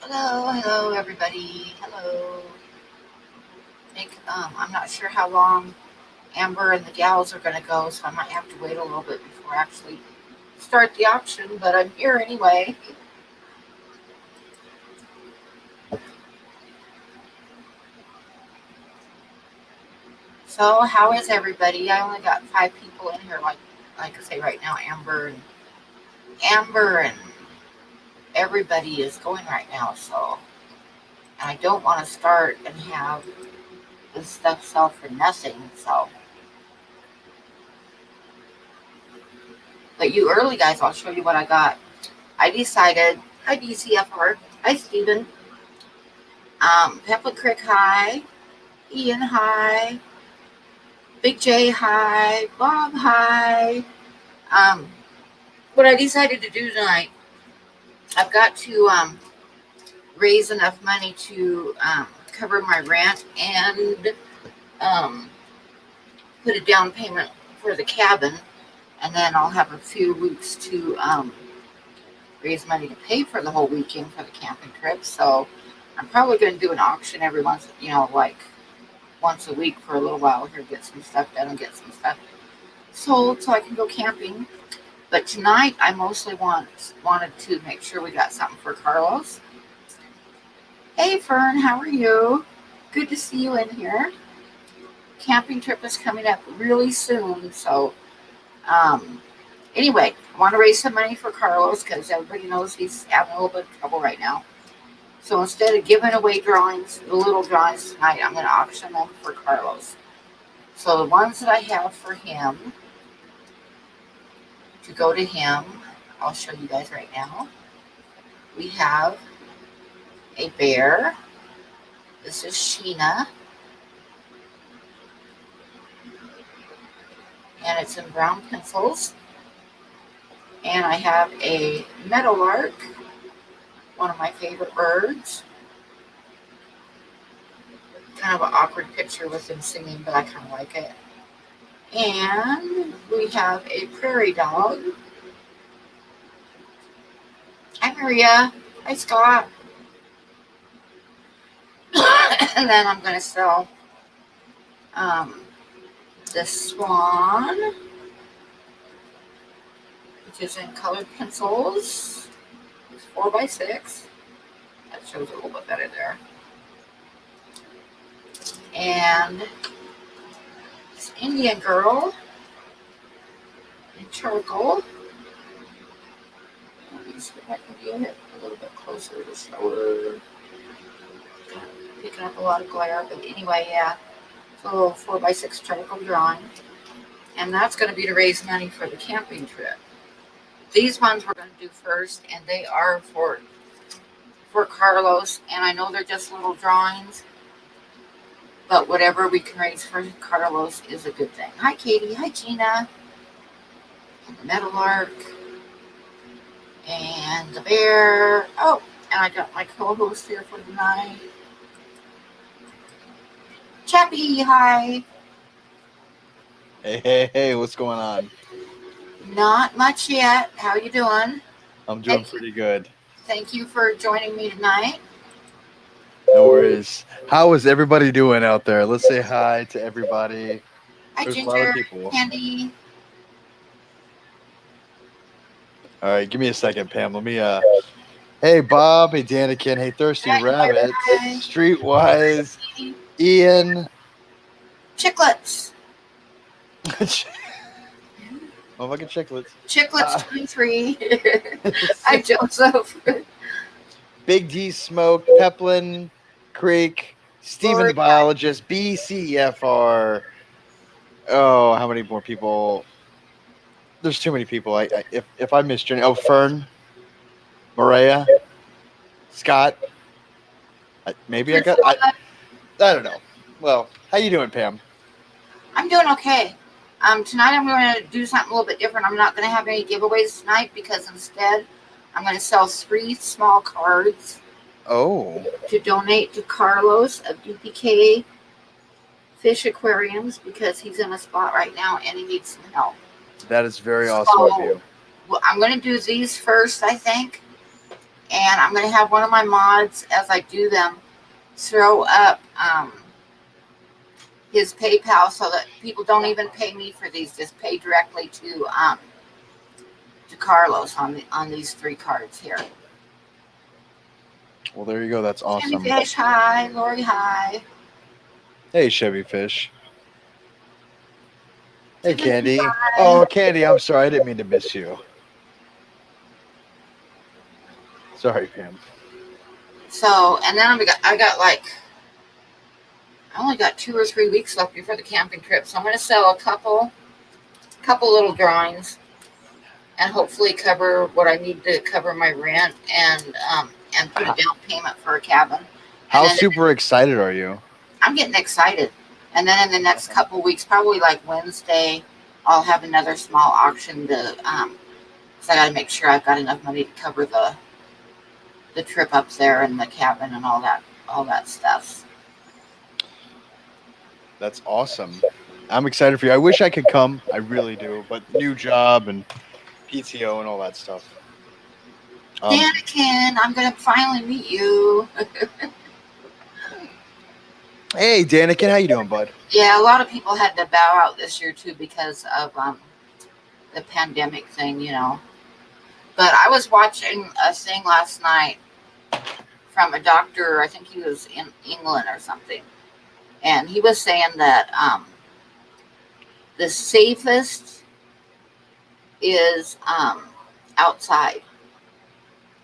Hello, everybody. Hello. I'm not sure how long Amber and the gals are going to go, so I might have to wait a little bit before I actually start the auction, but I'm here anyway. So, how is everybody? I only got 5 people in here, like I say right now. Amber and everybody is going right now. So, and I don't want to start and have this stuff sell for nothing. So, but you early guys, I'll show you what I got. I decided. Hi, DCFR. Hi, Steven. Pepper Crick High, Ian High, Big J High, Bob High. Um, what I decided to do tonight, I've got to raise enough money to cover my rent and um, put a down payment for the cabin, and then I'll have a few weeks to raise money to pay for the whole weekend for the camping trip. So I'm probably going to do an auction every once, like once a week for a little while here, get some stuff done and get some stuff sold so I can go camping. But tonight I mostly wanted to make sure we got something for Carlos. Hey Fern, how are you? Good to see you in here. Camping trip is coming up really soon, so um, anyway, I want to raise some money for Carlos because everybody knows he's having a little bit of trouble right now. So instead of giving away drawings, the little drawings tonight, I'm going to auction them for Carlos. So the ones that I have for him to go to him, I'll show you guys right now. We have a bear. This is Sheena, and it's in brown pencils. And I have a meadowlark, one of my favorite birds. Kind of an awkward picture with him singing, but I kind of like it. And we have a prairie dog. Hi, Maria. Hi, Scott. And then I'm going to sell um, the Swan, which is in colored pencils. It's 4x6. That shows a little bit better there. And this Indian girl in charcoal. Let me see if I can get it a little bit closer to show her. Picking up a lot of glare, but anyway, yeah. It's a little 4x6 charcoal drawing. And that's going to be to raise money for the camping trip. These ones we're going to do first, and they are for Carlos. And I know they're just little drawings, but whatever we can raise for Carlos is a good thing. Hi, Katie. Hi, Gina. And the meadowlark. And the bear. Oh, and I got my co-host here for the night. Chappie, hi. Hey, what's going on? Not much yet. How you doing? I'm doing pretty good. Thank you for joining me tonight. No worries. How is everybody doing out there? Let's say hi to everybody. Hi, There's a lot of Ginger, people. Candy. All right, give me a second, Pam. Let me Hey Bob, hey Danikin, hey Thirsty Hi, Rabbit, hi. Streetwise, Ian. Chicklets. Motherfucking chicklets. Chicklets 23. Hi, Joseph. Big D Smoke, Peplin, Creek, Stephen Lori, the Biologist, BCFR. Oh, how many more people? There's too many people. If I missed your name, oh Fern, Maria, Scott. Maybe I got. I don't know. Well, how you doing, Pam? I'm doing okay. Tonight I'm going to do something a little bit different. I'm not going to have any giveaways tonight because instead I'm going to sell 3 small cards. Oh. To donate to Carlos of DPK Fish Aquariums because he's in a spot right now and he needs some help. That is very awesome of you. Well, I'm going to do these first, I think. And I'm going to have one of my mods, as I do them, throw up his PayPal so that people don't even pay me for these, just pay directly to Carlos on these 3 cards here. Well, there you go. That's Chevy awesome. Fish, hi. Lori, hi. Hey, Chevy Fish. Hey, Timothy, Candy. hi. Oh, Candy, I'm sorry. I didn't mean to miss you. Sorry, Pam. So, and then I only got 2 or 3 weeks left before the camping trip. So I'm going to sell a couple little drawings and hopefully cover what I need to cover my rent and put a down payment for a cabin. How And then super excited are you? I'm getting excited. And then in the next couple weeks, probably like Wednesday, I'll have another small auction to because I got to make sure I've got enough money to cover the trip up there and the cabin and all that stuff. That's awesome. I'm excited for you. I wish I could come. I really do. But new job and PTO and all that stuff. Danikin, I'm gonna finally meet you. Hey, Danikin, how you doing, bud? Yeah, a lot of people had to bow out this year too because of the pandemic thing, you know. But I was watching a thing last night from a doctor. I think he was in England or something, and he was saying that the safest is outside,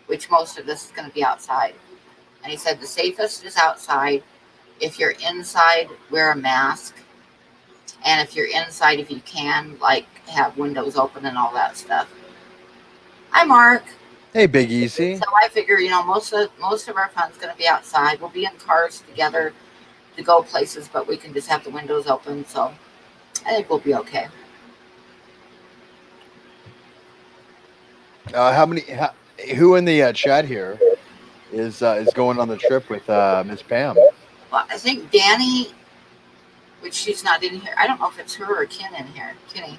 which most of this is going to be outside. And he said the safest is outside. If you're inside, wear a mask. And if you're inside, if you can, like have windows open and all that stuff. Hi, Mark. Hey, Big Easy. So I figure, you know, most of our fun's going to be outside. We'll be in cars together to go places, but we can just have the windows open. So I think we'll be okay. Who in the chat here is going on the trip with Miss Pam? Well, I think Danny, which she's not in here. I don't know if it's her or Ken in here, Kenny,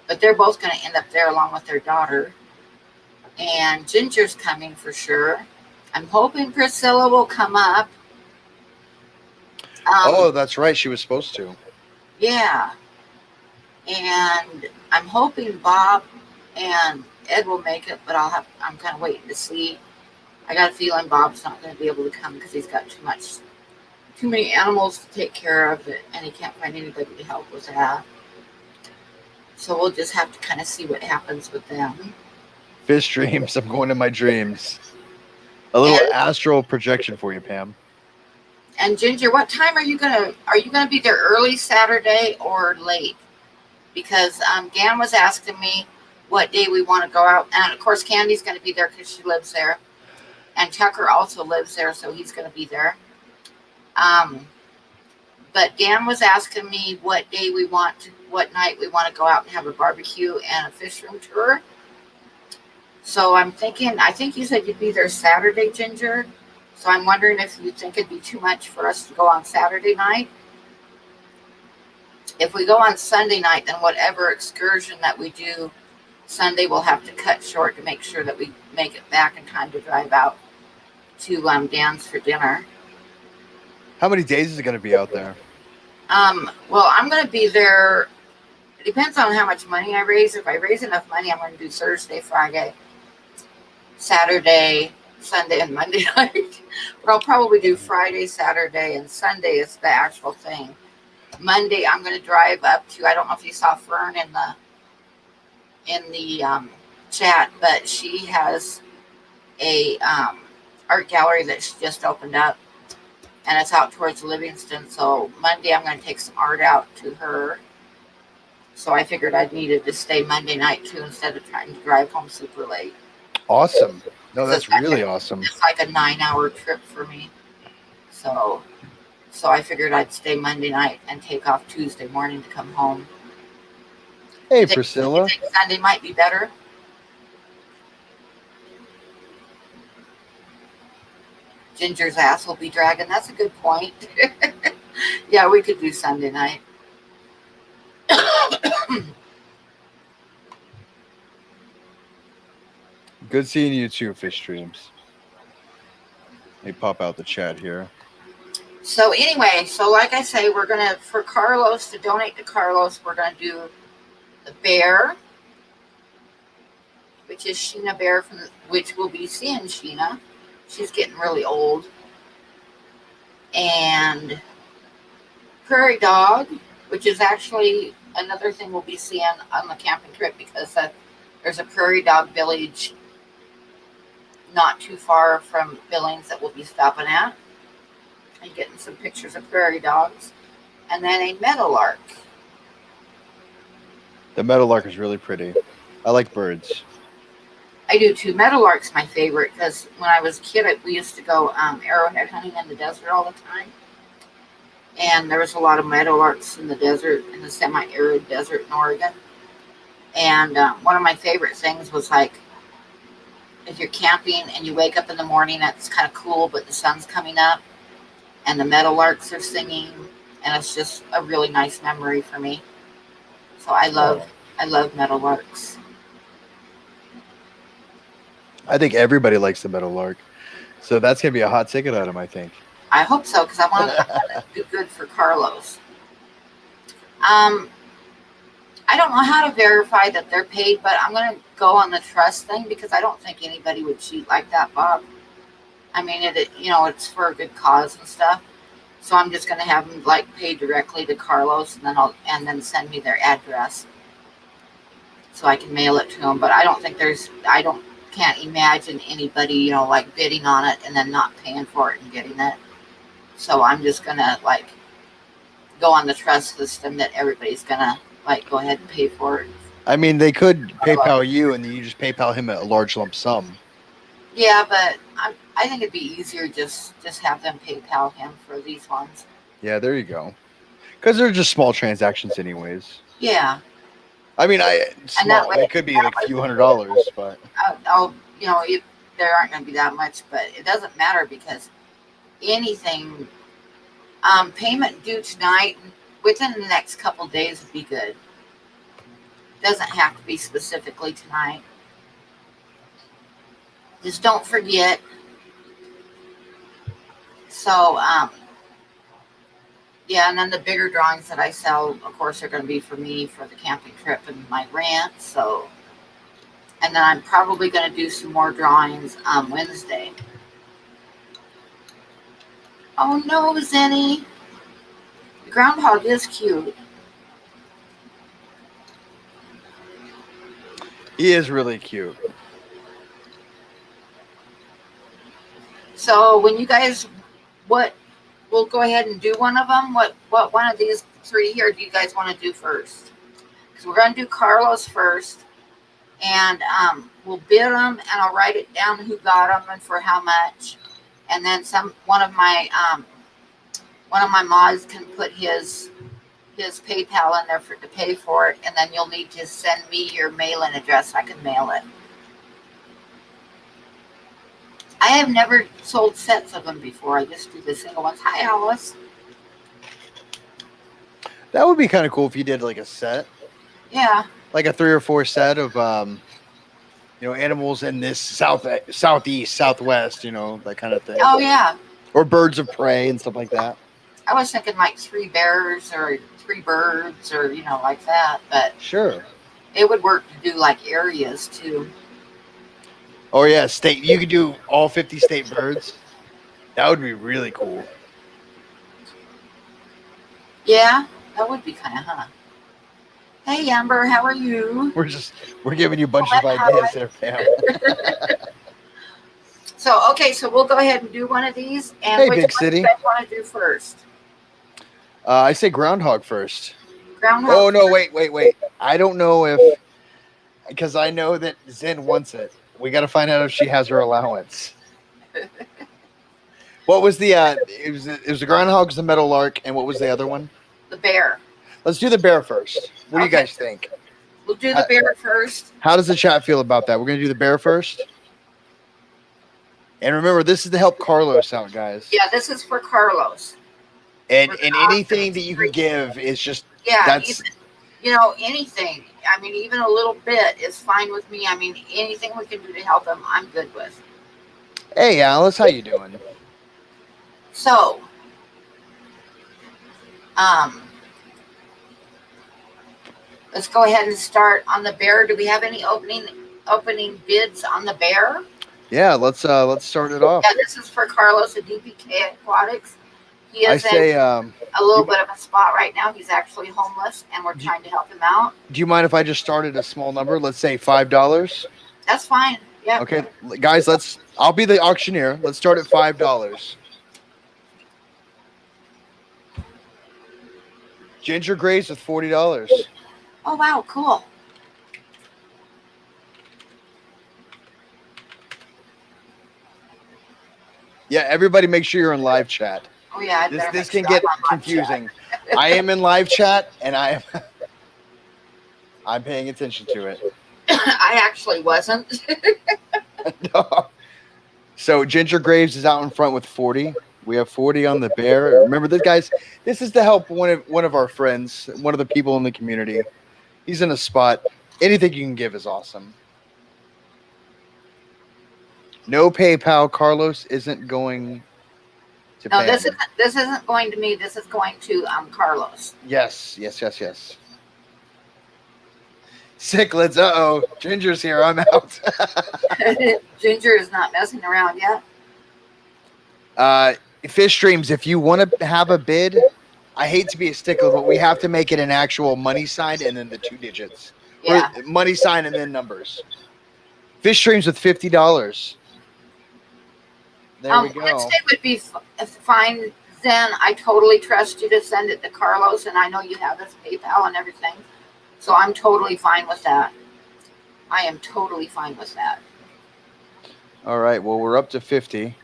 but they're both going to end up there along with their daughter. And Ginger's coming for sure. I'm hoping Priscilla will come up. Oh, that's right. She was supposed to. Yeah. And I'm hoping Bob and Ed will make it, but I'm kind of waiting to see. I got a feeling Bob's not going to be able to come because he's got too many animals to take care of it, and he can't find anybody to help with that. So we'll just have to kind of see what happens with them. Fish dreams. I'm going to my dreams. A little astral projection for you, Pam. And Ginger, what time are you gonna be there? Early Saturday or late? Because Gan was asking me what day we want to go out, and of course Candy's going to be there because she lives there, and Tucker also lives there, so he's going to be there. But Dan was asking me what night we want to go out and have a barbecue and a fish room tour. So I'm thinking, I think you said you'd be there Saturday, Ginger. So I'm wondering if you think it'd be too much for us to go on Saturday night. If we go on Sunday night, then whatever excursion that we do Sunday, we'll have to cut short to make sure that we make it back in time to drive out to Dan's for dinner. How many days is it going to be out there? Well, I'm going to be there. It depends on how much money I raise. If I raise enough money, I'm going to do Thursday, Friday, Saturday, Sunday, and Monday night. But I'll probably do Friday, Saturday, and Sunday is the actual thing. Monday, I'm going to drive up to, I don't know if you saw Fern in the chat, but she has a art gallery that she just opened up, and it's out towards Livingston. So Monday, I'm going to take some art out to her. So I figured I needed to stay Monday night too instead of trying to drive home super late. Awesome. No, that's really awesome. It's like a 9-hour trip for me. So I figured I'd stay Monday night and take off Tuesday morning to come home. Hey, Priscilla. You think Sunday might be better? Ginger's ass will be dragging. That's a good point. Yeah, we could do Sunday night. Good seeing you too, Fish Dreams. Let me pop out the chat here. So anyway, so like I say, we're gonna for Carlos to donate to Carlos, we're gonna do the bear, which is Sheena Bear which will be seeing Sheena. She's getting really old, and prairie dog, which is actually another thing we'll be seeing on the camping trip because there's a prairie dog village not too far from Billings that we'll be stopping at and getting some pictures of prairie dogs, and then a meadowlark. The meadowlark is really pretty. I like birds. I do too. Meadowlark's my favorite because when I was a kid, we used to go arrowhead hunting in the desert all the time. And there was a lot of meadowlarks in the desert, in the semi-arid desert in Oregon. And one of my favorite things was like, if you're camping and you wake up in the morning, it's kind of cool, but the sun's coming up and the meadowlarks are singing, and it's just a really nice memory for me. So I love meadowlarks. I think everybody likes the meadowlark. So that's going to be a hot ticket item, I think. I hope so, because I want to do good for Carlos. I don't know how to verify that they're paid, but I'm going to go on the trust thing because I don't think anybody would cheat like that, Bob. I mean, it's for a good cause and stuff. So I'm just going to have them like pay directly to Carlos, and then send me their address so I can mail it to them. But I don't think can't imagine anybody, like bidding on it and then not paying for it and getting it. So I'm just going to like go on the trust system that everybody's going to like go ahead and pay for it. I mean, they could PayPal you and then you just PayPal him a large lump sum. Yeah, but I think it'd be easier just have them PayPal him for these ones. Yeah, there you go. Because they're just small transactions anyways. Yeah. I mean, small. It could be like a few $100s, but there aren't going to be that much, but it doesn't matter because anything, payment due tonight within the next couple days would be good. Doesn't have to be specifically tonight. Just don't forget. So, yeah, and then the bigger drawings that I sell, of course, are going to be for me for the camping trip and my rant. So, and then I'm probably going to do some more drawings on Wednesday. Oh no, Zenny. The groundhog is cute. he is really cute. So when you guys, we'll go ahead and do one of them. What one of these three here do you guys want to do first? Because we're going to do Carlos first, and we'll bid them, and I'll write it down who got them and for how much, and then one of my mods can put his PayPal in there to pay for it, and then you'll need to send me your mailing address. I can mail it. I have never sold sets of them before. I just do the single ones. Hi, Alice. That would be kind of cool if you did like a set. Yeah. Like a 3 or 4 set of animals in this southeast, southwest, that kind of thing. Oh yeah. Or birds of prey and stuff like that. I was thinking like 3 bears or 3 birds or like that, but sure, it would work to do like areas too. Oh yeah, state. You could do all 50 state birds. That would be really cool. Yeah, that would be kind of, huh? Hey Amber, how are you? We're giving you a bunch of ideas there, Pam. So we'll go ahead and do one of these. And hey, Big City. What do you want to do first? I say groundhog first. Groundhog. Oh no, wait. I don't know because I know that Zen wants it. We got to find out if she has her allowance. What was the? It was the groundhog, the meadowlark, and what was the other one? The bear. Let's do the bear first. What do you guys think? We'll do the bear first. How does the chat feel about that? We're gonna do the bear first. And remember, this is to help Carlos out, guys. Yeah, this is for Carlos. And anything that you can give is just that's anything. I mean, even a little bit is fine with me. I mean, anything we can do to help him, I'm good with. Hey, Alice, how you doing? So, um, let's go ahead and start on the bear. Do we have any opening bids on the bear? Yeah, let's start it Yeah, off. this is for Carlos at DPK Aquatics. He I is in say, a little you, bit of a spot right now. He's actually homeless, and we're do, you, trying to help him out. do you mind if I just started a small number? Let's say $5. That's fine. Yeah. Okay, guys, I'll be the auctioneer. Let's start at $5. Ginger Grays with $40. Oh wow, cool. Yeah, everybody make sure you're in live chat. Oh yeah, I better This make can sure get I'm on live confusing. chat. I am in live chat and I'm paying attention to it. I actually wasn't. So Ginger Graves is out in front with 40. We have 40 on the bear. Remember this, guys, this is to help one of our friends, one of the people in the community. He's in a spot. Anything you can give is awesome. No PayPal. Carlos isn't going to No, pay. this isn't going to me. This is going to Carlos. Yes. Cichlids. Uh-oh. Ginger's here. I'm out. Ginger is not messing around yet. Fish streams, if you want to have a bid, I hate to be a stickler, but we have to make it an actual money sign and then the 2 digits. Yeah. Or money sign and then numbers. Fish streams with $50. There we go. Wednesday would be fine. Then I totally trust you to send it to Carlos, and I know you have his PayPal and everything. So I'm totally fine with that. I am totally fine with that. All right. Well, we're up to 50.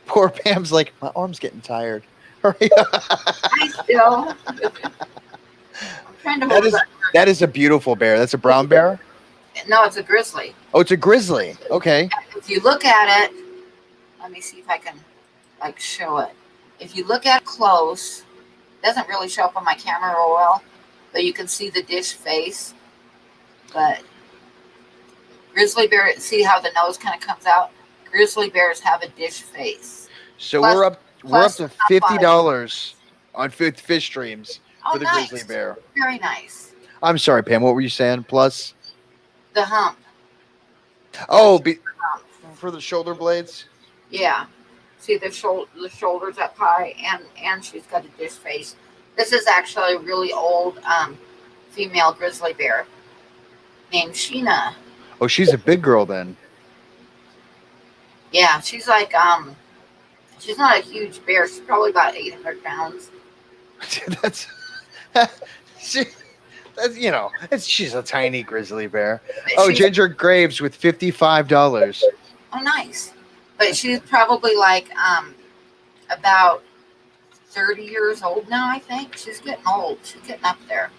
Poor Pam's like, my arm's getting tired. Hurry up. I still. I'm trying to hold That is a beautiful bear. That's a brown bear? No, it's a grizzly. Oh, it's a grizzly. Okay. If you look at it, let me see if I can show it. If you look at it close, it doesn't really show up on my camera real well, but you can see the dish face. But grizzly bear, see how the nose kind of comes out? Grizzly bears have a dish face. So we're up to $50 on fish streams for the nice. grizzly bear. Very nice. I'm sorry, Pam. What were you saying? Plus? The hump. Oh, for the shoulder blades? Yeah. See the shoulders up high, and she's got a dish face. This is actually a really old female grizzly bear named Sheena. Oh, she's a big girl then. Yeah, she's like she's not a huge bear. She's probably about 800 pounds. She's a tiny grizzly bear. Oh, Ginger Graves with $55. Oh, nice. But she's probably like about 30 years old now, I think. She's getting old. She's getting up there.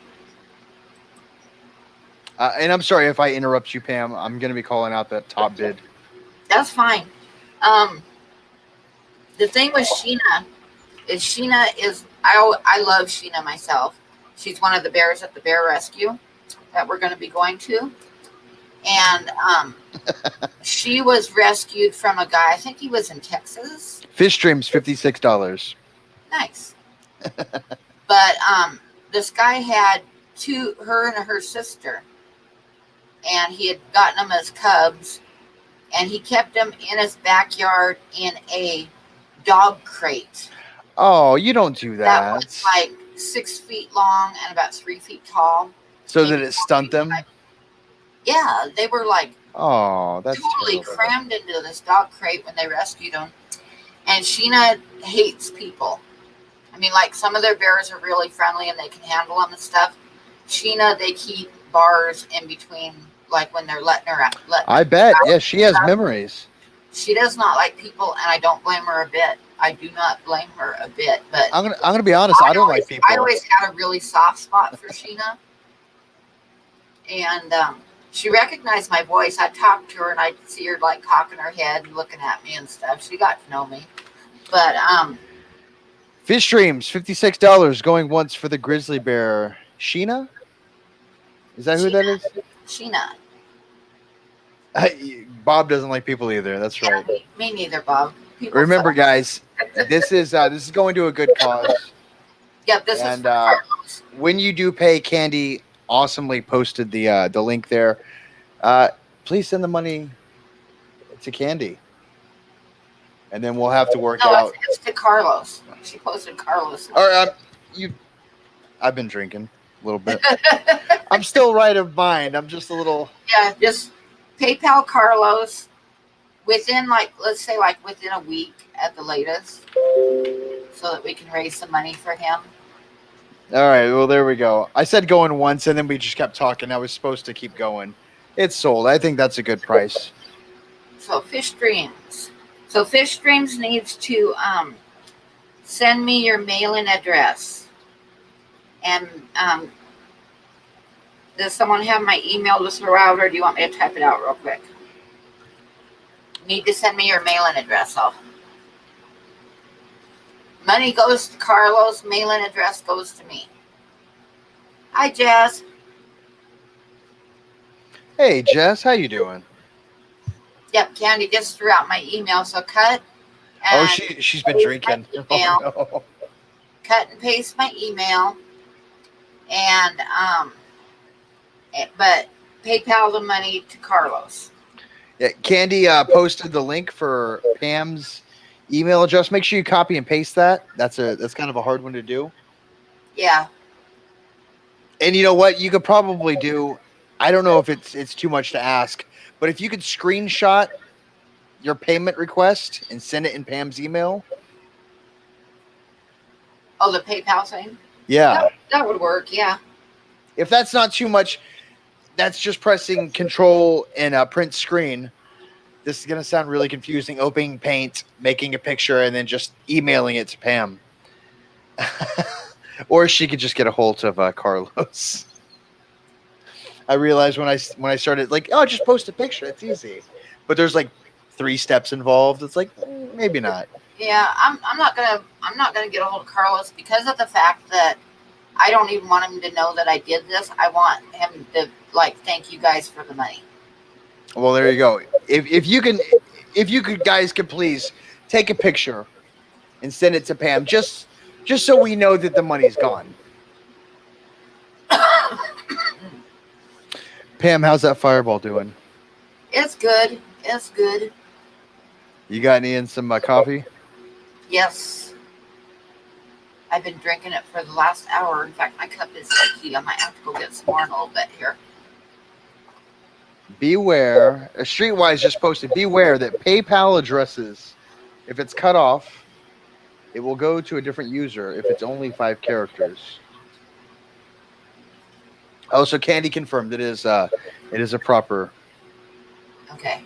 And I'm sorry if I interrupt you, Pam. I'm going to be calling out that top bid. That's fine. The thing with Sheena is I love Sheena myself. She's one of the bears at the bear rescue that we're going to be going to. And she was rescued from a guy, I think he was in Texas. Fish streams, $56. Nice. But this guy had her and her sister, and he had gotten them as cubs, and he kept them in his backyard in a dog crate. Oh, you don't do that. That was like 6 feet long and about 3 feet tall. So did it stunt them? Yeah, they were like that's totally crammed into this dog crate when they rescued them. And Sheena hates people. I mean, like some of their bears are really friendly and they can handle them and stuff. Sheena, they keep bars in between, like when they're letting her out. I bet. Yeah, she has memories. She does not like people, and I don't blame her a bit. I do not blame her a bit. But I'm gonna be honest. I don't like people. I always had a really soft spot for Sheena, and she recognized my voice. I'd talk to her, and I'd see her like cocking her head and looking at me and stuff. She got to know me. But Fish streams, $56 going once for the grizzly bear. Sheena? Is that who that is? Sheena. Bob doesn't like people either. That's right. Me neither, Bob. Remember, guys, This is going to a good cause. Yep, this is And for Carlos. when you do pay, Candy awesomely posted the link there. Please send the money to Candy, and then we'll have to work No, out. it's to Carlos. She posted Carlos. Or you, I've been drinking a little bit. I'm still right of mind. I'm just a little. Yeah, just PayPal Carlos within let's say within a week at the latest, so that we can raise some money for him. All right. Well, there we go. I said going once, and then we just kept talking. I was supposed to keep going. It's sold. I think that's a good price. So Fish Dreams. So Fish Dreams needs to send me your mailing address. And does someone have my email to throw out, or do you want me to type it out real quick? Need to send me your mailing address. So money goes to Carlos, mailing address goes to me. Hi, Jess. Hey, Jess, how you doing? Yep, Candy just threw out my email, so cut. Oh, And she's been drinking. email. Oh, no. Cut and paste my email, and but PayPal the money to Carlos. Yeah, Candy posted the link for Pam's email address. Make sure you copy and paste that. That's kind of a hard one to do. Yeah. And you know what? You could probably do. I don't know if it's too much to ask, but if you could screenshot your payment request and send it in Pam's email. Oh, the PayPal thing? Yeah. That would work, yeah. If that's not too much, that's just pressing Control and print screen. This is going to sound really confusing. Opening Paint, making a picture, and then just emailing it to Pam. Or she could just get a hold of Carlos. I realized when I started, just post a picture. It's easy. But there's 3 steps involved. It's maybe not. Yeah, I'm not gonna get a hold of Carlos because of the fact that I don't even want him to know that I did this. I want him to thank you guys for the money. Well, there you go. If you guys could please take a picture and send it to Pam, just so we know that the money's gone. Pam, how's that fireball doing? It's good. It's good. You got any in some coffee? Yes. I've been drinking it for the last hour. In fact, my cup is empty. I might have to go get some more in a little bit here. Beware. Streetwise just posted, beware that PayPal addresses, if it's cut off, it will go to a different user if it's only 5 characters. Oh, so Candy confirmed it is a proper. Okay.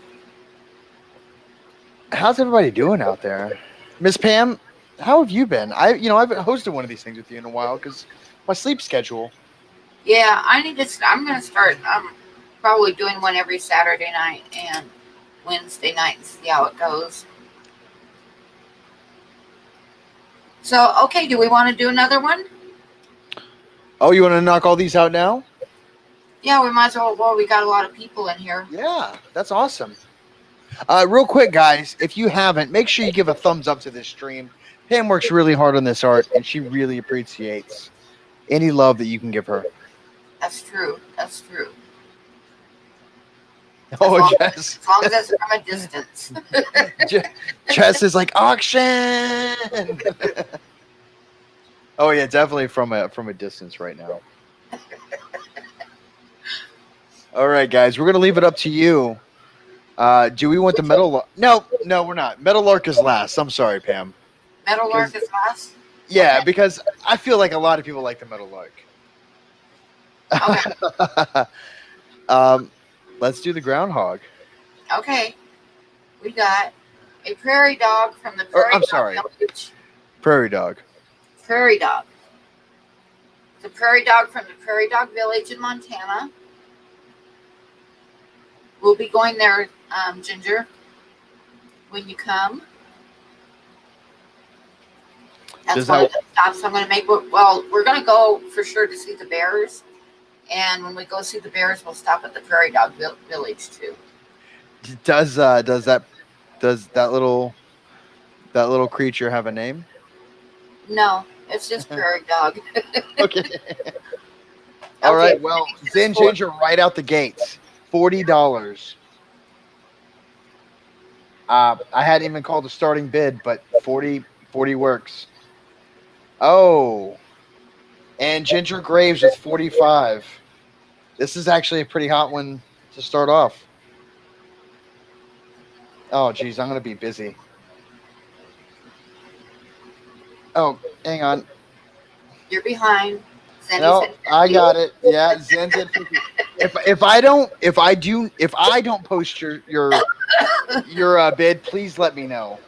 How's everybody doing out there? Miss Pam, how have you been? I haven't hosted one of these things with you in a while because my sleep schedule. Yeah, I'm going to start probably doing one every Saturday night and Wednesday night and see how it goes. So, okay, do we want to do another one? Oh, you want to knock all these out now? Yeah, we might as well. Well, we got a lot of people in here. Yeah, that's awesome. Real quick, guys, if you haven't, make sure you give a thumbs up to this stream. Pam works really hard on this art, and she really appreciates any love that you can give her. That's true. That's true. Oh, Jess. As long as it's from a distance. Jess is like, auction! Oh, yeah, definitely from a distance right now. All right, guys, we're going to leave it up to you. Do we want the Meadowlark? No, we're not. Meadowlark is last. I'm sorry, Pam. Meadowlark is last? Yeah, Okay. because I feel like a lot of people like the Meadowlark. Okay. Let's do the Groundhog. Okay. We got a prairie dog from the Prairie I'm Dog sorry. Village. Prairie Dog. Prairie dog. The prairie dog from the Prairie Dog Village in Montana. We'll be going there, Ginger, when you come. That's one of the stops I'm going to make. Well, we're going to go for sure to see the bears. And when we go see the bears, we'll stop at the Prairie Dog Village too. Does that little that little creature have a name? No, it's just prairie dog. Okay. All Okay, right. Well, finish this Zen Ginger right out the gates, $40. I hadn't even called the starting bid, but 40 works. Oh, and Ginger Graves with 45. This is actually a pretty hot one to start off. Oh, geez, I'm gonna be busy. Oh, hang on. You're behind. Sandy's No, at I 50. got it. Yeah, Zen's at 50. If I don't post your bid, please let me know.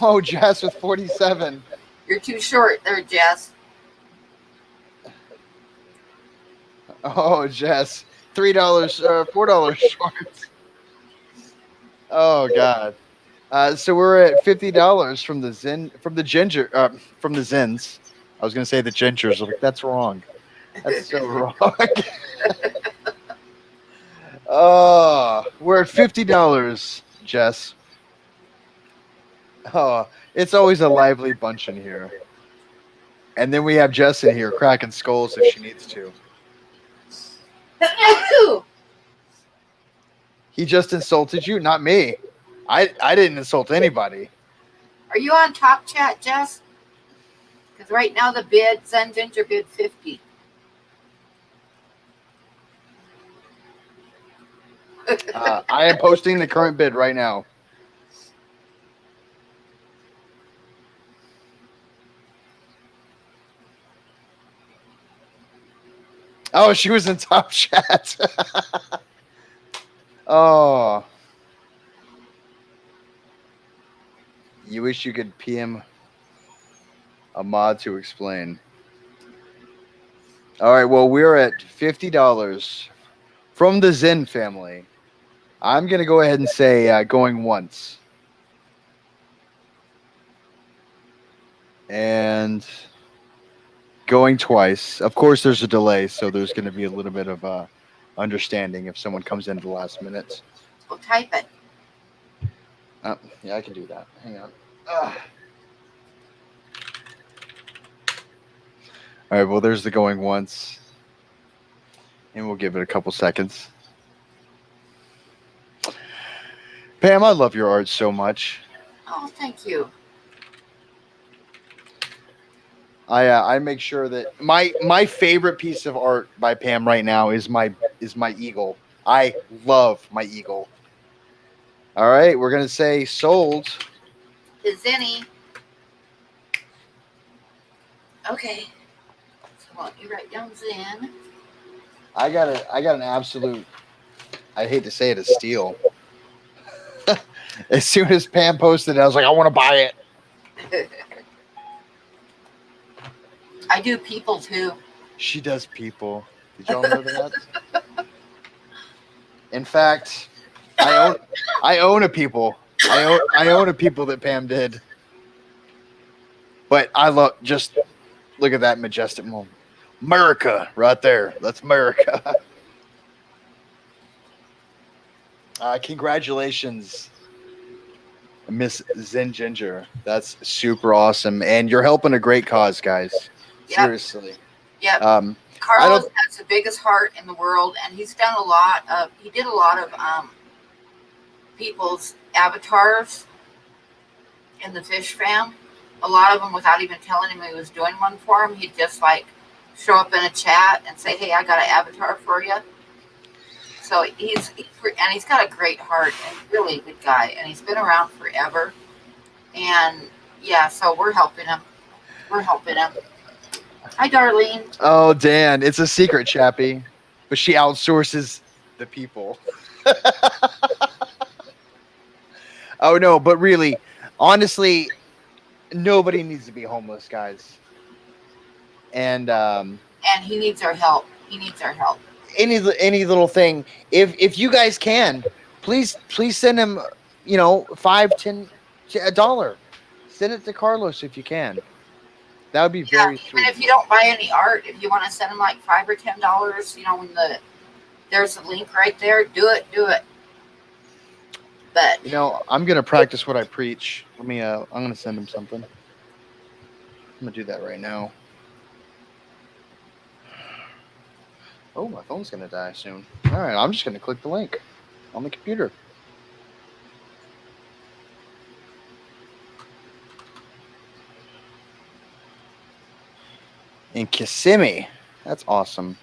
Oh, Jess with 47. You're too short there, Jess. Oh, Jess, $3, $4 short. Oh God. So we're at $50 from the Zens. I was gonna say the Gingers. Like that's wrong. That's so wrong. Oh, we're at $50, Jess. Oh, it's always a lively bunch in here. And then we have Jess in here cracking skulls if she needs to. He just insulted you, not me. I didn't insult anybody. Are you on Top Chat, Jess? Because right now the bid, Zen Ginger bid 50. I am posting the current bid right now. Oh, she was in Top Chat. Oh. You wish you could PM a mod to explain. All right, well, we're at $50 from the Zen family. I'm going to go ahead and say going once. And going twice. Of course, there's a delay, so there's going to be a little bit of understanding if someone comes in at the last minute. We'll type it. Yeah, I can do that. Hang on. All right, well, there's the going once. And we'll give it a couple seconds. Pam, I love your art so much. Oh, thank you. I make sure that my favorite piece of art by Pam right now is my eagle. I love my eagle. All right, we're gonna say sold. To Zenny. Okay. So let me write down Zen. I got an absolute. I hate to say it, a steal. As soon as Pam posted it, I was like, I want to buy it. I do people too. She does people. Did y'all know that? In fact, I own a people. I own a people that Pam did. But I love just look at that majestic moment. America right there. That's America. Congratulations, Miss Zen Ginger. That's super awesome. And you're helping a great cause, guys. Yep. Seriously. Yep. I Carlos don't- has the biggest heart in the world, and he did a lot of people's avatars in the fish fam. A lot of them, without even telling him he was doing one for him, he'd just like show up in a chat and say, "Hey, I got an avatar for you." So he's got a great heart and really a good guy, and he's been around forever. And yeah, so we're helping him. Hi, Darlene. Oh, Dan, it's a secret, Chappie. But she outsources the people. Oh, no, but really, honestly, nobody needs to be homeless, guys. And he needs our help. any little thing, if you guys can, please send him, $5, $10, $1. Send it to Carlos if you can. That would be very sweet. Even if you don't buy any art, if you want to send him like $5 or $10, when there's a link right there, do it. But I'm gonna practice what I preach. Let me. I'm gonna send him something. I'm gonna do that right now. Oh, my phone's gonna die soon. All right, I'm just gonna click the link on the computer. In Kissimmee, that's awesome.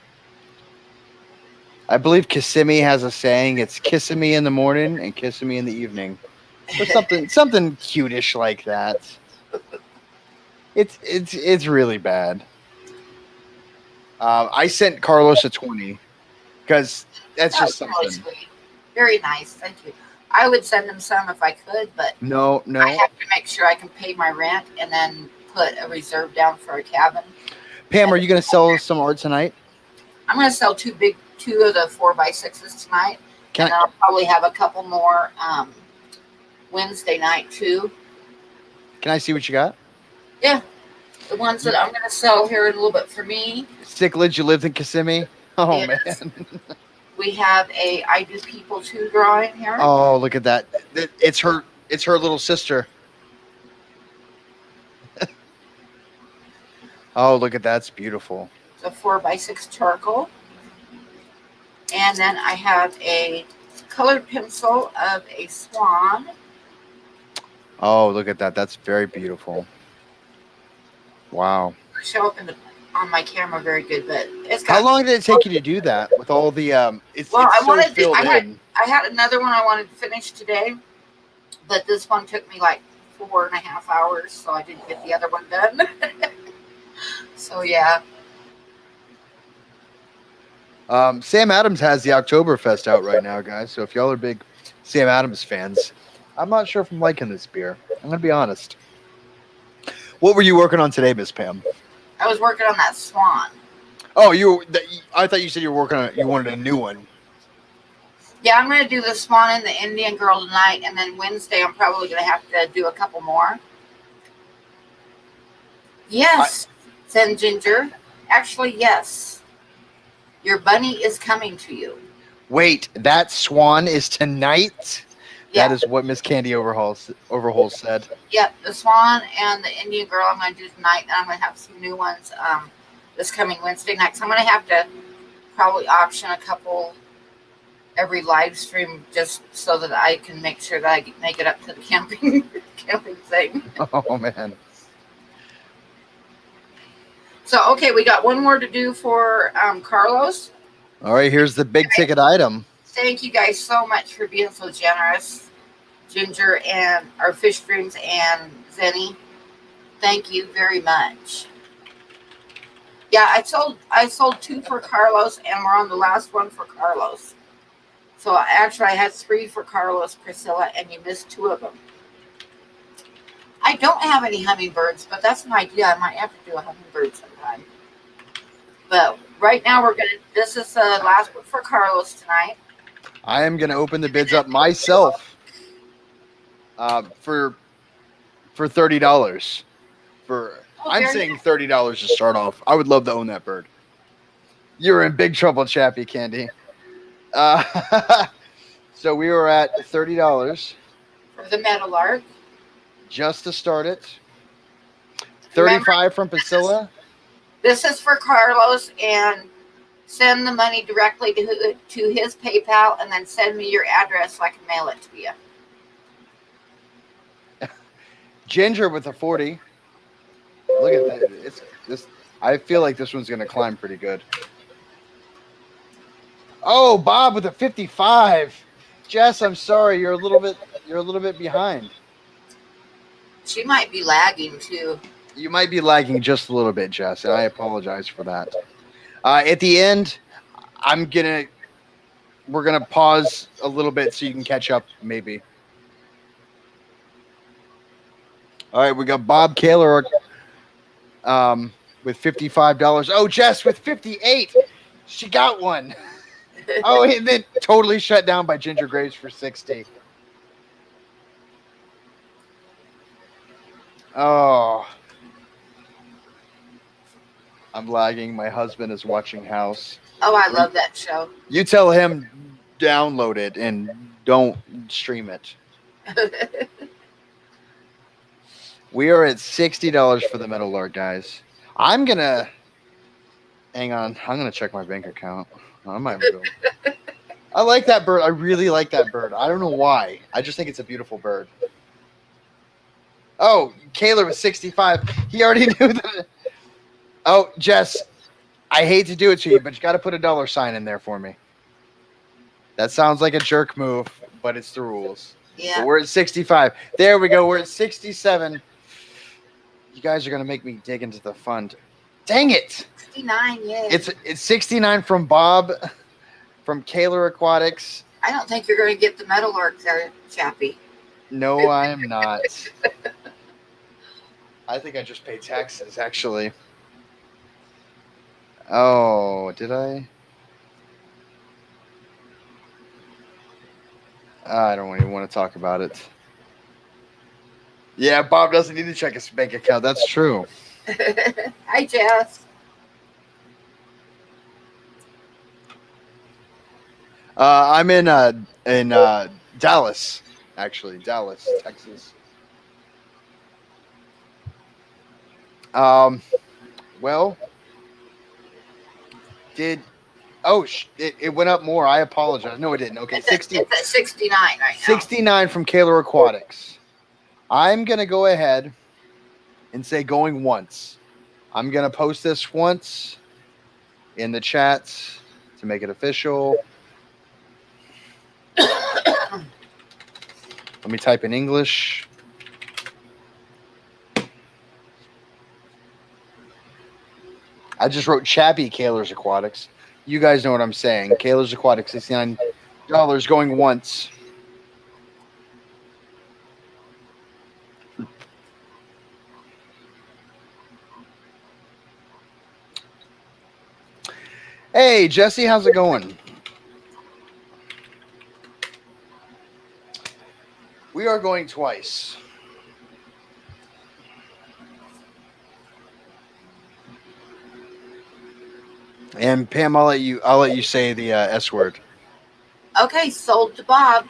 I believe Kissimmee has a saying. It's kissing me in the morning and kissing me in the evening, or something cutish like that. It's really bad. I sent Carlos a 20 because that's that was just really something. sweet. Very nice. Thank you. I would send him some if I could, but No, I have to make sure I can pay my rent and then put a reserve down for a cabin. Pam, are you gonna sell some art tonight? I'm going to sell two of the 4x6s tonight, Can and then I'll probably have a couple more Wednesday night too. I see what you got? Yeah, the ones that I'm going to sell here in a little bit for me. Sicklage, you lived in Kissimmee? Oh, Yes. man. We have a I Do People Too drawing here. Oh, look at that. It's her little sister. Oh, look at that. It's beautiful. It's a 4x6 charcoal. And then I have a colored pencil of a swan. Oh, look at that. That's very beautiful. Wow. Show up on my camera very good, but it's got. How long did it take you to do that with all the it's Well, I so wanted to. filled in? I had another one I wanted to finish today, but this one took me like 4.5 hours, so I didn't get the other one done. So yeah. Sam Adams has the Oktoberfest out right now, guys. So if y'all are big Sam Adams fans, I'm not sure if I'm liking this beer. I'm gonna be honest. What were you working on today, Miss Pam? I was working on that swan. Oh, I thought you said you were working on it. You wanted a new one. Yeah, I'm going to do the swan and the Indian girl tonight, and then Wednesday I'm probably going to have to do a couple more. Yes, said Ginger. Actually, yes. Your bunny is coming to you. Wait, that swan is tonight? Yeah. That is what Miss Candy Overhaul said. Yep, the swan and the Indian girl I'm going to do tonight, and I'm going to have some new ones this coming Wednesday night. So I'm going to have to probably option a couple every live stream just so that I can make sure that I make it up to the camping thing. Oh, man. So, okay, we got one more to do for Carlos. All right, here's the big ticket item. Thank you guys so much for being so generous. Ginger and our fish dreams and Zenny. Thank you very much. Yeah, I sold 2 for Carlos, and we're on the last one for Carlos. So actually, I had 3 for Carlos, Priscilla, and you missed 2 of them. I don't have any hummingbirds, but that's an idea. I might have to do a hummingbird sometime. But right now, this is the last one for Carlos tonight. I am going to open the bids up myself for $30. I'm saying $30 to start off. I would love to own that bird. You're in big trouble, Chappie Candy. So we were at $30 for the Meadowlark. Just to start it. 35 from Priscilla. This is for Carlos, and send the money directly to his PayPal, and then send me your address so I can mail it to you. Ginger with a 40. Look at that. It's this. I feel like this one's gonna climb pretty good. Oh, Bob with a 55. Jess, I'm sorry, you're a little bit behind. She might be lagging too. You might be lagging just a little bit, Jess, and I apologize for that. At the end, we're gonna pause a little bit so you can catch up, maybe. All right, we got Bob Kaler with $55. Oh, Jess with 58. She got one. Oh, and then totally shut down by Ginger Graves for 60. Oh. I'm lagging. My husband is watching House. Oh, I love that show. You tell him download it and don't stream it. We are at $60 for the Meadowlark, guys. I'm gonna hang on. I'm gonna check my bank account. I might go. I like that bird. I really like that bird. I don't know why. I just think it's a beautiful bird. Oh, Caleb was 65. He already knew that. Oh, Jess, I hate to do it to you, but you got to put a $sign in there for me. That sounds like a jerk move, but it's the rules. Yeah. But we're at 65. There we go. We're at 67. You guys are gonna make me dig into the fund. Dang it! 69, yeah. It's 69 from Bob, from Kaler Aquatics. I don't think you're going to get the Meadowlark there, Chappie. No, I am not. I think I just paid taxes, actually. Oh, did I? I don't even want to talk about it. Yeah, Bob doesn't need to check his bank account. That's true. Hi, Jess. I'm in Dallas, actually, Dallas, Texas. Well, it went up more. I apologize. No, it didn't. Okay, It's at 69 right now. 69 from Kaler Aquatics. I'm gonna go ahead and say going once. I'm gonna post this once in the chats to make it official. Let me type in English. I just wrote Chappie Kaler's Aquatics. You guys know what I'm saying. Kaler's Aquatics, $69 going once. Hey, Jesse, how's it going? We are going twice. And Pam, I'll let you say the S word. Okay, sold to Bob.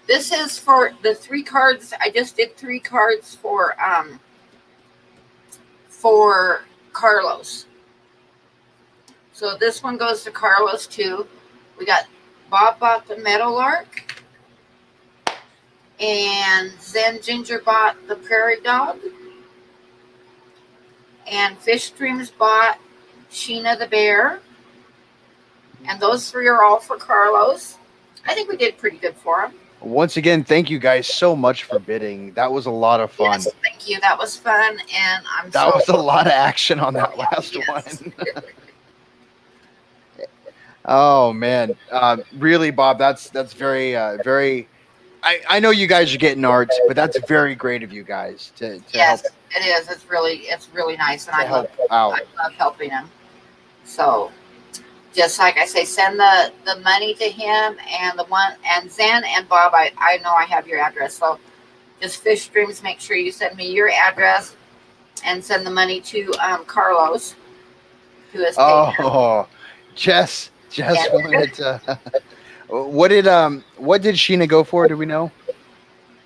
This is for the 3 cards. I just did 3 cards for Carlos. So this one goes to Carlos too. We got Bob bought the Meadowlark, and Zen Ginger bought the Prairie Dog, and Fish Streams bought Sheena the Bear. And those 3 are all for Carlos. I think we did pretty good for him. Once again, thank you guys so much for bidding. That was a lot of fun. Yes, thank you. That was fun, and that was a lot of action on that last one. Oh man, really, Bob? That's very very. I know you guys are getting art, but that's very great of you guys to yes, help. It is. It's really nice, and I love helping him. So, just like I say, send the money to him and Zen and Bob. I know I have your address, so just Fish Streams. Make sure you send me your address and send the money to Carlos, who is paid. Oh, Jess wanted to. What did Sheena go for? Do we know?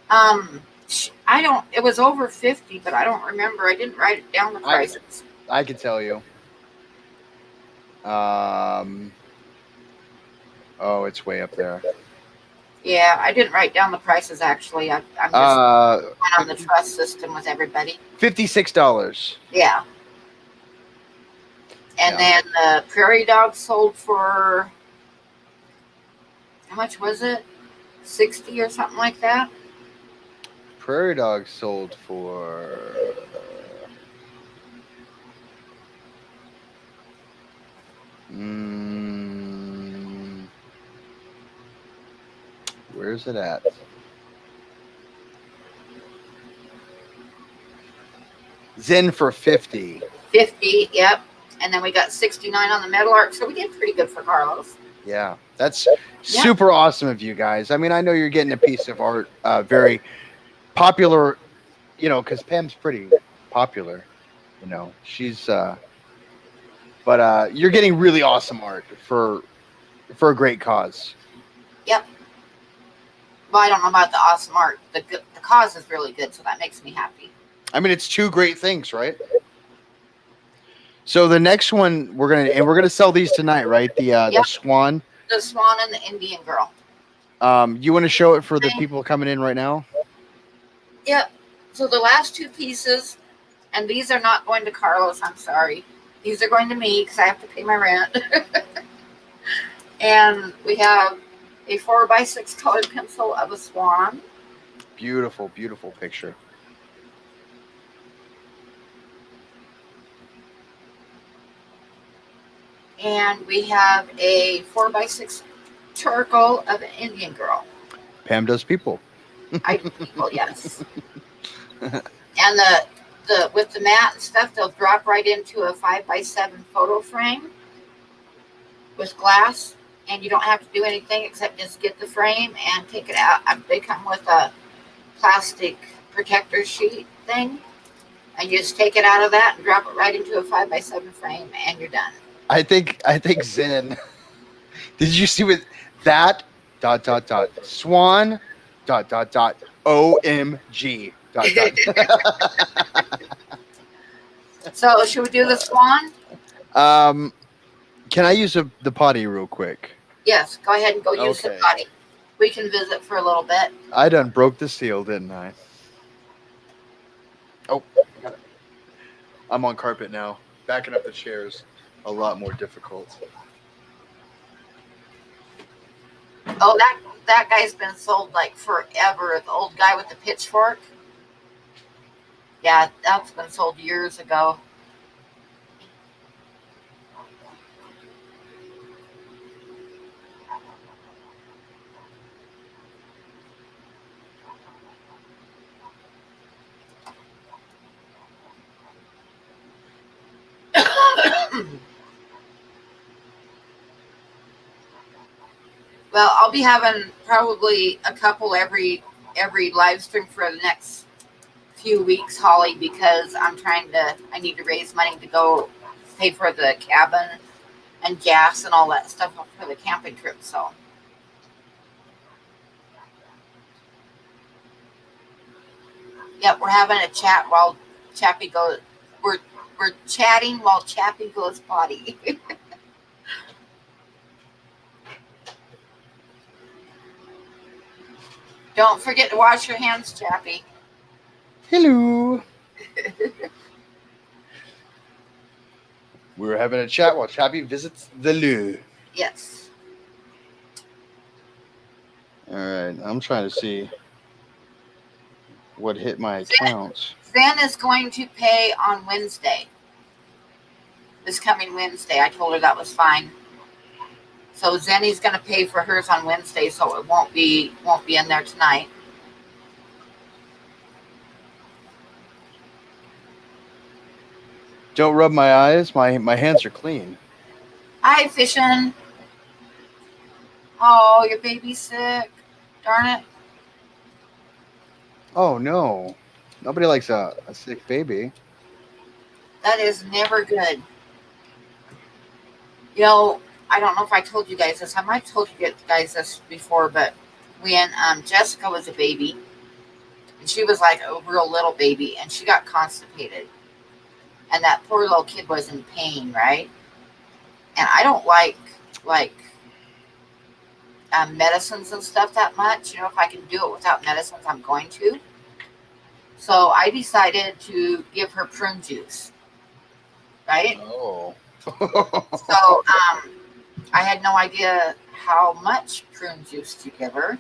I don't. It was over 50, but I don't remember. I didn't write it down the prices. I can tell you. Oh, it's way up there. Yeah, I didn't write down the prices actually. I'm just on the trust system with everybody. $56. Yeah. And then the Prairie Dog sold for, how much was it? 60 or something like that. Prairie Dog sold for where's it at? Zen for 50. 50, yep. And then we got 69 on the Meadowlark, so we did pretty good for Carlos. Yeah, that's super awesome of you guys. I mean, I know you're getting a piece of art, very popular, because Pam's pretty popular. She's, but you're getting really awesome art for a great cause. Yep. Well, I don't know about the awesome art. The cause is really good, so that makes me happy. I mean, it's two great things, right? So the next one we're gonna sell these tonight, right? The Yep, Swan. the Swan and the Indian girl. You want to show it for the people coming in right now? Yep. So the last two pieces, and these are not going to Carlos. I'm sorry. These are going to me because I have to pay my rent. And we have a 4x6 colored pencil of a swan. Beautiful, beautiful picture. And we have a 4x6 charcoal of an Indian girl. Pam does people. I do people, yes. And the with the mat and stuff, they'll drop right into a 5x7 photo frame with glass, and you don't have to do anything except just get the frame and take it out. They come with a plastic protector sheet thing, and you just take it out of that and drop it right into a 5x7 frame, and you're done. I think Zen. Did you see with that Swan OMG So should we do the swan? Can I use the potty real quick? Yes, go ahead and go use the potty. We can visit for a little bit. I done broke the seal, didn't I? Oh, I'm on carpet now. Backing up the chairs, a lot more difficult. Oh, that guy's been sold like forever. The old guy with the pitchfork. Yeah, that's been sold years ago. Well, I'll be having probably a couple every live stream for the next few weeks, Holly, because I need to raise money to go pay for the cabin and gas and all that stuff for the camping trip. So yep, we're having a chat while Chappie goes. We're chatting while Chappie goes potty. Don't forget to wash your hands, Chappie. Hello. We were having a chat while Chappie visits the loo. Yes. All right, I'm trying to see what hit my account. Zen is going to pay on Wednesday. This coming Wednesday. I told her that was fine. So Zenny's going to pay for hers on Wednesday, so it won't be in there tonight. Don't rub my eyes. My hands are clean. Hi, Fishin'. Oh, your baby's sick. Darn it. Oh no, nobody likes a sick baby. That is never good. You know, I don't know if I told you guys this. I might have told you guys this before, but when Jessica was a baby, and she was like a real little baby, and she got constipated. And that poor little kid was in pain, right? And I don't like medicines and stuff that much. You know, if I can do it without medicines, I'm going to. So I decided to give her prune juice, right? Oh. So I had no idea how much prune juice to give her.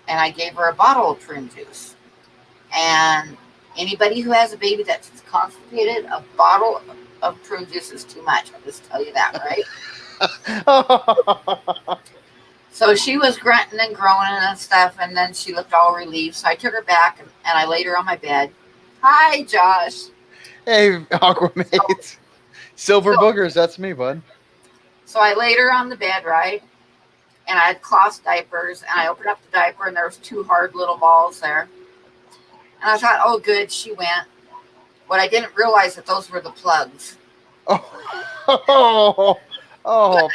And I gave her a bottle of prune juice. And anybody who has a baby that's constipated, a bottle of prune juice is too much. I'll just tell you that, right? So she was grunting and groaning and stuff, and then she looked all relieved. So I took her back and I laid her on my bed. Hi, Josh. Hey, Aquamate. Silver boogers, that's me, bud. So I laid her on the bed, right? And I had cloth diapers, and I opened up the diaper, and there was two hard little balls there. And I thought, oh, good, she went. What I didn't realize that those were the plugs. Oh,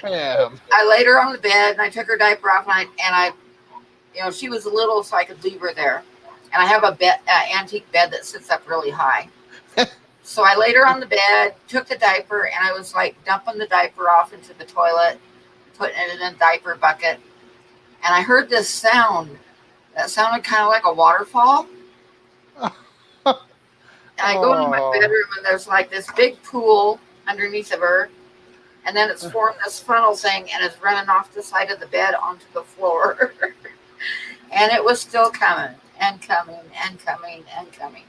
Pam. I laid her on the bed, and I took her diaper off, and She was little, so I could leave her there. And I have a bed, antique bed that sits up really high. So I laid her on the bed, took the diaper, and I was like dumping the diaper off into the toilet, putting it in a diaper bucket. And I heard this sound that sounded kind of like a waterfall. And I go into my bedroom, and there's like this big pool underneath of her. And then it's formed this funnel thing, and it's running off the side of the bed onto the floor. And it was still coming and coming and coming and coming.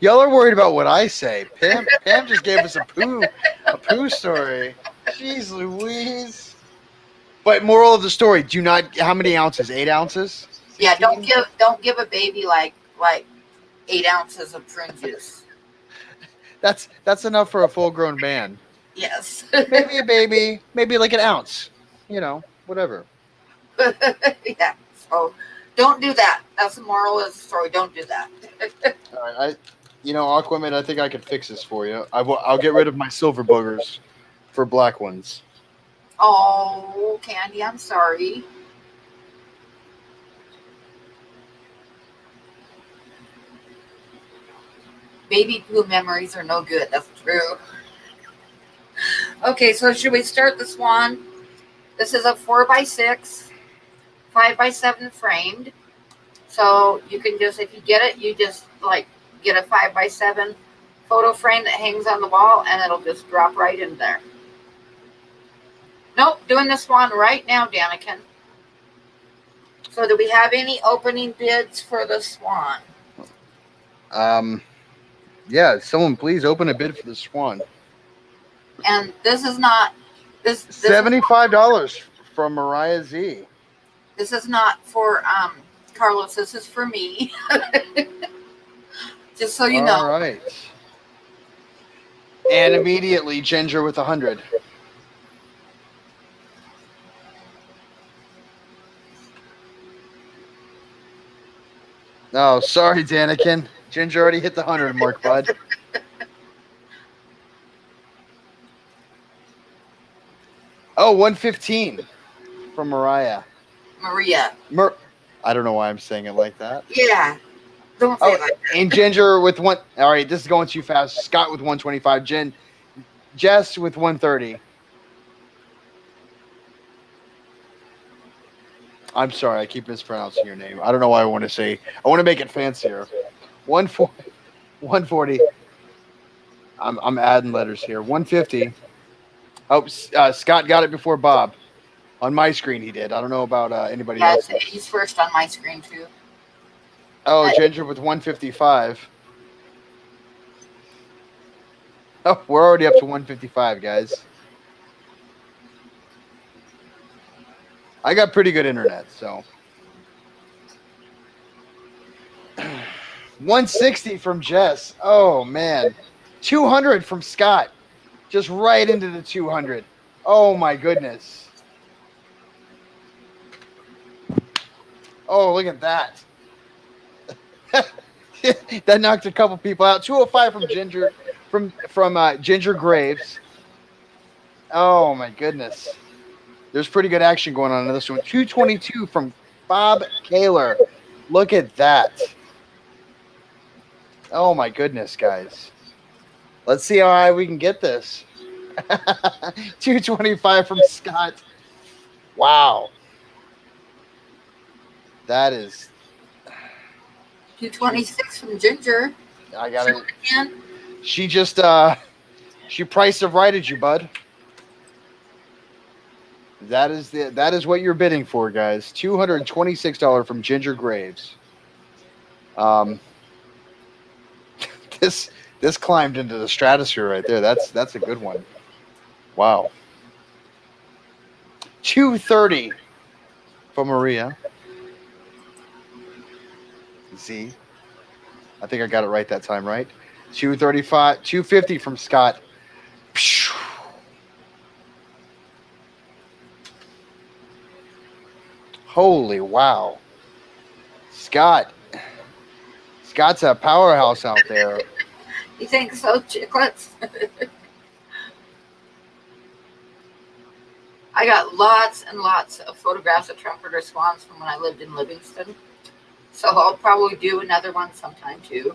Y'all are worried about what I say. Pam just gave us a poo story. Jeez Louise. But moral of the story, do not, how many ounces? 8 ounces? 16? Yeah, don't give a baby like 8 ounces of prune juice. That's enough for a full-grown man. Yes. Maybe a baby, maybe like an ounce. Whatever. Yeah. So don't do that. That's the moral of the story. Don't do that. All right, Aquaman, I think I can fix this for you. I'll get rid of my silver boogers for black ones. Oh, Candy, I'm sorry. Baby poo memories are no good. That's true. Okay, so should we start the Swan? This is a 4x6, 5x7 framed. So you can just, if you get it, you just like get a 5x7 photo frame that hangs on the wall, and it'll just drop right in there. Nope, doing the Swan right now, Daniken. So do we have any opening bids for the Swan? Yeah, someone please open a bid for the Swan. And this is not this $75 from Mariah Z. This is not for Carlos. This is for me. Just so you know. All right. And immediately Ginger with 100. Oh, sorry, Daniken. Ginger already hit the 100 mark, bud. Oh, 115 from Mariah. Maria. I don't know why I'm saying it like that. Yeah. Don't say it like that. And Ginger with one. All right, this is going too fast. Scott with 125. Jess with 130. I'm sorry, I keep mispronouncing your name. I don't know why I want to make it fancier. 140. I'm adding letters here. 150. Oh, Scott got it before Bob. On my screen, he did. I don't know about anybody else. Yeah, he's first on my screen too. Oh, Ginger with 155. Oh, we're already up to 155, guys. I got pretty good internet, so. 160 from Jess. Oh, man. 200 from Scott. Just right into the 200. Oh, my goodness. Oh, look at that. That knocked a couple people out. 205 from Ginger, from Ginger Graves. Oh, my goodness. There's pretty good action going on in this one. 222 from Bob Kaler. Look at that. Oh, my goodness, guys. Let's see how high we can get this. 225 from Scott. Wow. That is... 226 from Ginger. I got it. She just, she price of righted you, bud. That is what you're bidding for, guys. $226 from Ginger Graves. This climbed into the stratosphere right there. That's a good one. Wow. 230 for Maria. Z. I think I got it right that time, right? 235, 250 from Scott. Holy wow. Scott's a powerhouse out there. You think so, chicklets? I got lots and lots of photographs of trumpeter swans from when I lived in Livingston. So I'll probably do another one sometime too.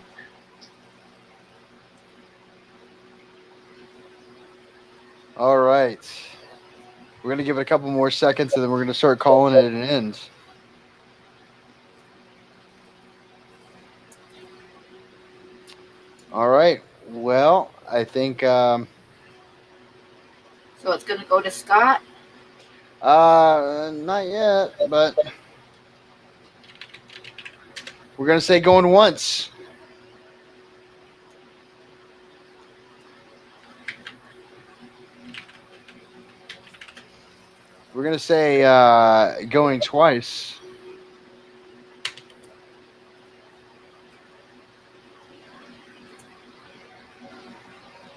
All right. We're going to give it a couple more seconds and then we're going to start calling it an end. All right. Well, I think So it's going to go to Scott. not yet, but we're going to say going once. We're going to say going twice.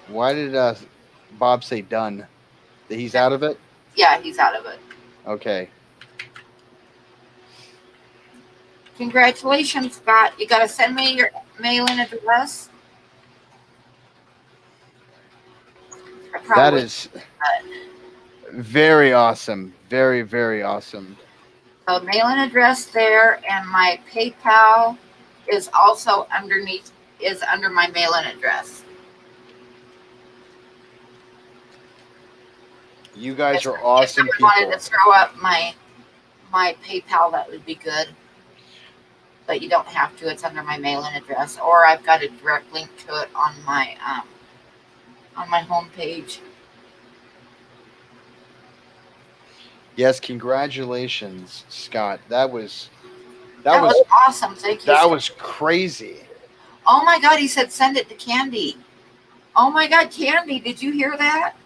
Why did Bob say done? That he's out of it? Yeah, he's out of it. Okay. Congratulations, Scott. You got to send me your mailing address. That is very awesome. Very, very awesome. So mailing address there, and my PayPal is also under my mailing address. You guys are awesome if people. I wanted to throw up my PayPal, that would be good. But you don't have to. It's under my mailing address, or I've got a direct link to it on my homepage. Yes, congratulations, Scott. That was awesome. Thank you. That was crazy. Oh my God, he said send it to Candy. Oh my God, Candy, did you hear that?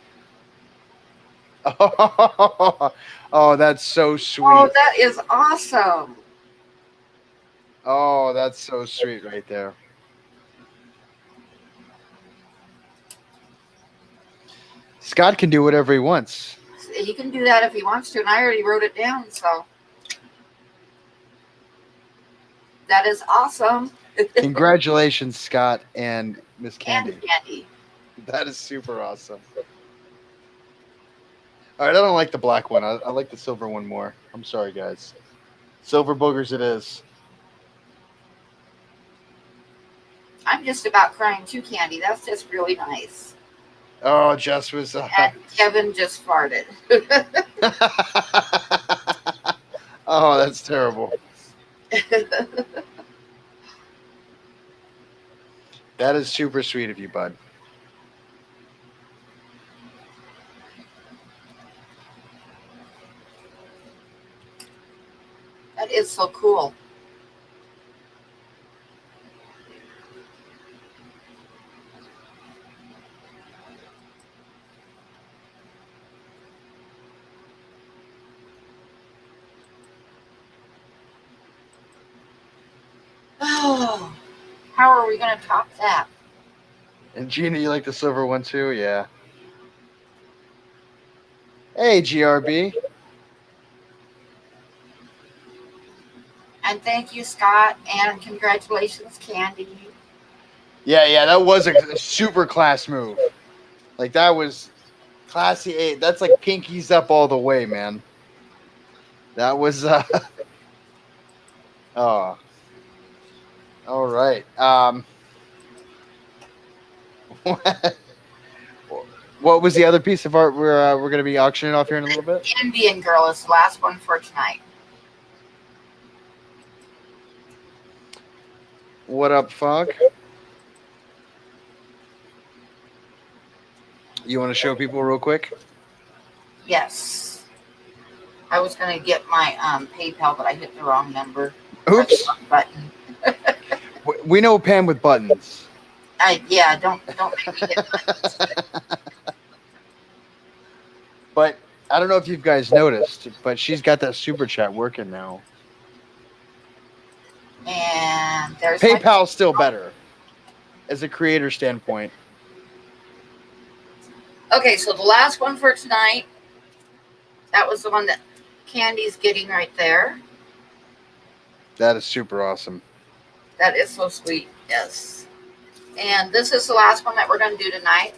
Oh, that's so sweet. Oh, that is awesome. Oh, that's so sweet right there. Scott can do whatever he wants. He can do that if he wants to, and I already wrote it down, so that is awesome. Congratulations, Scott and Miss Candy. And Candy. That is super awesome. All right, I don't like the black one. I like the silver one more. I'm sorry, guys. Silver boogers it is. I'm just about crying too, Candy. That's just really nice. Oh, Jess was... And Kevin just farted. Oh, that's terrible. That is super sweet of you, bud. That is so cool. Oh, how are we going to top that? And Gina, you like the silver one too? Yeah. Hey, GRB. And thank you, Scott, and congratulations, Candy. Yeah, that was a super class move. Like, that was classy 8. That's like pinkies up all the way, man. That was, oh. All right. What was the other piece of art we're going to be auctioning off here in a little bit? Indian Girl is the last one for tonight. What up, Fog? You want to show people real quick? Yes. I was going to get my PayPal, but I hit the wrong number. Oops. Wrong button. We know Pam with buttons. Yeah, don't make me hit buttons. But I don't know if you guys noticed, but she's got that super chat working now. And there's PayPal's still better as a creator standpoint. Okay, so the last one for tonight, that was the one that Candy's getting right there. That is super awesome. That is so sweet, yes. And this is the last one that we're going to do tonight.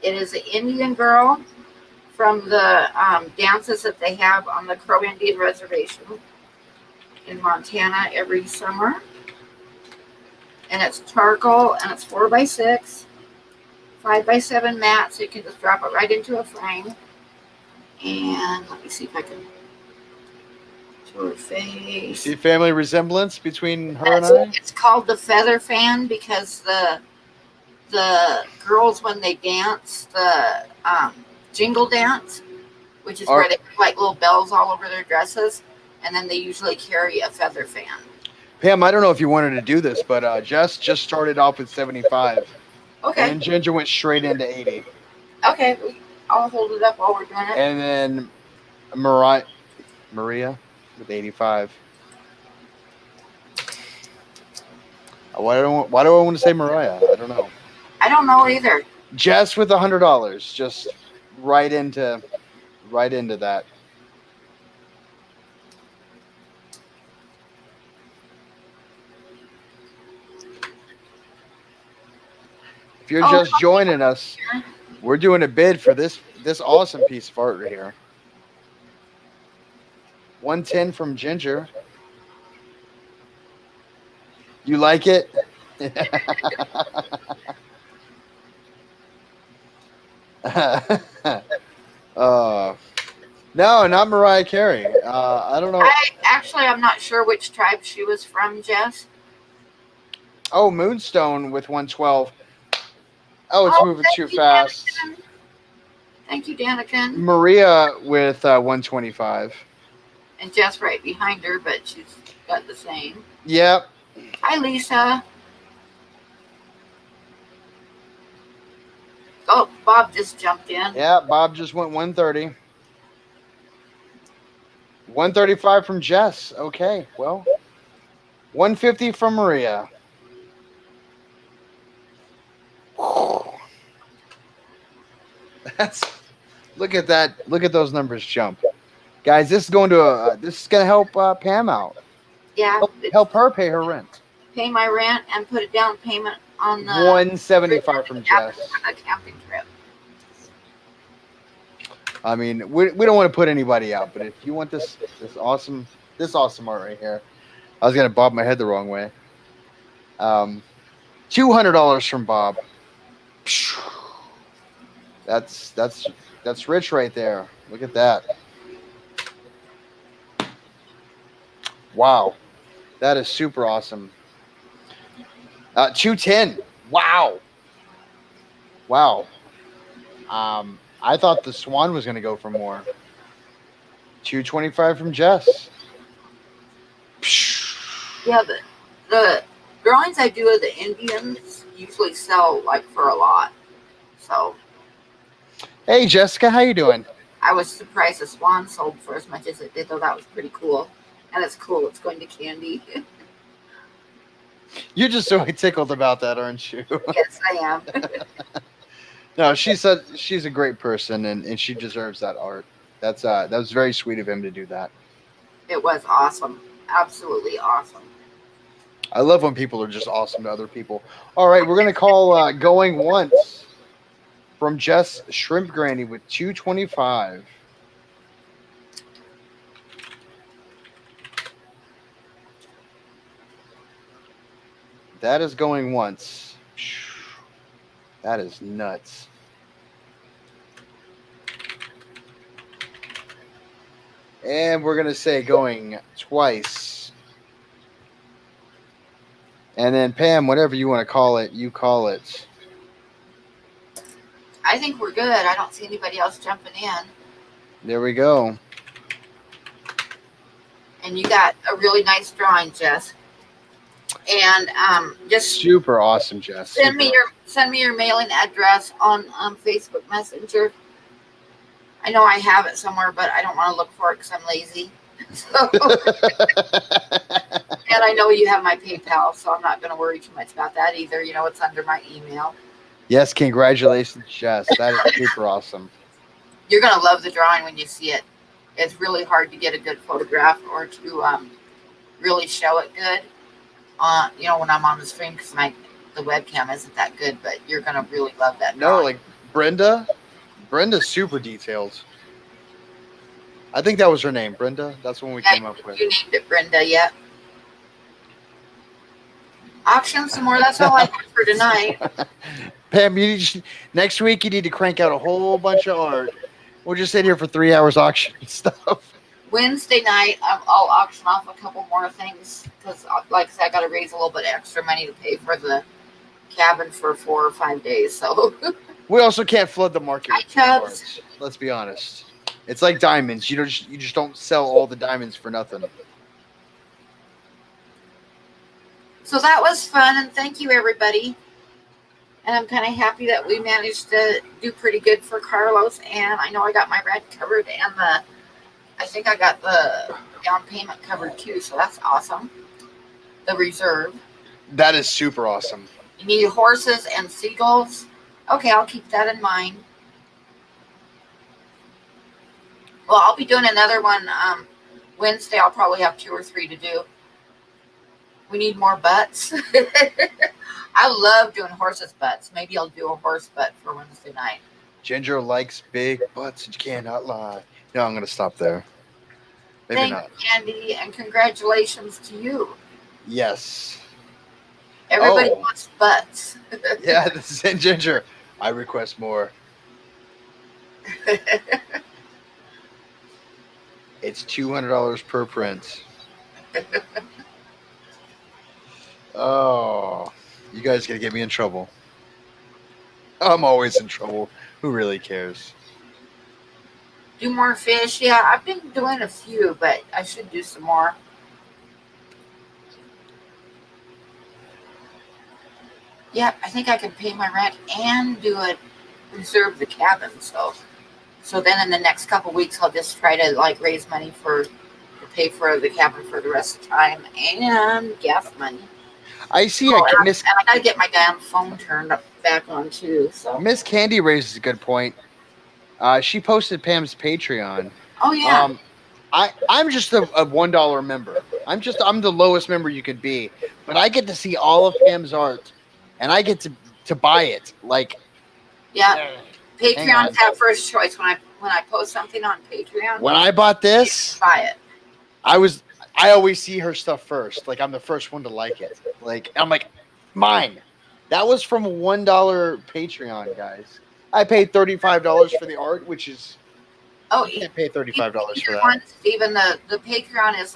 It is an Indian Girl from the dances that they have on the Crow Indian Reservation in Montana every summer. And it's charcoal, and it's 4x6, 5x7 mat, so you can just drop it right into a frame. And let me see if I can show her face. See family resemblance between her and I? It's called the feather fan because the girls, when they dance the jingle dance, which is where they put like little bells all over their dresses, and then they usually carry a feather fan. Pam, I don't know if you wanted to do this, but Jess just started off with 75. Okay. And Ginger went straight into 80. Okay, I'll hold it up while we're doing it. And then Maria with 85. Why do I want to say Mariah? I don't know. I don't know either. Jess with $100, just right into that. If you're just joining us, we're doing a bid for this awesome piece of art right here. 110 from Ginger. You like it? No, not Mariah Carey. I don't know. I'm not sure which tribe she was from, Jess. Oh, Moonstone with 112. Oh, it's moving too fast. Daniken. Thank you, Daniken. Maria with 125. And Jess right behind her, but she's got the same. Yep. Hi, Lisa. Oh, Bob just jumped in. Yeah, Bob just went 130. 135 from Jess. Okay, well. 150 from Maria. Look at that. Look at those numbers jump. Guys, this is going to help Pam out. Yeah. Help her pay her rent. Pay my rent and put a down payment on the 175 from Jess. A camping trip. I mean, we don't want to put anybody out, but if you want this awesome art right here, I was gonna bob my head the wrong way. $200 from Bob. That's rich right there. Look at that. Wow, that is super awesome. 210. Wow. I thought the Swan was going to go for more. 225 from Jess. Yeah, the drawings I do of the Indians usually sell like for a lot. So. Hey, Jessica, how you doing? I was surprised the Swan sold for as much as it did, though. That was pretty cool. And it's cool. It's going to Candy. You're just so tickled about that, aren't you? Yes, I am. No, she's a great person, and she deserves that art. That was very sweet of him to do that. It was awesome. Absolutely awesome. I love when people are just awesome to other people. All right, we're going to call Going Once from Jess Shrimp Granny with 225. That is going once. That is nuts. And we're going to say going twice. And then, Pam, whatever you want to call it, you call it. I think we're good. I don't see anybody else jumping in. There we go. And you got a really nice drawing, Jess. And just super awesome, Jess. Send me your mailing address on Facebook Messenger. I know I have it somewhere, but I don't want to look for it because I'm lazy. So, and I know you have my PayPal, so I'm not going to worry too much about that either. You know, it's under my email. Yes, congratulations, Jess. That is super awesome. You're going to love the drawing when you see it. It's really hard to get a good photograph or to really show it good. You know, when I'm on the stream, because the webcam isn't that good, but you're gonna really love that drawing. No, like Brenda Brenda's super detailed. I think that was her name, Brenda. That's the one we came up with. You named it Brenda, yeah. Auction some more. That's all I got for tonight. Pam, next week you need to crank out a whole bunch of art. We'll just sit here for 3 hours auctioning stuff. Wednesday night, I'll auction off a couple more things because, like I said, I got to raise a little bit extra money to pay for the cabin for 4 or 5 days. So we also can't flood the market with Hi, cards. Let's be honest. It's like diamonds. You just don't sell all the diamonds for nothing. So that was fun, and thank you, everybody. And I'm kind of happy that we managed to do pretty good for Carlos. And I know I got my rent covered, and I think I got the down payment covered too. So that's awesome. The reserve. That is super awesome. You need horses and seagulls. Okay, I'll keep that in mind. Well, I'll be doing another one Wednesday. I'll probably have 2 or 3 to do. We need more butts. I love doing horses' butts. Maybe I'll do a horse butt for Wednesday night. Ginger likes big butts. You cannot lie. No, I'm going to stop there. Maybe Thank not. you, Candy, and congratulations to you. Yes. Everybody wants butts. Yeah, this is in Ginger. I request more. It's $200 per print. Oh, you guys gonna get me in trouble. I'm always in trouble. Who really cares? Do more fish. Yeah, I've been doing a few, but I should do some more. Yep, I think I can pay my rent and reserve the cabin. So then in the next couple weeks, I'll just try to raise money to pay for the cabin for the rest of the time and gas money. I see. And I gotta get my damn phone turned back on too. So Miss Candy raises a good point. She posted Pam's Patreon. Oh yeah. I'm just a $1 member. I'm the lowest member you could be, but I get to see all of Pam's art, and I get to buy it. Yeah. Patreons have first choice when I post something on Patreon. When I bought this, buy it. I always see her stuff first. I'm the first one to like it. I'm like, mine. That was from a $1 Patreon, guys. I paid $35 for the art, which is you can't pay $35 for that. Even the Patreon is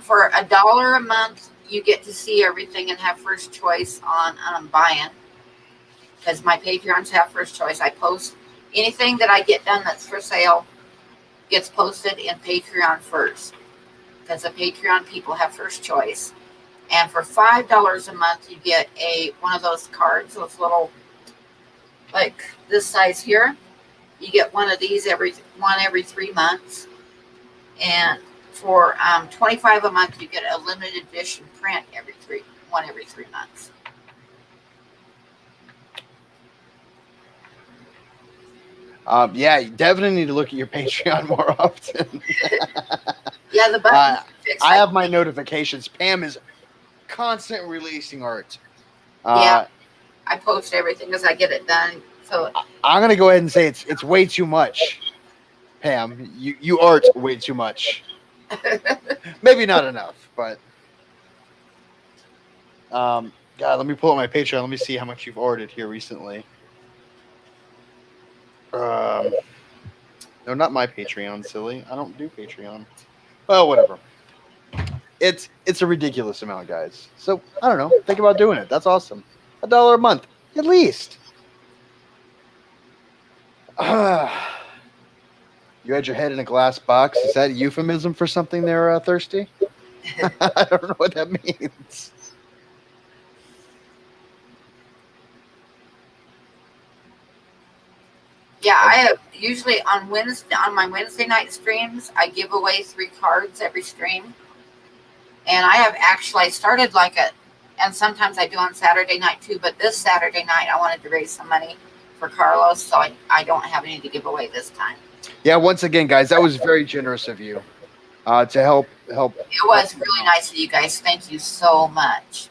for $1 a month, you get to see everything and have first choice on buying. Because my Patreons have first choice. I post anything that I get done that's for sale gets posted in Patreon first. Because the Patreon people have first choice. And for $5 a month, you get one of those cards, those little, this size here. You get one of these every 3 months. And for $25 a month, you get a limited edition print every 3 months. Yeah, you definitely need to look at your Patreon more often. Yeah, the button. I have my notifications. Pam is constant releasing art. Yeah, I post everything as I get it done. So I'm gonna go ahead and say it's way too much, Pam. You art way too much. Maybe not enough, but God, let me pull up my Patreon. Let me see how much you've ordered here recently. No, not my Patreon, silly. I don't do Patreon. Well, whatever. It's a ridiculous amount, guys. So I don't know. Think about doing it. That's awesome. $1 a month, at least. You had your head in a glass box. Is that a euphemism for something there, Thirsty? I don't know what that means. Yeah, I have usually on my Wednesday night streams, I give away 3 cards every stream. And I have actually started and sometimes I do on Saturday night too, but this Saturday night I wanted to raise some money for Carlos, so I don't have any to give away this time. Yeah, once again, guys, that was very generous of you to help. It was really nice of you guys. Thank you so much.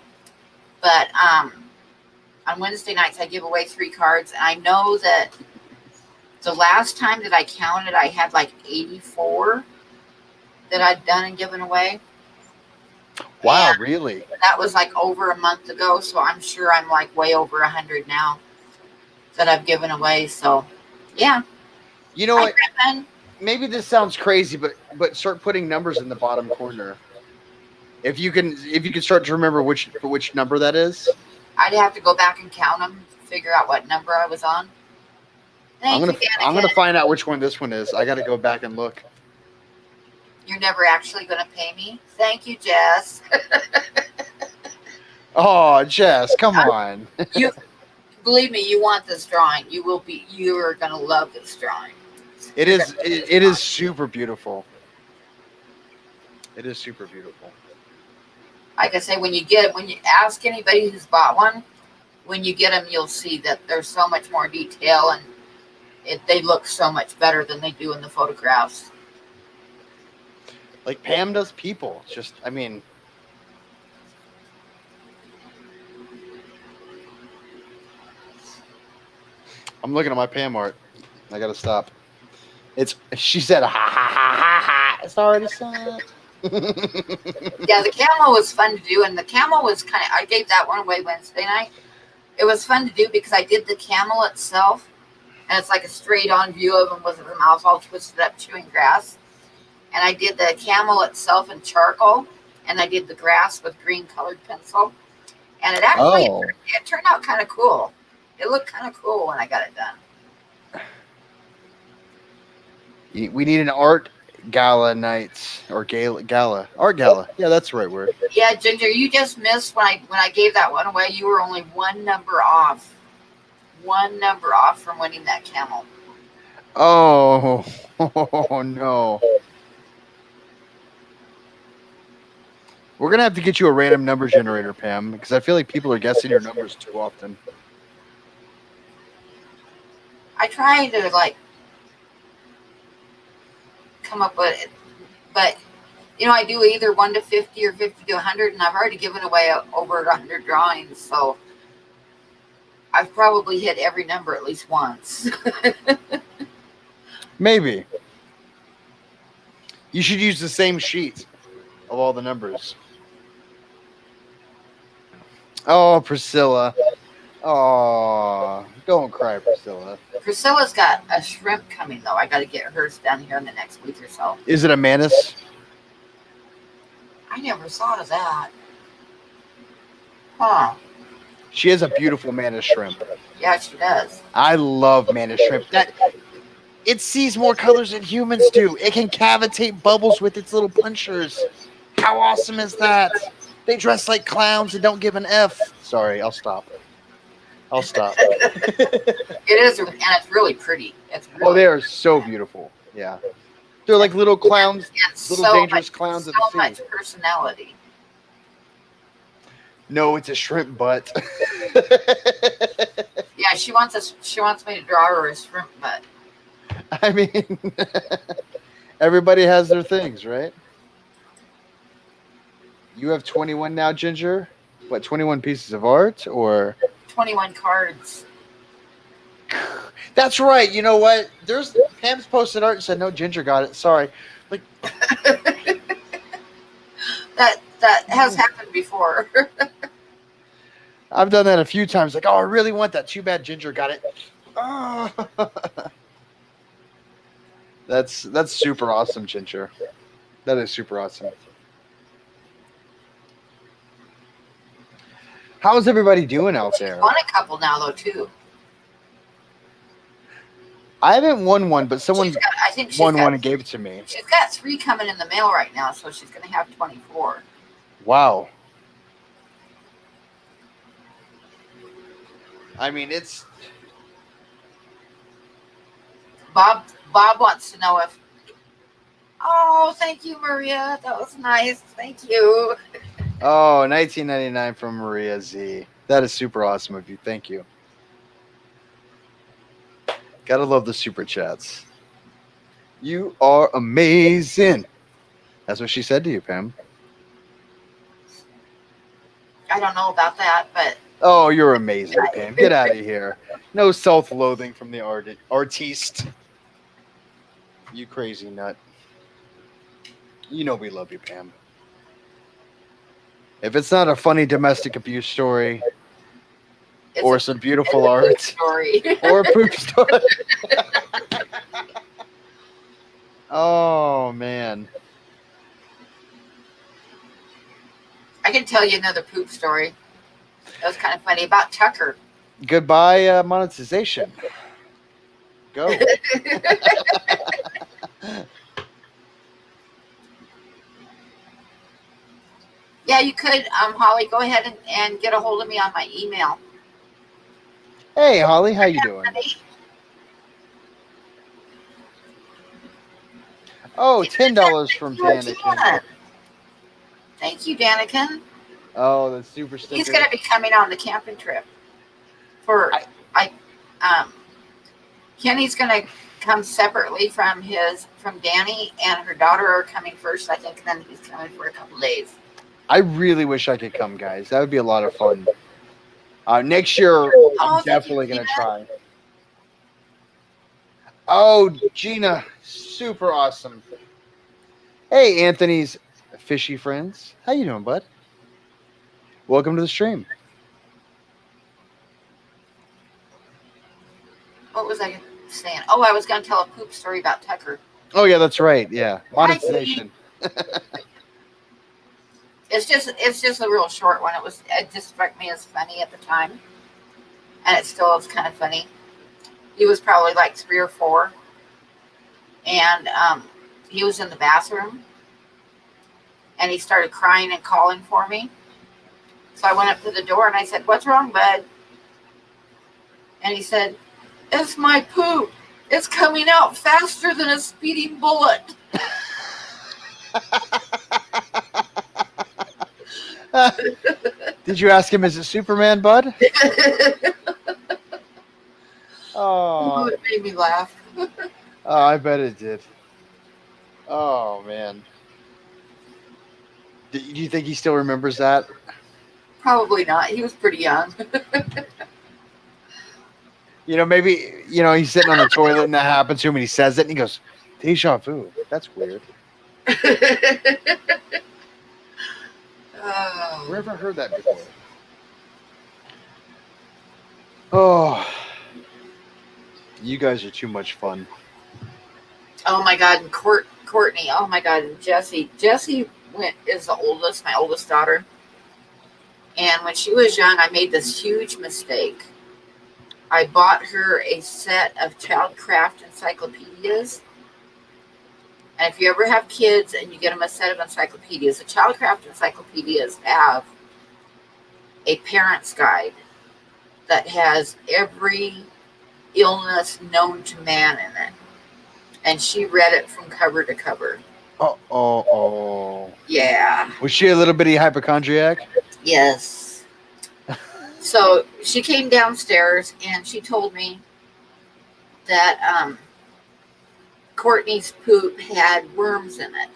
But on Wednesday nights I give away 3 cards, and I know that The last time that I counted, I had like 84 that I'd done and given away. Wow, And really? that was like over a month ago. So I'm sure I'm like way over 100 now that I've given away. So yeah. You know Hi, what? Griffin. Maybe this sounds crazy, but start putting numbers in the bottom corner. If you can start to remember which number that is. I'd have to go back and count them to figure out what number I was on. Thank you, I'm gonna Anakin. find out which one this one is. I got to go back and look. You're never actually going to pay me. Thank you, Jess. Oh, Jess, come on. You believe me, you want this drawing. You are going to love this drawing. It is super beautiful. It is super beautiful. Like I say, when you ask anybody who's bought one, when you get them, you'll see that there's so much more detail and they look so much better than they do in the photographs. Like Pam does people. Just, I mean, I'm looking at my Pam art. I gotta stop. She said ha ha ha ha ha. It's already set. Yeah, the camel was fun to do, and the camel was I gave that one away Wednesday night. It was fun to do because I did the camel itself, and it's like a straight on view of him with the mouth all twisted up chewing grass. And I did the camel itself in charcoal, and I did the grass with green colored pencil. And it actually it turned out kind of cool. It looked kind of cool when I got it done. We need an art gala night or gala art gala. Yeah, that's the right word. Yeah, Ginger, you just missed when I gave that one away. You were only one number off from winning that camel. Oh, oh no. We're gonna have to get you a random number generator, Pam, because I feel like people are guessing your numbers too often. I try to come up with it, but I do either 1 to 50 or 50 to 100, and I've already given away over 100 drawings, so I've probably hit every number at least once. Maybe you should use the same sheet of all the numbers. Oh, Priscilla. Oh, don't cry, Priscilla. Priscilla's got a shrimp coming, though. I got to get hers down here in the next week or so. Is it a mantis? I never thought of that. Huh. She has a beautiful mantis shrimp. Yeah, she does. I love mantis shrimp. It sees more colors than humans do. It can cavitate bubbles with its little punchers. How awesome is that? They dress like clowns and don't give an F. Sorry, I'll stop. It is, and it's really pretty. They are so beautiful. Yeah. They're like little clowns, little dangerous clowns of the sea. So much personality. No, it's a shrimp butt. Yeah, she wants me to draw her a shrimp butt. I mean, everybody has their things, right? You have 21 now, Ginger? What, 21 pieces of art or 21 cards. That's right. You know what? Pam's posted art and said, no, Ginger got it. Sorry. Like that has happened before. I've done that a few times. Like, oh, I really want that. Too bad Ginger got it. Oh. That's super awesome, Ginger. That is super awesome. How's everybody doing out there? She's won a couple now, though, too. I haven't won one, but someone won one and gave it to me. She's got 3 coming in the mail right now, so she's going to have 24. Wow. I mean, it's... Bob wants to know if... Oh, thank you, Maria. That was nice. Thank you. Oh, 1999 from Maria Z. That is super awesome of you. Thank you. Gotta love the super chats. You are amazing. That's what she said to you, Pam. I don't know about that, but... Oh, you're amazing, Pam. Get out of here. No self-loathing from the artiste. You crazy nut. You know we love you, Pam. If it's not a funny domestic abuse story or some beautiful it's a poop art story. or a poop story. Oh, man. I can tell you another poop story. That was kind of funny about Tucker. Goodbye, monetization. Go. Yeah, you could, Holly, go ahead and get a hold of me on my email. Hey, Holly, how you doing? Oh, $10 from Danikin. Thank you, Danikin. Oh, that's super sticker. He's going to be coming on the camping trip. Kenny's going to come separately from Danny, and her daughter are coming first, I think, and then he's coming for a couple days. I really wish I could come, guys. That would be a lot of fun. Next year, I'm definitely going to try. Oh, Gina, super awesome. Hey, Anthony's fishy friends. How you doing, bud? Welcome to the stream. What was I saying? Oh, I was going to tell a poop story about Tucker. Oh, yeah, that's right. Yeah, monetization. It's just a real short one. It just struck me as funny at the time, and it still is kind of funny. He was probably like 3 or 4, and he was in the bathroom, and he started crying and calling for me. So I went up to the door and I said, "What's wrong, bud?" And he said, "It's my poop. It's coming out faster than a speeding bullet." Did you ask him, is it Superman, bud? Oh, it made me laugh. Oh, I bet it did. Oh, man. Do you think he still remembers that? Probably not. He was pretty young. Maybe, he's sitting on the toilet and that happens to him and he says it and he goes, deja vu. That's weird. Where have I heard that before? Oh, you guys are too much fun. Oh my God, and Courtney. Oh my God, and Jessie. Jessie is the oldest, my oldest daughter. And when she was young, I made this huge mistake. I bought her a set of Childcraft encyclopedias. And if you ever have kids and you get them a set of encyclopedias, the Childcraft encyclopedias have a parent's guide that has every illness known to man in it. And she read it from cover to cover. Oh. Yeah. Was she a little bitty hypochondriac? Yes. So she came downstairs and she told me that Courtney's poop had worms in it.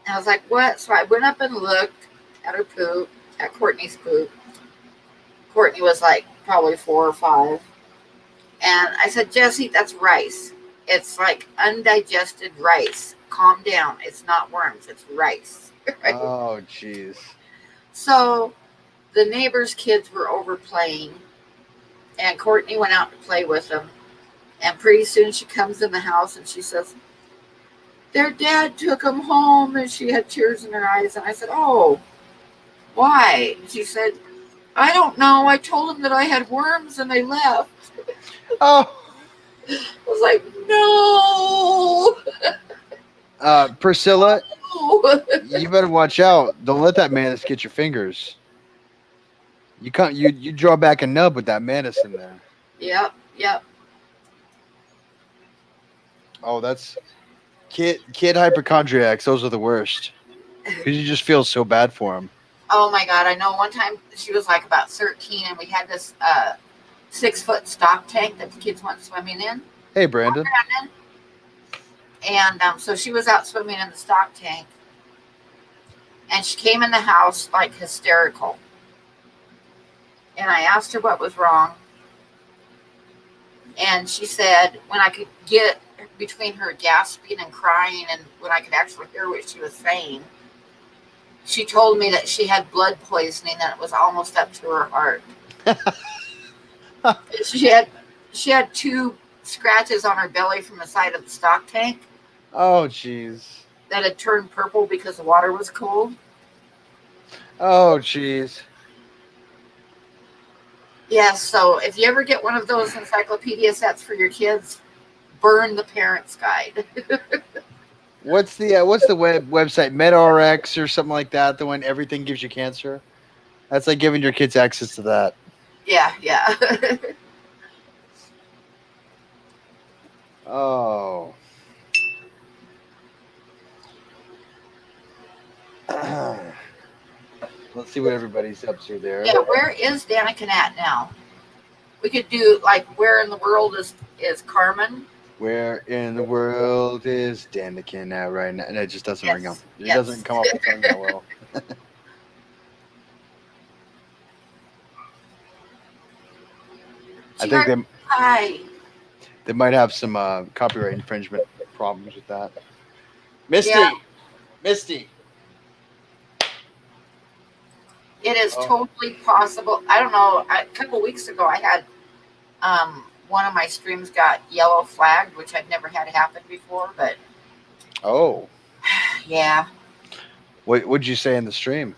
And I was like, what? So I went up and looked at her poop, at Courtney's poop. Courtney was like probably 4 or 5. And I said, Jessie, that's rice. It's like undigested rice. Calm down. It's not worms. It's rice. Right? Oh, jeez. So the neighbors' kids were over playing, and Courtney went out to play with them. And pretty soon she comes in the house and she says, their dad took them home, and she had tears in her eyes. And I said, oh, why? And she said, I don't know. I told them that I had worms and they left. Oh. I was like, no. Priscilla, No. you better watch out. Don't let that mantis get your fingers. You draw back a nub with that mantis in there. Yep. Oh, that's kid hypochondriacs. Those are the worst because you just feel so bad for them. Oh my God! I know. One time she was like about 13, and we had this 6-foot stock tank that the kids went swimming in. Hey, Brandon. And so she was out swimming in the stock tank, and she came in the house like hysterical. And I asked her what was wrong. And she said, when I could get between her gasping and crying and when I could actually hear what she was saying, she told me that she had blood poisoning, that it was almost up to her heart. She had she had two scratches on her belly from the side of the stock tank Oh, jeez. that had turned purple because the water was cold. Oh, jeez. Yes, so if you ever get one of those encyclopedia sets for your kids, burn the parent's guide. What's the website MedRx or something like that? The one everything gives you cancer. That's like giving your kids access to that. Yeah, yeah. Oh. Let's see what everybody's up to there. Yeah, where is Danica at now? We could do like where in the world is Carmen? Where in the world is Danikin now right now? And it just doesn't ring up. Yes, It yes. doesn't come off the tongue that well. I think Hi. they might have some copyright infringement problems with that. Misty, Yeah, Misty. it is Oh, totally possible. I don't know. A couple weeks ago, I had one of my streams got yellow flagged, which I'd never had happen before. But oh. yeah, What'd you say in the stream?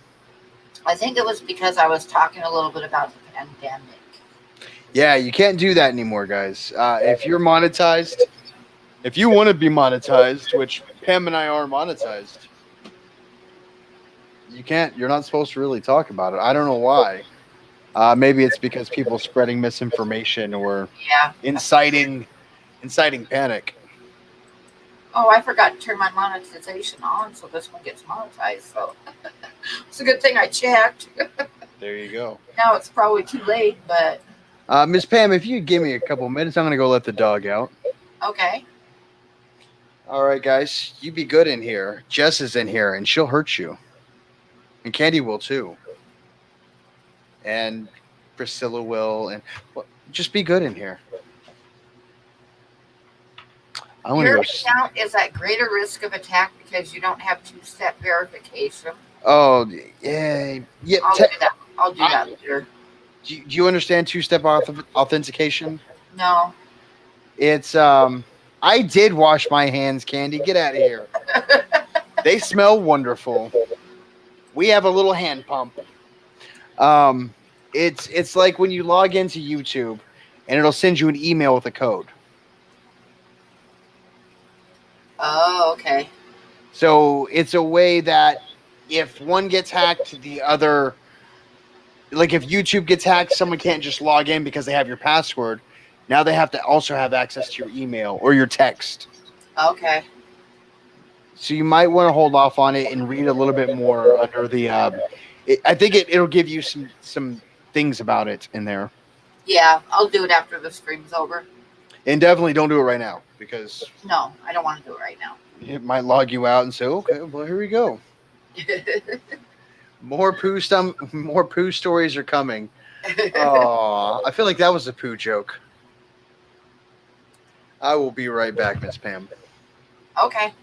I think it was because I was talking a little bit about the pandemic. Yeah, you can't do that anymore, guys. If you're monetized, if you want to be monetized, which Pam and I are monetized, you can't. You're not supposed to really talk about it. I don't know why. Maybe it's because people spreading misinformation or Yeah. inciting panic. Oh, I forgot to turn my monetization on, so this one gets monetized. So it's a good thing I checked. There you go. Now it's probably too late, but Miss Pam, if you give me a couple minutes, I'm gonna go let the dog out. okay. All right, guys, you be good in here. Jess is in here, and she'll hurt you, and Candy will too, and Priscilla will, and well, just be good in here. I want to Your go. account is at greater risk of attack because you don't have two-step verification. Oh, yeah, yeah. I'll do that. I'll do that later. Do you understand two-step authentication? No. It's I did wash my hands, Candy. Get out of here. They smell wonderful. We have a little hand pump. It's like when you log into YouTube and it'll send you an email with a code. Oh, okay. So it's a way that if one gets hacked, the other, like if YouTube gets hacked, someone can't just log in because they have your password. Now they have to also have access to your email or your text. Okay. So you might want to hold off on it and read a little bit more under the. I think it'll give you some things about it in there. Yeah, I'll do it after the stream's over. And definitely don't do it right now because No, I don't want to do it right now. it might log you out and say, "Okay, well here we go." More poo stories are coming. Oh, I feel like that was a poo joke. I will be right back, Miss Pam. Okay.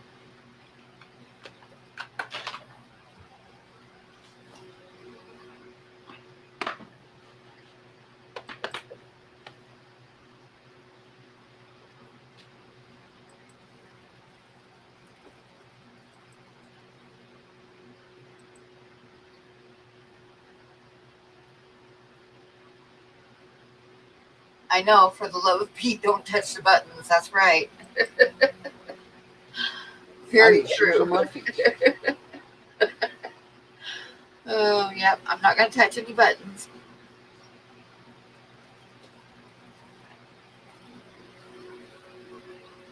I know, for the love of Pete, don't touch the buttons. That's right. Very true. Oh, yep. I'm not going to touch any buttons.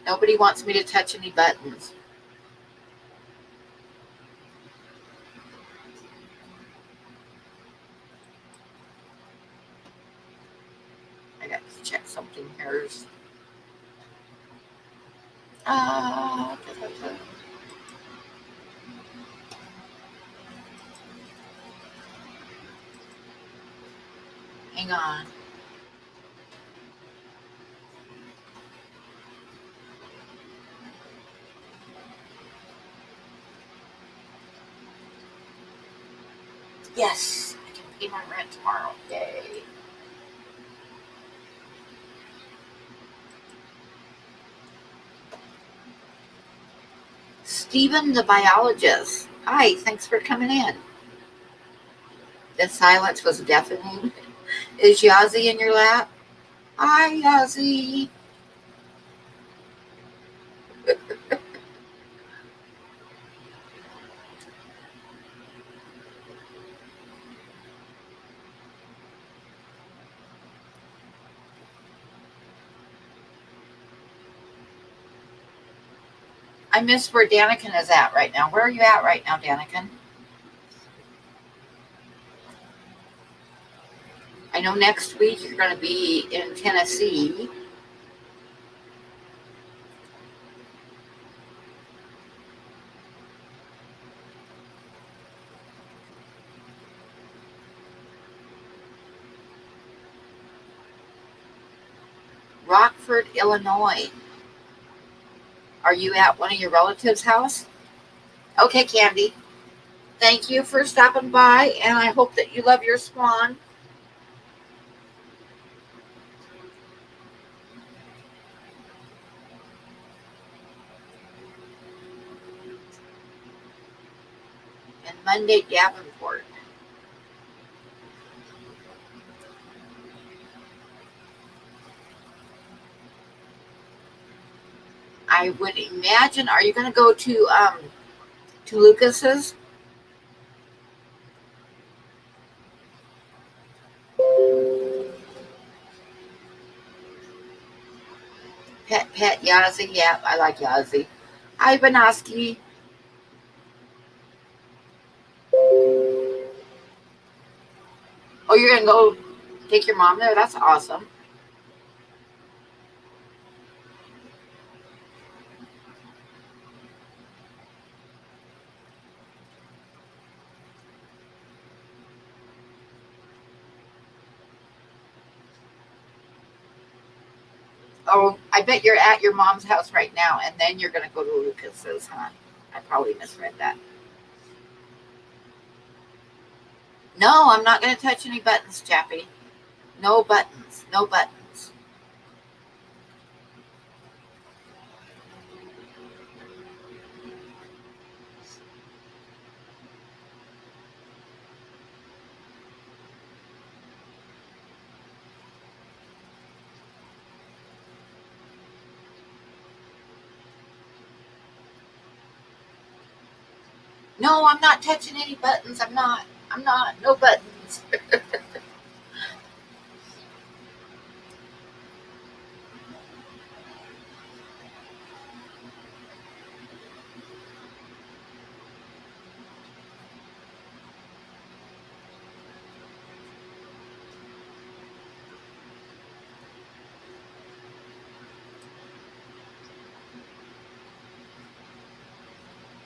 Nobody wants me to touch any buttons. I got to check something here. Uh, hang on. Yes, I can pay my rent tomorrow. Yay. Stephen the biologist. Hi, thanks for coming in. The silence was deafening. Is Yazzie in your lap? Hi, Yazzie. I miss where Daniken is at right now. Where are you at right now, Daniken? I know next week you're going to be in Tennessee. Rockford, Illinois. Are you at one of your relatives' house? Okay, Candy. Thank you for stopping by, and I hope that you love your swan. And Monday, Davenport. I would imagine. Are you going to go to Lucas's? Pet Yazzie. Yeah, I like Yazzie. Hi, Banoski. Oh, you're going to go take your mom there? That's awesome. Oh, I bet you're at your mom's house right now, and then you're going to go to Lucas's, huh? I probably misread that. No, I'm not going to touch any buttons, Chappie. No buttons. No buttons. No, I'm not touching any buttons. I'm not. I'm not. No buttons.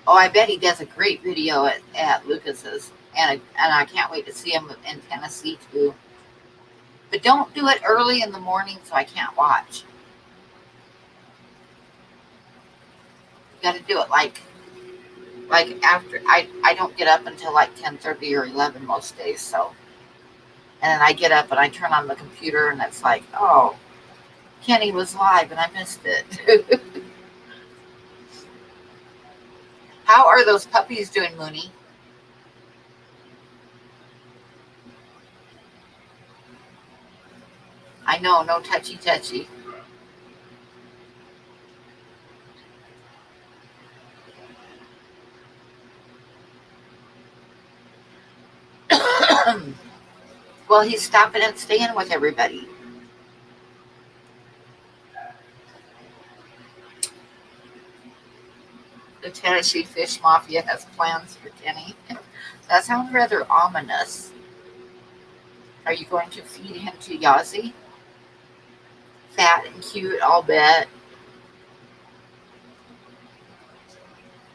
Oh, I bet he does a great video at Lucas's, and I can't wait to see him in Tennessee too. But don't do it early in the morning so I can't watch. You got to do it like after I don't get up until like 10:30 or 11 most days. So and then I get up and I turn on the computer and it's like, oh, Kenny was live and I missed it. How are those puppies doing, Mooney? I know, no touchy touchy. Well, he's stopping and staying with everybody. The Tennessee Fish Mafia has plans for Kenny. That sounds rather ominous. Are you going to feed him to Yazzie? Fat and cute, I'll bet.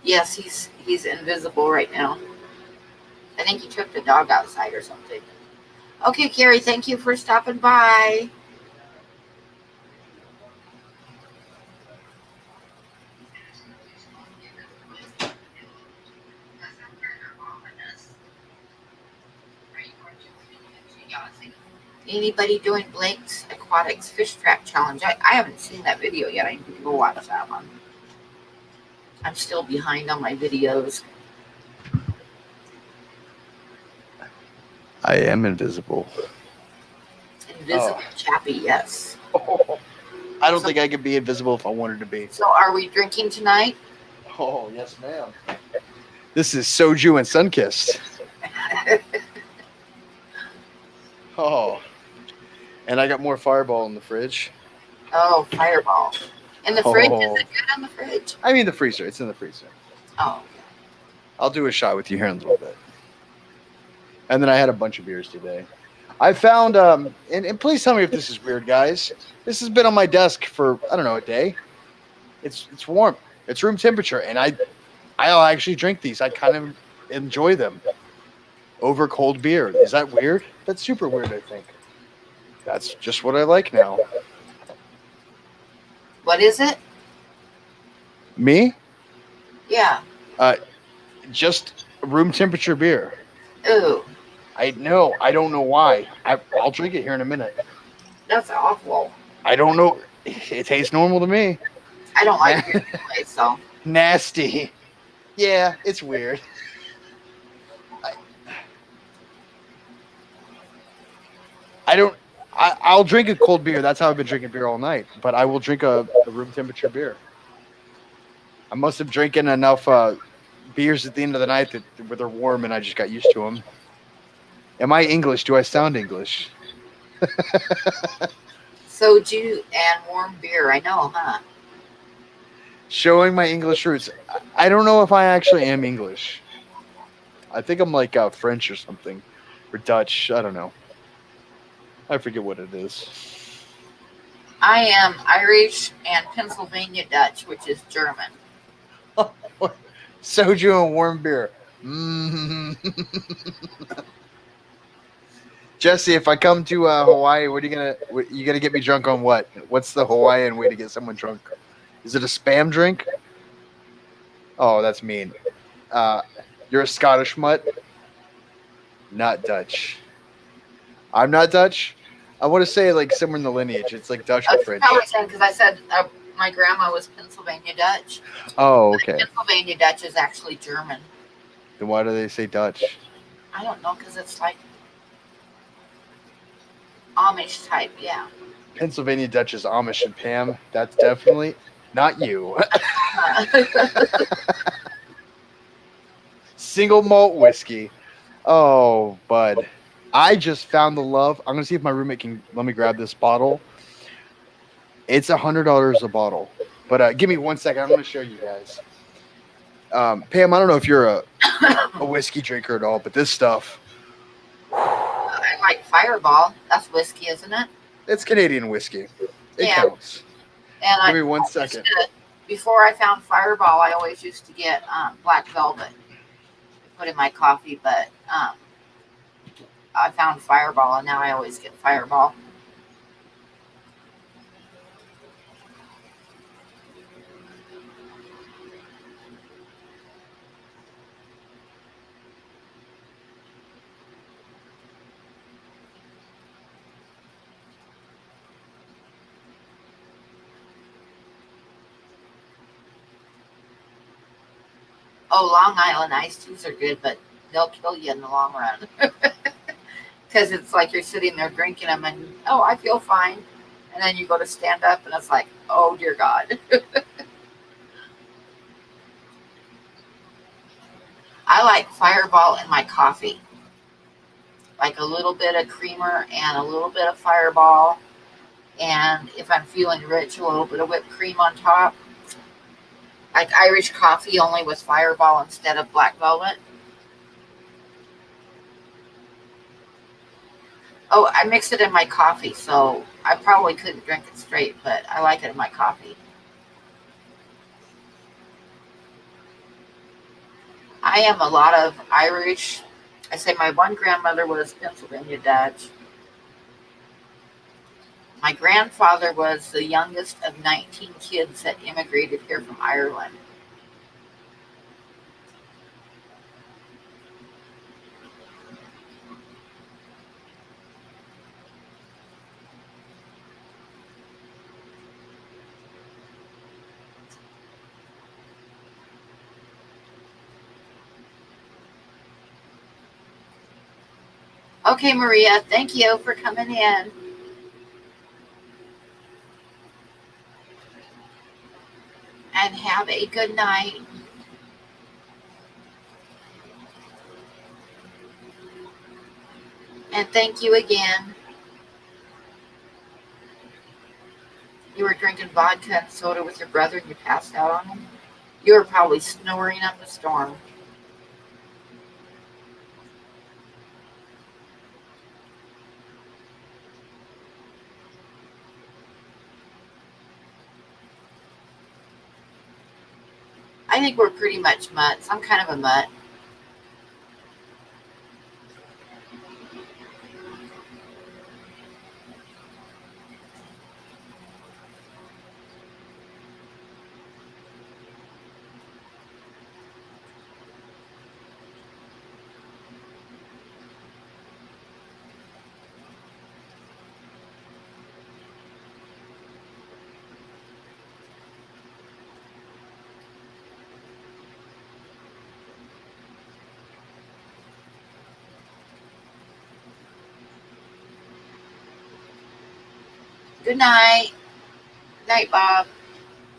Yes, he's invisible right now. I think he took the dog outside or something. Okay, Carrie, thank you for stopping by. Anybody doing Blake's Aquatics Fish Trap Challenge? I haven't seen that video yet. I need to go watch that one. I'm still behind on my videos. I am invisible. Invisible Chappie, yes. I don't think I could be invisible if I wanted to be. So are we drinking tonight? Oh, yes, ma'am. This is soju and sunkissed. Oh. And I got more Fireball in the fridge. Oh, Fireball. In the fridge? Is it good in the fridge? I mean the freezer. It's in the freezer. Oh. I'll do a shot with you here in a little bit. And then I had a bunch of beers today. I found, and please tell me if this is weird, guys. This has been on my desk for, I don't know, a day. It's warm. It's room temperature. And I'll actually drink these. I kind of enjoy them over cold beer. Is that weird? That's super weird, I think. That's just what I like now. What is it? Me? Yeah. Just room temperature beer. Ooh. I know. I don't know why. I'll drink it here in a minute. That's awful. I don't know. It tastes normal to me. I don't like beer anyway, so. Nasty. Yeah, it's weird. I'll drink a cold beer. That's how I've been drinking beer all night. But I will drink a room temperature beer. I must have drinking enough beers at the end of the night where they're warm and I just got used to them. Am I English? Do I sound English? Soju and warm beer. I know, huh? Showing my English roots. I don't know if I actually am English. I think I'm like French or something. Or Dutch. I don't know. I forget what it is. I am Irish and Pennsylvania Dutch, which is German. Soju and warm beer. Mm. Jesse, if I come to Hawaii, what are you gonna get me drunk on what? What's the Hawaiian way to get someone drunk? Is it a spam drink? Oh, that's mean. You're a Scottish mutt? Not Dutch. I'm not Dutch. I want to say like somewhere in the lineage. It's like Dutch or French. Because I said my grandma was Pennsylvania Dutch. Oh, okay. Pennsylvania Dutch is actually German. Then why do they say Dutch? I don't know, because it's like Amish type, yeah. Pennsylvania Dutch is Amish, and Pam, that's definitely not you. Single malt whiskey. Oh, bud. I just found the love. I'm going to see if my roommate can let me grab this bottle. It's $100 a bottle. But give me 1 second. I'm going to show you guys. Pam, I don't know if you're a whiskey drinker at all, but this stuff. I like Fireball. That's whiskey, isn't it? It's Canadian whiskey. It counts. And give me 1 second. Before I found Fireball, I always used to get Black Velvet to put in my coffee, but I found Fireball, and now I always get Fireball. Oh, Long Island iced teas are good, but they'll kill you in the long run. Because it's like you're sitting there drinking them and, oh, I feel fine. And then you go to stand up and it's like, oh, dear God. I like Fireball in my coffee. Like a little bit of creamer and a little bit of Fireball. And if I'm feeling rich, a little bit of whipped cream on top. Like Irish coffee, only with Fireball instead of Black Velvet. Oh, I mix it in my coffee, so I probably couldn't drink it straight, but I like it in my coffee. I am a lot of Irish. I say my one grandmother was Pennsylvania Dutch. My grandfather was the youngest of 19 kids that immigrated here from Ireland. Okay, Maria, thank you for coming in. And have a good night. And thank you again. You were drinking vodka and soda with your brother and you passed out on him. You were probably snoring up a storm. I think we're pretty much mutts. I'm kind of a mutt. Good night. Night, Bob.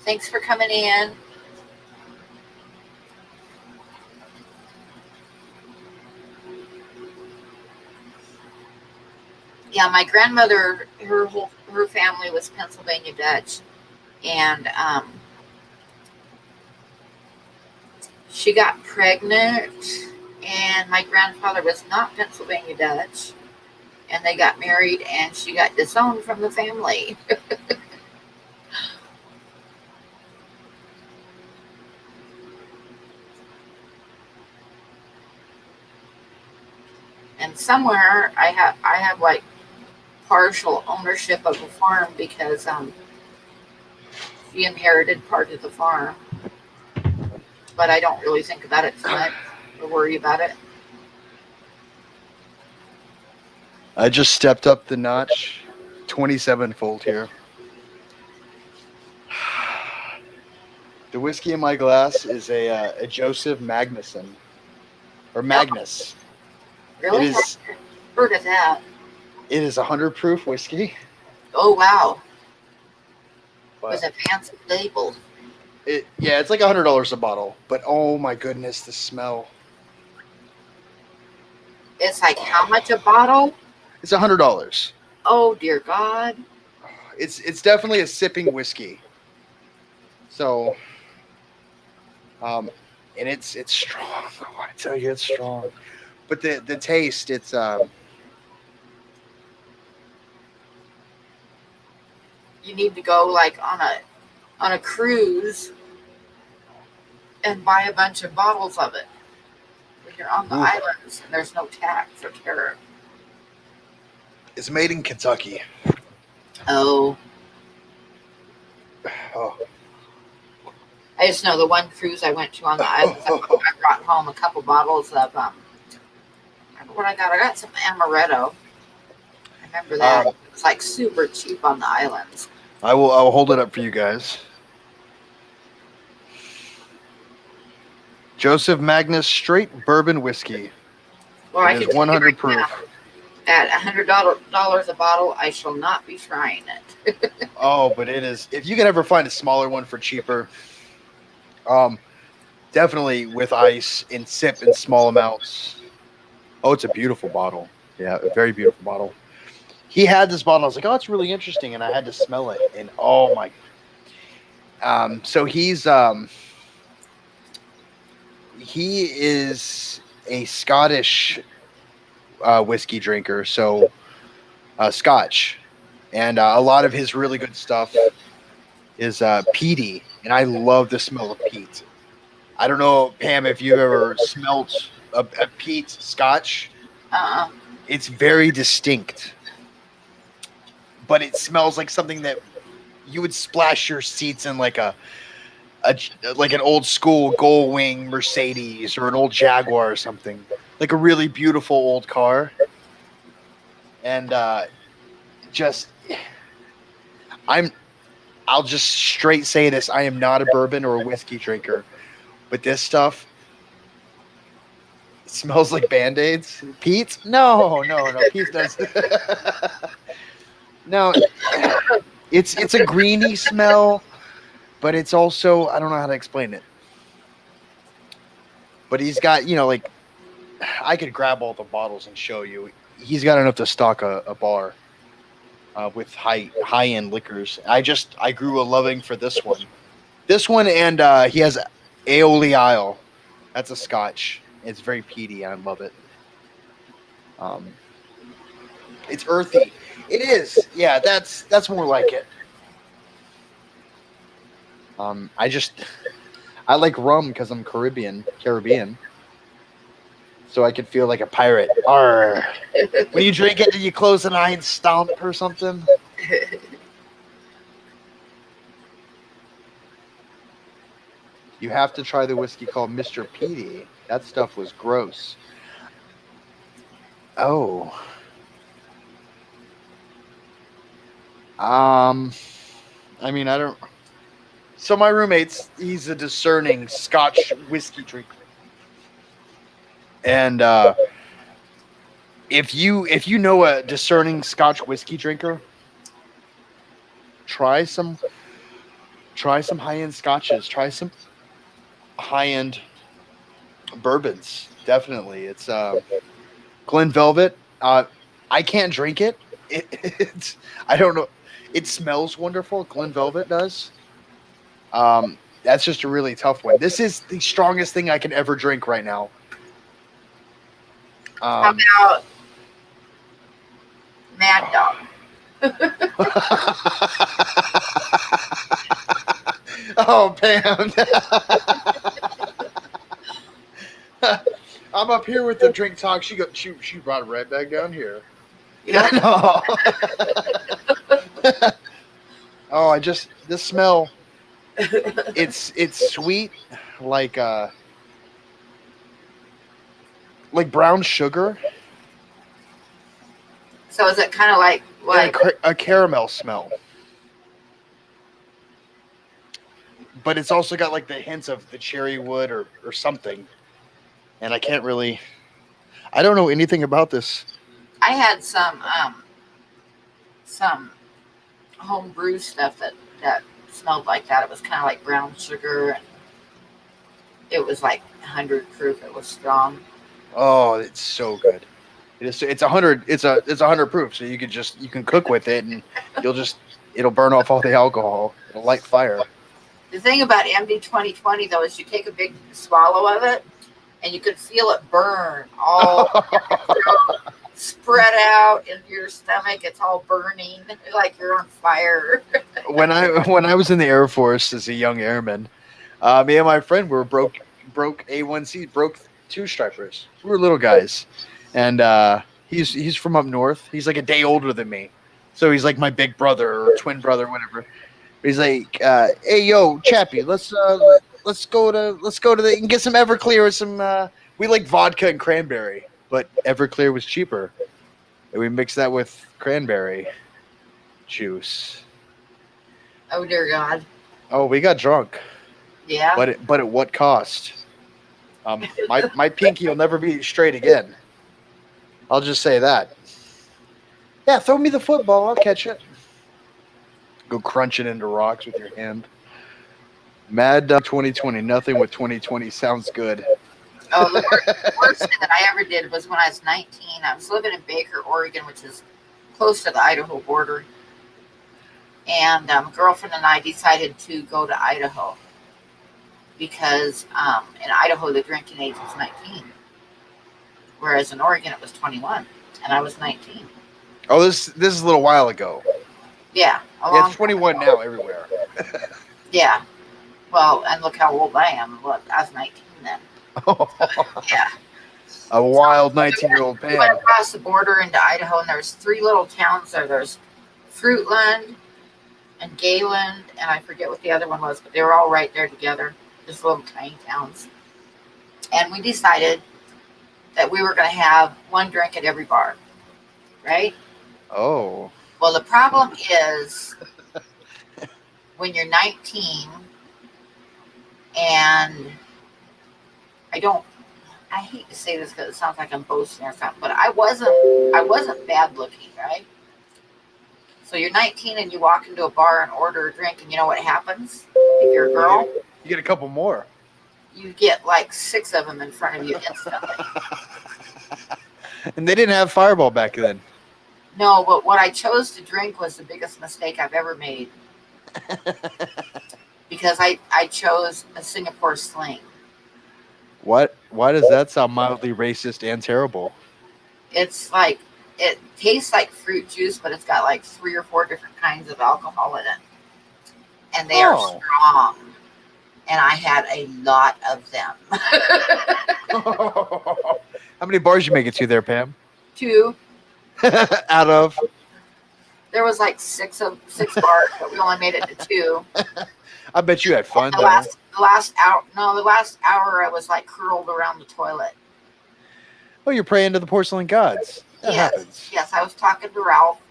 Thanks for coming in. Yeah, my grandmother, her family was Pennsylvania Dutch, and she got pregnant, and my grandfather was not Pennsylvania Dutch, and they got married, and she got disowned from the family. And somewhere I have like partial ownership of a farm because she inherited part of the farm, but I don't really think about it too much or worry about it. I just stepped up the notch 27-fold here. The whiskey in my glass is a Joseph Magnuson or No, Magnus. It really, is I heard of that. it is 100 proof whiskey, Oh wow, with but a fancy label. it's like $100 a bottle. But oh my goodness, the smell! It's like how much a bottle? It's $100. Oh dear God. It's definitely a sipping whiskey. So and it's strong. Oh, I tell you, it's strong. But the taste, it's. You need to go like on a cruise and buy a bunch of bottles of it when you're on the Ooh, islands and there's no tax or tariff. it's made in Kentucky. Oh, Oh, I just know the one cruise I went to on the islands, I brought home a couple bottles of I don't know what I got. I got some amaretto. I remember that. um, It was like super cheap on the islands. I will hold it up for you guys. Joseph Magnus straight bourbon whiskey. Well, It I is can tell you 100 right proof. now, at $100 a bottle, I shall not be trying it. Oh, but it is. If you can ever find a smaller one for cheaper, um, definitely with ice and sip in small amounts. Oh, it's a beautiful bottle. Yeah, a very beautiful bottle. He had this bottle. I was like, oh, it's really interesting, and I had to smell it, and oh my. So he is a Scottish whiskey drinker, so Scotch, and a lot of his really good stuff is peaty, and I love the smell of peat. I don't know, Pam, if you've ever smelt a peat Scotch. Uh-uh. It's very distinct, but it smells like something that you would splash your seats in, a like an old school Gull Wing Mercedes or an old Jaguar or something, like a really beautiful old car. And just I'm I'll just straight say this: I am not a bourbon or a whiskey drinker, but this stuff Smells like Band-Aids. Pete? No. Pete does. No, it's a greeny smell, but it's also, I don't know how to explain it. But he's got, like, I could grab all the bottles and show you. He's got enough to stock a bar with high end liquors. I grew a loving for this one. This one, and he has Aioli Isle. That's a Scotch. It's very peaty. I love it. Um, it's earthy. It is. Yeah, that's more like it. I just I like rum because I'm Caribbean, so I could feel like a pirate. Arr. When you drink it, do you close an eye and stomp or something? You have to try the whiskey called Mr. Petey. That stuff was gross. Oh. I mean, I don't. So my roommate's he's a discerning Scotch whiskey drinker, and if you know a discerning Scotch whiskey drinker, try some high end scotches. Try some high end bourbons. Definitely, it's Glen Velvet. I can't drink it. It's I don't know. It smells wonderful. Glen Velvet does. That's just a really tough one. This is the strongest thing I can ever drink right now. How about Mad Dog? Oh, Pam. I'm up here with the drink talk. She brought it right back down here. Yeah. No. Oh, this smell. It's sweet, like brown sugar. So is it kind of like A caramel smell, but it's also got like the hints of the cherry wood or something. And I can't really. I don't know anything about this. I had some home brew stuff that smelled like that. It was kind of like brown sugar, and it was like 100 proof. It was strong. Oh, it's so good. It's 100. It's 100 proof, so you can cook with it, and it'll burn off all the alcohol. It'll light fire. The thing about MD 2020 though is you take a big swallow of it, and you can feel it burn all spread out in your stomach. It's all burning like you're on fire. When I was in the Air Force as a young airman, me and my friend were broke A1C, broke two stripers. We were little guys, and he's from up north. He's like a day older than me, so he's like my big brother or twin brother, whatever. He's like, "Hey, yo, Chappie, let's go to and get some Everclear or some. We like vodka and cranberry, but Everclear was cheaper, and we mixed that with cranberry juice. Oh dear God. Oh, we got drunk. Yeah. But at what cost? My pinky will never be straight again. I'll just say that. Yeah, throw me the football. I'll catch it. Go crunch it into rocks with your hand. Mad Dog 2020. Nothing with 2020 sounds good. Oh, the worst thing that I ever did was when I was 19. I was living in Baker, Oregon, which is close to the Idaho border. And a girlfriend and I decided to go to Idaho because in Idaho the drinking age was 19, whereas in Oregon it was 21, and I was 19. Oh, this is a little while ago. Yeah, Yeah, it's 21 now everywhere. Yeah. Well, and look how old I am. Look, I was 19 then. Yeah. A wild 19-year-old We went across the border into Idaho, and there's three little towns there. There's Fruitland and Gayland, and I forget what the other one was, but they were all right there together, just little tiny towns. And we decided that we were going to have one drink at every bar, right? Oh. Well, the problem is when you're 19 and I hate to say this because it sounds like I'm boasting or something, but I wasn't bad looking, right? So you're 19 and you walk into a bar and order a drink, and you know what happens? If you're a girl, You get a couple more. you get like 6 of them in front of you instantly. And they didn't have Fireball back then. No, but what I chose to drink was the biggest mistake I've ever made because I chose a Singapore Sling. What? Why does that sound mildly racist and terrible? It's like it tastes like fruit juice, but it's got like 3 or 4 different kinds of alcohol in it, and they are Oh. strong. And I had a lot of them. How many bars you make it to there, Pam? 2. Out of? There was like 6 bars, but we only made it to 2. I bet you had fun The though. last hour I was like curled around the toilet. Oh, you're praying to the porcelain gods. That happens. Yes, I was talking to Ralph,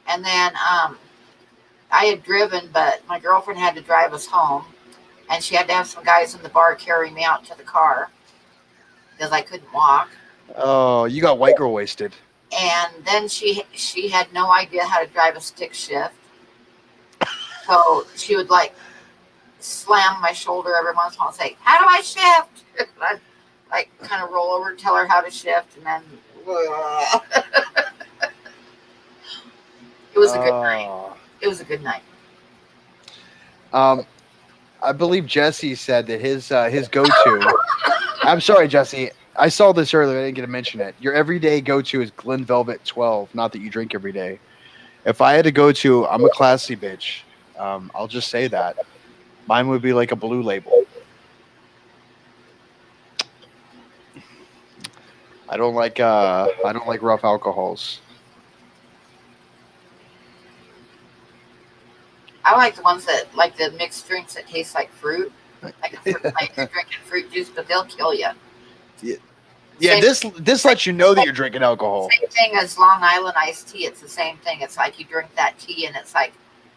and then I had driven, but my girlfriend had to drive us home, and she had to have some guys in the bar carry me out to the car because I couldn't walk. Oh, you got white girl wasted. And then she had no idea how to drive a stick shift, so she would like slam my shoulder every once in a while and say, "How do I shift?" And I'd like kind of roll over and tell her how to shift, and then it was a good night. It was a good night. I believe Jesse said that his go-to. I'm sorry, Jesse. I saw this earlier. I didn't get to mention it. Your everyday go-to is Glen Velvet 12. Not that you drink every day. If I had to go to, I'm a classy bitch. I'll just say that. Mine would be like a Blue Label. I don't like rough alcohols. I like the ones that like the mixed drinks that taste like fruit, like you're drinking fruit juice, but they'll kill you. Yeah, this lets you know that you're drinking alcohol. Same thing as Long Island iced tea. It's the same thing. It's like you drink that tea, and it's like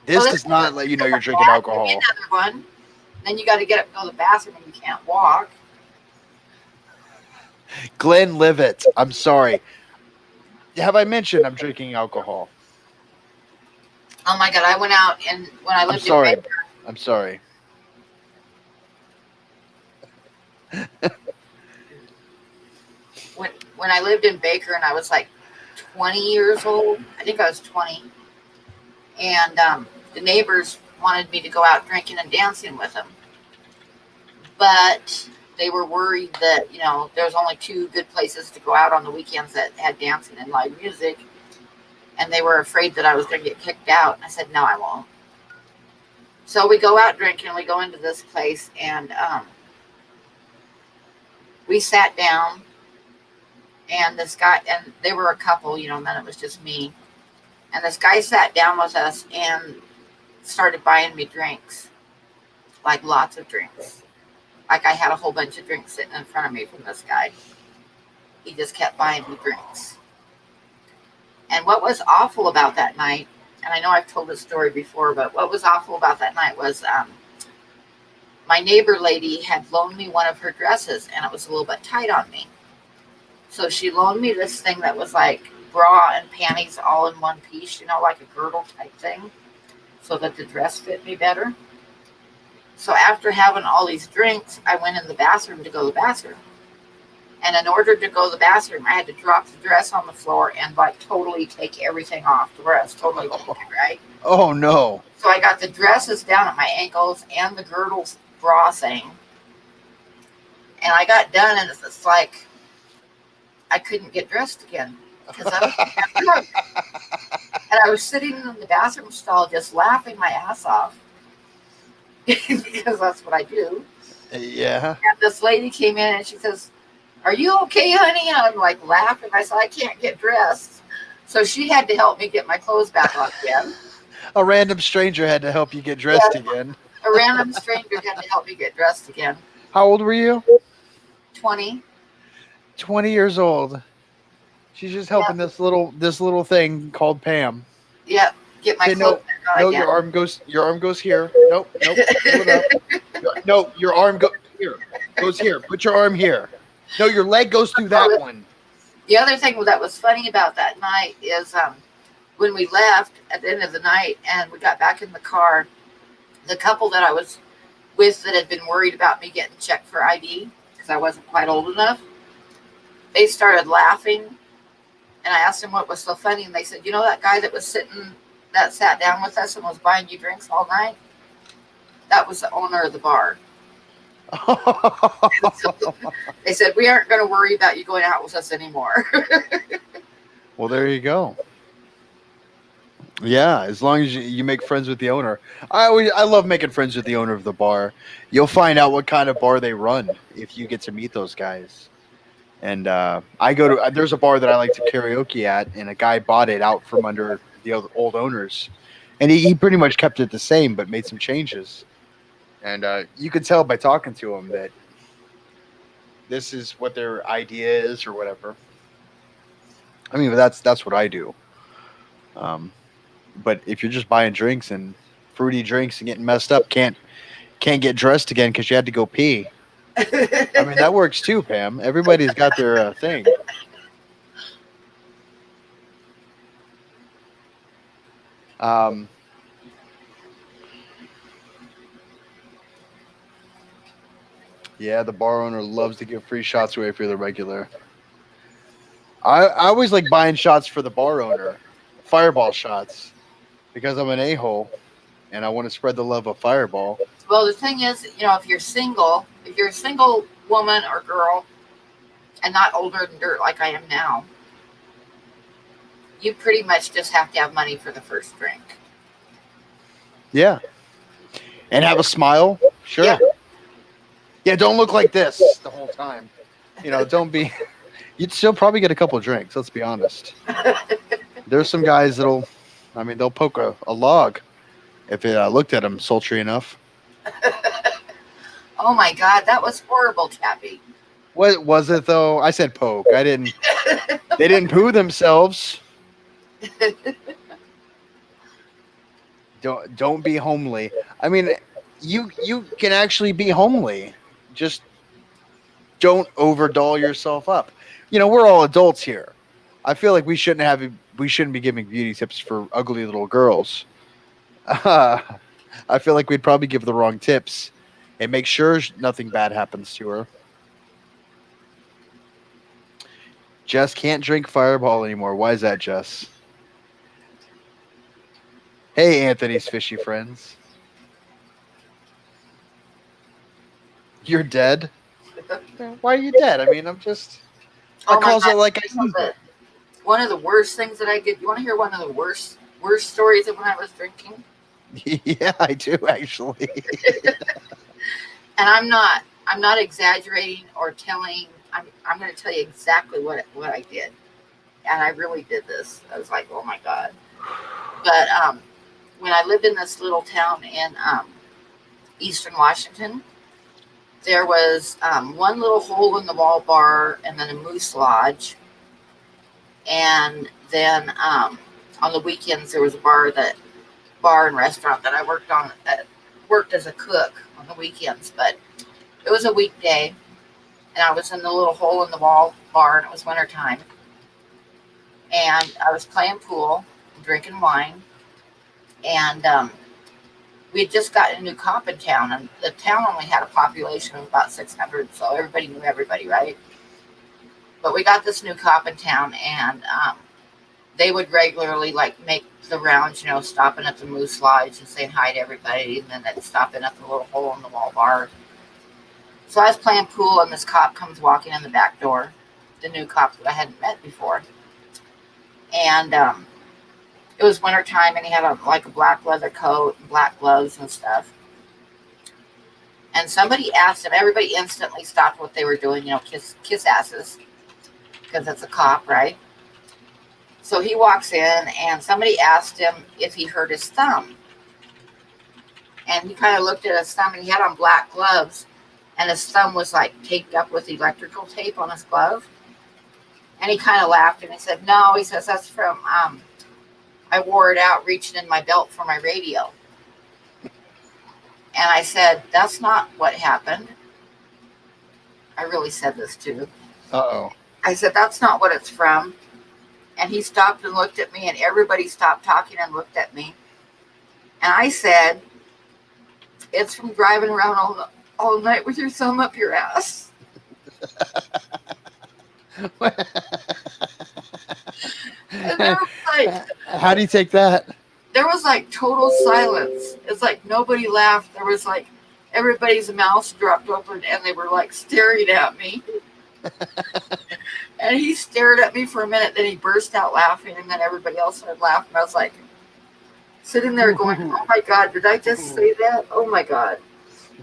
This does not let you know you're drinking alcohol. Another one. Then you got to get up and go to the bathroom, and you can't walk. Glenn Livet. I'm sorry. Have I mentioned I'm drinking alcohol? Oh my God! I went out and when I lived in Baker. I'm sorry. When I lived in Baker and I was like 20 years old, I think I was 20, and the neighbors wanted me to go out drinking and dancing with them, but they were worried that there's only 2 good places to go out on the weekends that had dancing and live music, and they were afraid that I was going to get kicked out. And I said, no, I won't. So we go out drinking. We go into this place, and we sat down. And this guy, and they were a couple, and then it was just me. And this guy sat down with us and started buying me drinks, like lots of drinks. Like I had a whole bunch of drinks sitting in front of me from this guy. He just kept buying me drinks. And what was awful about that night, and I know I've told this story before, but what was awful about that night was my neighbor lady had loaned me one of her dresses, and it was a little bit tight on me. So she loaned me this thing that was like bra and panties all in one piece, like a girdle type thing, so that the dress fit me better. So after having all these drinks, I went in the bathroom to go to the bathroom. And in order to go to the bathroom, I had to drop the dress on the floor and like totally take everything off to where I was totally naked, right? Oh, no. So I got the dresses down at my ankles and the girdles bra thing. And I got done, and it's like I couldn't get dressed again because I was drunk. And I was sitting in the bathroom stall just laughing my ass off because that's what I do. Yeah. And this lady came in and she says, "Are you okay, honey?" And I'm like laughing. I said, "I can't get dressed." So she had to help me get my clothes back on again. A random stranger had to help you get dressed again. A random stranger had to help me get dressed again. How old were you? 20. 20 years old. She's just helping this little thing called Pam. Yep. Get my clothes back on again. Your arm goes here. Nope. Pull it up. No, your arm goes here. Goes here. Put your arm here. No, your leg goes through that one. The other thing that was funny about that night is when we left at the end of the night and we got back in the car, the couple that I was with that had been worried about me getting checked for ID because I wasn't quite old enough, they started laughing. And I asked them what was so funny, and they said, "You know that guy that sat down with us and was buying you drinks all night? That was the owner of the bar." So they said, "We aren't going to worry about you going out with us anymore." Well, there you go. Yeah, as long as you make friends with the owner. I love making friends with the owner of the bar. You'll find out what kind of bar they run if you get to meet those guys. And I go to there's a bar that I like to karaoke at, and a guy bought it out from under the old owners, and he pretty much kept it the same but made some changes. And you could tell by talking to him that this is what their idea is or whatever. I mean, that's what I do. Um, but if you're just buying drinks and fruity drinks and getting messed up, can't get dressed again because you had to go pee. I mean, that works too, Pam. Everybody's got their thing. Um, yeah, the bar owner loves to give free shots away for the regular. I always like buying shots for the bar owner, fireball shots, because I'm an a-hole and I want to spread the love of fireball. Well, the thing is, if you're a single woman or girl and not older than dirt like I am now, you pretty much just have to have money for the first drink. Yeah. And have a smile. Sure. Yeah. Yeah, don't look like this the whole time. Don't be. You'd still probably get a couple of drinks. Let's be honest. There's some guys they'll poke a log if it looked at them sultry enough. Oh my God, that was horrible, Chappie. What was it though? I said poke. I didn't. They didn't poo themselves. Don't be homely. I mean, you can actually be homely. Just don't overdoll yourself up. We're all adults here. I feel like we shouldn't be giving beauty tips for ugly little girls. I feel like we'd probably give the wrong tips and make sure nothing bad happens to her. Jess can't drink Fireball anymore. Why is that, Jess? Hey, Anthony's fishy friends. You're dead? Why are you dead? I mean, I calls it like I see it. One of the worst things that I did. You want to hear one of the worst stories of when I was drinking? Yeah, I do actually. And I'm not exaggerating or telling. I'm going to tell you exactly what I did, and I really did this. I was like, oh my God. But when I lived in this little town in Eastern Washington, there was one little hole in the wall bar and then a moose lodge. And then on the weekends, there was a bar and restaurant that I worked as a cook on the weekends. But it was a weekday, and I was in the little hole in the wall bar, and it was wintertime. And I was playing pool and drinking wine. And we had just gotten a new cop in town, and the town only had a population of about 600, so everybody knew everybody, right? But we got this new cop in town, and they would regularly make the rounds, stopping at the Moose Lodge and saying hi to everybody, and then they'd stop in at the little hole in the wall bar. So I was playing pool, and this cop comes walking in the back door, the new cop that I hadn't met before. And it was wintertime, and he had a black leather coat and black gloves and stuff. And somebody asked him, everybody instantly stopped what they were doing, kiss asses, because it's a cop, right? So he walks in, and somebody asked him if he hurt his thumb. And he kind of looked at his thumb, and he had on black gloves, and his thumb was taped up with electrical tape on his glove. And he kind of laughed, and he said, no, he says, that's from, I wore it out reaching in my belt for my radio. And I said, that's not what happened. I really said this too. Uh-oh. I said, that's not what it's from. And he stopped and looked at me, and everybody stopped talking and looked at me. And I said, it's from driving around all night with your thumb up your ass. And there was like, How do you take that? total silence. It's like nobody laughed. There was like everybody's mouths dropped open and they were like staring at me. And he stared at me for a minute, then he burst out laughing, and then everybody else started laughing. I was like sitting there going, oh my God, did I just say that? Oh my God.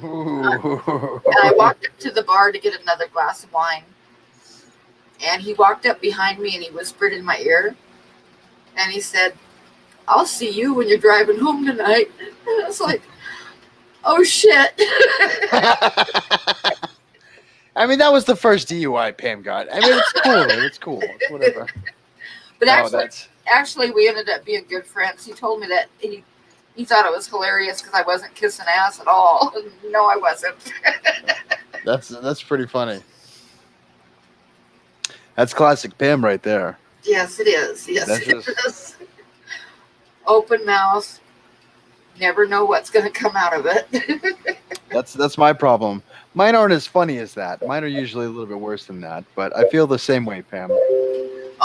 And I walked up to the bar to get another glass of wine. And he walked up behind me and he whispered in my ear. And he said, I'll see you when you're driving home tonight. And I was like, oh shit. I mean, that was the first DUI Pam got. I mean, it's cool. It's cool. It's whatever. But No, actually, we ended up being good friends. He told me that he thought it was hilarious because I wasn't kissing ass at all. No, I wasn't. that's pretty funny. That's classic Pam right there. Yes, it is. Yes, That's it is. Open mouth. Never know what's going to come out of it. That's my problem. Mine aren't as funny as that. Mine are usually a little bit worse than that. But I feel the same way, Pam.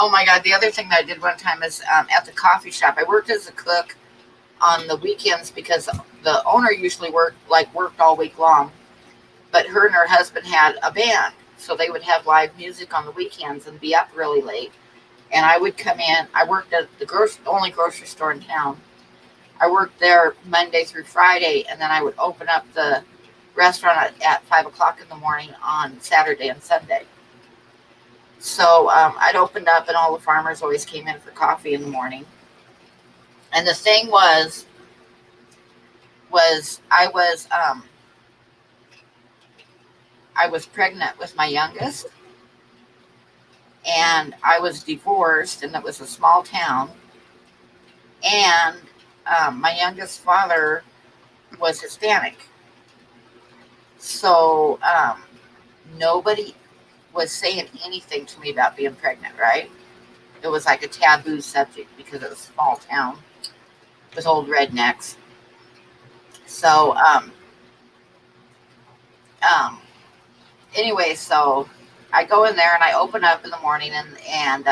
Oh my God! The other thing that I did one time is at the coffee shop. I worked as a cook on the weekends because the owner usually worked all week long, but her and her husband had a band, so they would have live music on the weekends and be up really late. And I would come in. I worked at the only grocery store in town. I worked there Monday through Friday, and then I would open up the restaurant at 5 o'clock in the morning on Saturday and Sunday. So I'd opened up, and all the farmers always came in for coffee in the morning. And the thing was I was pregnant with my youngest, and I was divorced, and it was a small town. And my youngest father was Hispanic. So nobody was saying anything to me about being pregnant, right? It was like a taboo subject because it was a small town with old rednecks. So anyway, so I go in there and I open up in the morning, and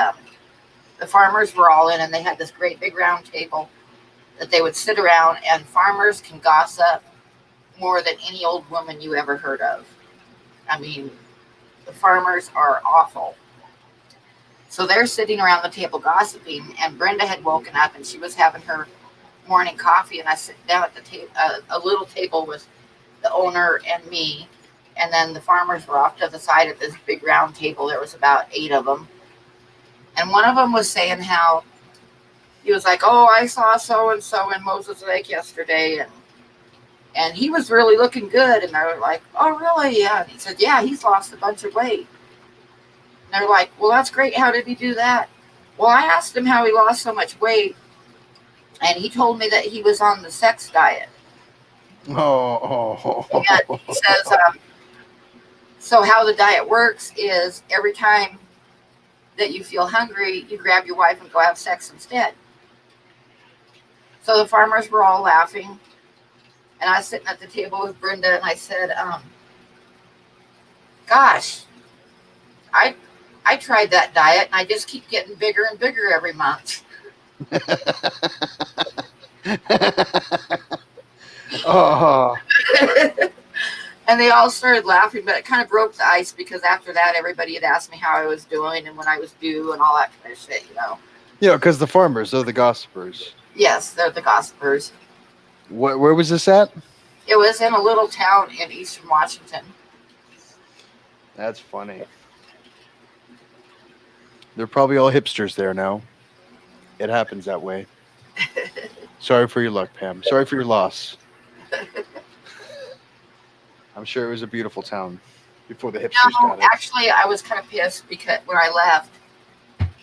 the farmers were all in, and they had this great big round table that they would sit around, and farmers can gossip more than any old woman you ever heard of. I mean, the farmers are awful. So they're sitting around the table gossiping, and Brenda had woken up and she was having her morning coffee, and I sit down at the a little table with the owner and me, and then the farmers were off to the side at this big round table. There was about 8 of them, and one of them was saying how he was like, oh, I saw so and so in Moses Lake yesterday, and he was really looking good. And they're like, oh, really? Yeah. And he said, yeah, he's lost a bunch of weight. And they're like, well, that's great. How did he do that? Well, I asked him how he lost so much weight, and he told me that he was on the sex diet. Oh. And he says, so how the diet works is every time that you feel hungry, you grab your wife and go have sex instead. So the farmers were all laughing. And I was sitting at the table with Brenda, and I said, gosh, I tried that diet, and I just keep getting bigger and bigger every month. Oh. And they all started laughing, but it kind of broke the ice because after that, everybody had asked me how I was doing and when I was due and all that kind of shit, Yeah, because the farmers, they're the gossipers. Yes, they're the gossipers. Where was this at? It was in a little town in eastern Washington. That's funny. They're probably all hipsters there now. It happens that way. Sorry for your luck, Pam. Sorry for your loss. I'm sure it was a beautiful town before the hipsters got it. Actually, I was kind of pissed because when I left,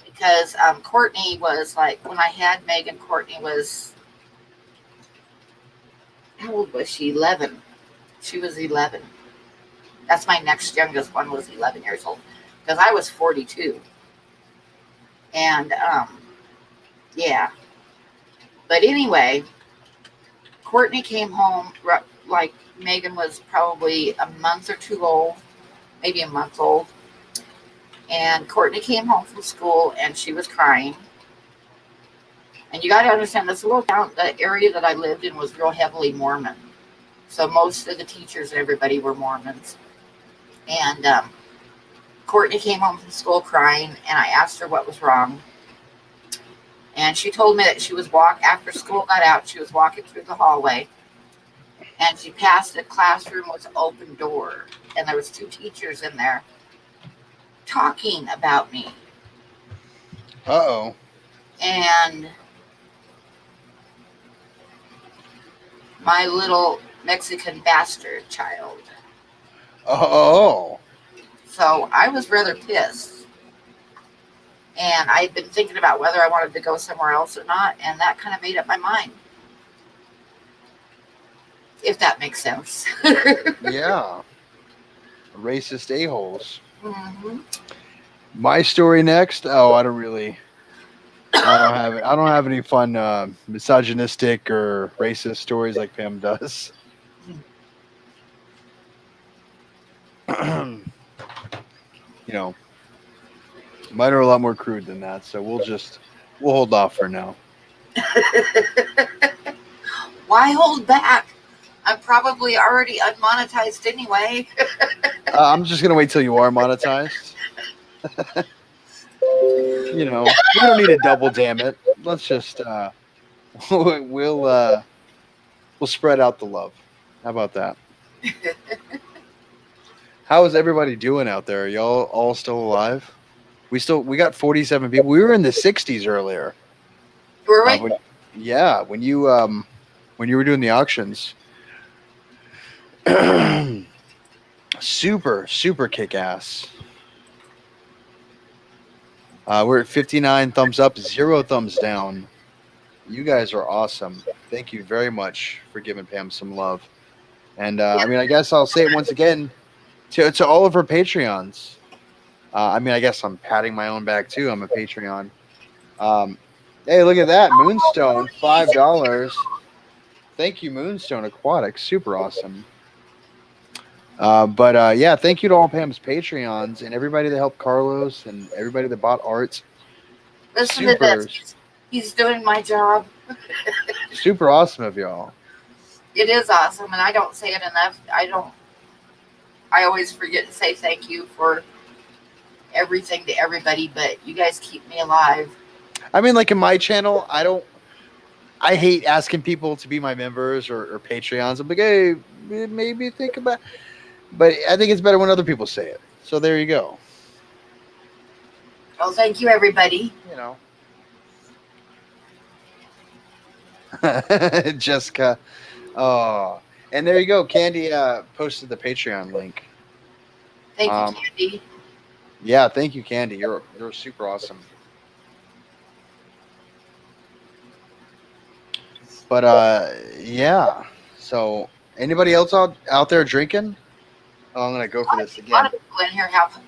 because Courtney was like, when I had Megan, Courtney was, how old was she? 11. She was 11. That's my next youngest one was 11 years old because I was 42. And yeah. But anyway, Courtney came home like Megan was probably a month or two old, maybe a month old. And Courtney came home from school and she was crying. And you got to understand this little town, the area that I lived in was real heavily Mormon. So most of the teachers and everybody were Mormons. And Courtney came home from school crying, and I asked her what was wrong. And she told me that she was after school got out, she was walking through the hallway, and she passed a classroom with an open door, and there was two teachers in there talking about me. Uh-oh. And my little Mexican bastard child. Oh. So I was rather pissed. And I'd been thinking about whether I wanted to go somewhere else or not, and that kind of made up my mind. If that makes sense. Yeah. Racist a-holes. Mm-hmm. My story next. Oh, I don't have any fun misogynistic or racist stories like Pam does. You know, mine are a lot more crude than that, so we'll hold off for now. Why hold back? I'm probably already unmonetized anyway. I'm just gonna wait till you are monetized. We don't need a double, damn it. Let's just we'll spread out the love. How about that? How is everybody doing out there? Are y'all all still alive? We got 47 people. We were in the 60s earlier. Were we? When you were doing the auctions. Super kick ass. We're at 59 thumbs up, 0 thumbs down. You guys are awesome. Thank you very much for giving Pam some love. And I guess I'll say it once again to all of her Patreons. I guess I'm patting my own back too. I'm a Patreon. Hey, look at that. Moonstone, $5. Thank you, Moonstone Aquatic. Super awesome. Yeah, thank you to all Pam's Patreons and everybody that helped Carlos and everybody that bought art. Listen to this. He's doing my job. Super awesome of y'all. It is awesome, and I don't say it enough. I always forget to say thank you for everything to everybody, but you guys keep me alive. I mean, like in my channel, I hate asking people to be my members or Patreons. I'm like, hey, maybe think about. But I think it's better when other people say it. So there you go. Well, thank you, everybody. Jessica. Oh, and there you go. Candy posted the Patreon link. Thank you, Candy. Yeah, thank you, Candy. You're super awesome. But yeah. So anybody else out there drinking? Oh, I'm gonna go for this again. A lot of people in here have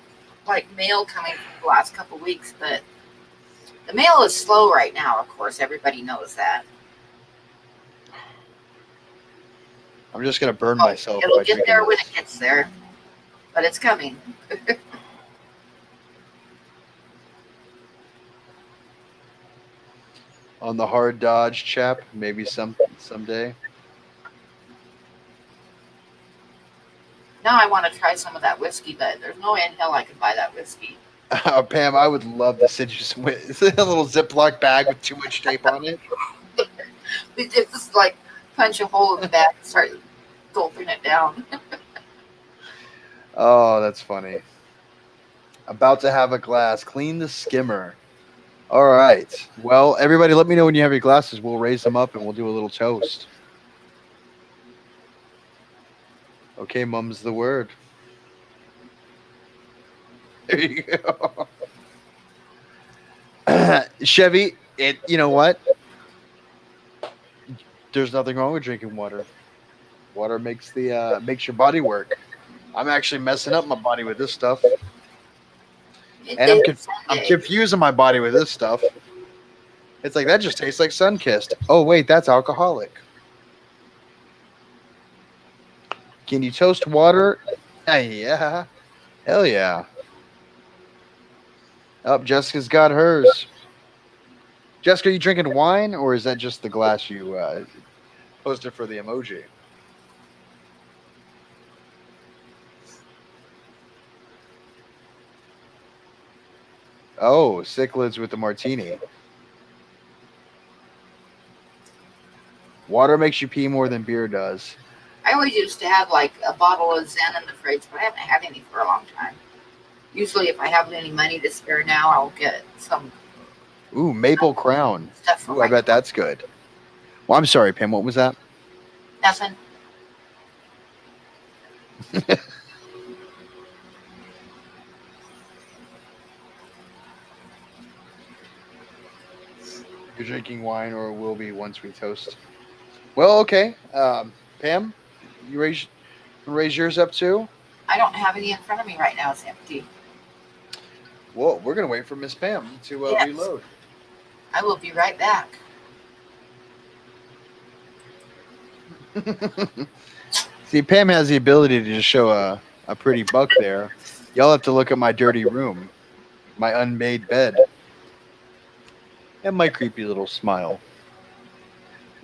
like mail coming for the last couple weeks, but the mail is slow right now. Of course, everybody knows that. I'm just gonna burn myself. It'll get there when it gets there, but it's coming. On the hard dodge, chap. Maybe someday. Now I want to try some of that whiskey, but there's no way in hell I could buy that whiskey. Pam, I would love to send you some a little Ziploc bag with 2-inch tape on it. We just like punch a hole in the bag and start gulping it down. Oh, that's funny. About to have a glass. Clean the skimmer. All right. Well, everybody, let me know when you have your glasses. We'll raise them up and we'll do a little toast. Okay, mum's the word. There you go. Chevy, you know what? There's nothing wrong with drinking water. Water makes your body work. I'm actually messing up my body with this stuff, It and did I'm Sunday. confusing my body with this stuff. It's like that just tastes like Sunkissed. Oh wait, that's alcoholic. Can you toast water? Yeah, hell yeah. Up, Jessica's got hers. Jessica, are you drinking wine, or is that just the glass you posted for the emoji? Oh, cichlids with the martini. Water makes you pee more than beer does. I always used to have like a bottle of Zen in the fridge, but I haven't had any for a long time. Usually, if I have any money to spare now, I'll get some Ooh, maple crown. stuff for Ooh, I my bet that's good. Well, I'm sorry, Pam. What was that? nothing. You're drinking wine, or will be once we toast. Well, okay. Pam, you raise yours up too. I don't have any in front of me right now. It's empty. Well, we're gonna wait for Miss Pam to Yes, reload. I will be right back. See, Pam has the ability to just show a pretty buck there. Y'all have to look at my dirty room, my unmade bed, and my creepy little smile.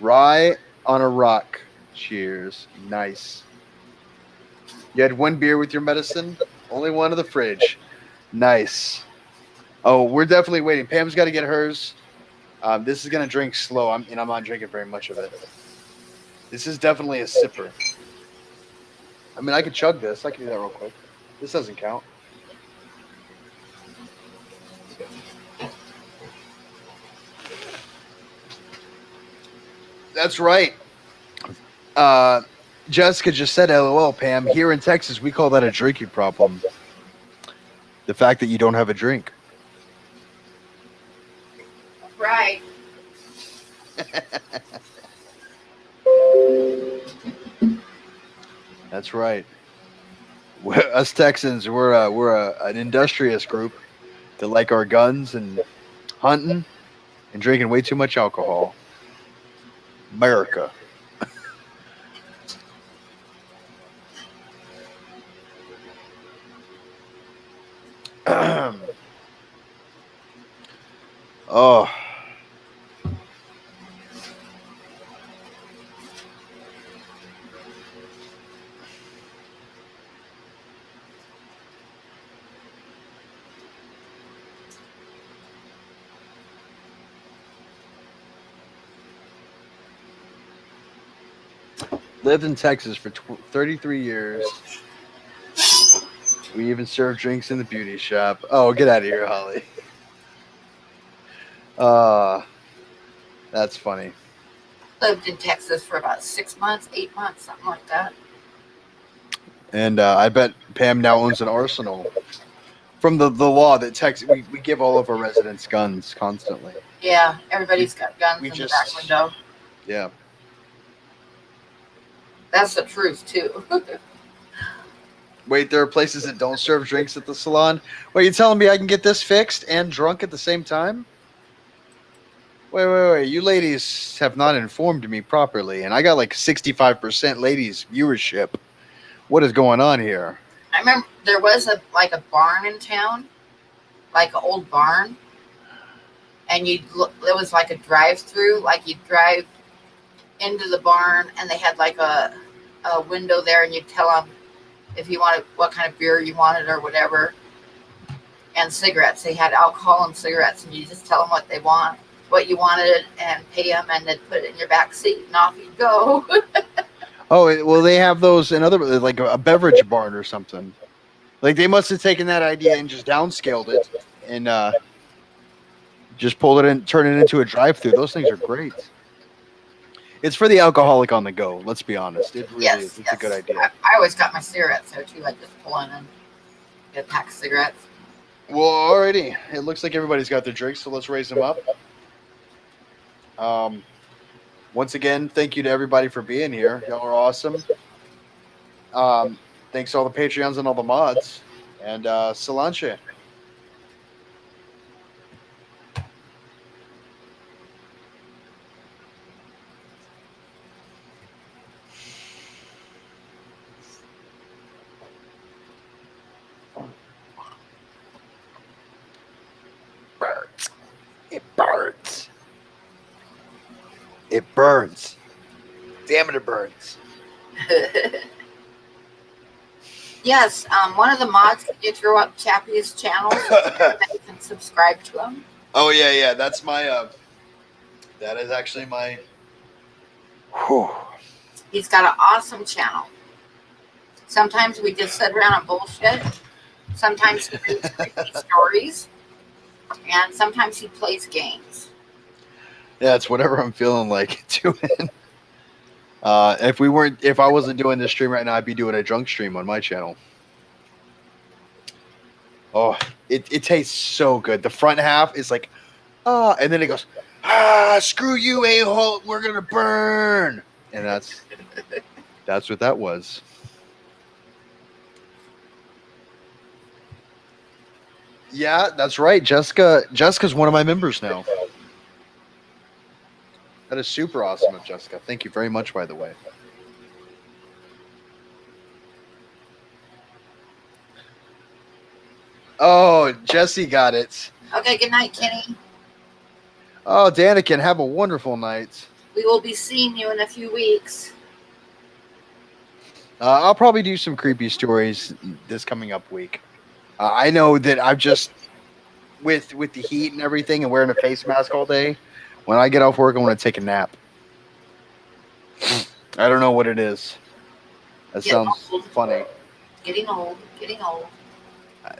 Rye on a rock. Cheers. Nice. You had one beer with your medicine? Only one in the fridge. Nice. Oh, we're definitely waiting. Pam's got to get hers. This is going to drink slow, and I'm not drinking very much of it. This is definitely a sipper. I mean, I could chug this. I can do that real quick. This doesn't count. That's right. Uh, Jessica just said LOL, Pam. Here in Texas, we call that a drinking problem. The fact that you don't have a drink. Right. That's right. Us Texans, an industrious group that like our guns and hunting and drinking way too much alcohol. America. Oh, lived in Texas for 33 years. We even serve drinks in the beauty shop. Oh, get out of here, Holly. Uh, that's funny. Lived in Texas for about 6 months, 8 months, something like that. And I bet Pam now owns an arsenal. From the law that Texas, we give all of our residents guns constantly. Yeah, everybody's got guns We in the just, back window. yeah. That's the truth too. Wait, there are places that don't serve drinks at the salon? Wait, you telling me I can get this fixed and drunk at the same time? Wait. You ladies have not informed me properly, and I got like 65% ladies viewership. What is going on here? I remember there was a barn in town, like an old barn, and you'd look. It was like a drive-through. Like you'd drive into the barn, and they had like a window there, and you'd tell them if you wanted what kind of beer you wanted or whatever, and cigarettes. They had alcohol and cigarettes, and you just tell them what you wanted, and pay them, and then put it in your back seat, and off you go. Oh, well, they have those in other, like a beverage barn or something. Like they must have taken that idea and just downscaled it and just pulled it in, turn it into a drive-through. Those things are great. It's for the alcoholic on the go. Let's be honest. It really is. It's a good idea. I always got my cigarettes there too. I just pull in and get a pack of cigarettes. Well, alrighty. It looks like everybody's got their drinks, so let's raise them up. Once again, thank you to everybody for being here. Y'all are awesome. Thanks to all the Patreons and all the mods. And Solange. Burns. It burns. It burns. Damn it burns. Yes, one of the mods can throw up Chappie's channel so that you can subscribe to him. Oh yeah. That's my that is actually my whew. He's got an awesome channel. Sometimes we just sit around and bullshit. Sometimes he reads creepy stories. And sometimes he plays games. Yeah, it's whatever I'm feeling like doing. If I wasn't doing this stream right now, I'd be doing a drunk stream on my channel. Oh, it tastes so good. The front half is like, and then it goes, screw you, a-hole, we're gonna burn. And that's what that was. Yeah, that's right. Jessica's one of my members now. That is super awesome of Jessica. Thank you very much, by the way. Oh, Jesse got it. Okay, good night, Kenny. Oh, Danikin, have a wonderful night. We will be seeing you in a few weeks. I'll probably do some creepy stories this coming up week. I know that I've just, with the heat and everything and wearing a face mask all day, when I get off work, I want to take a nap. I don't know what it is. That sounds funny. Getting old.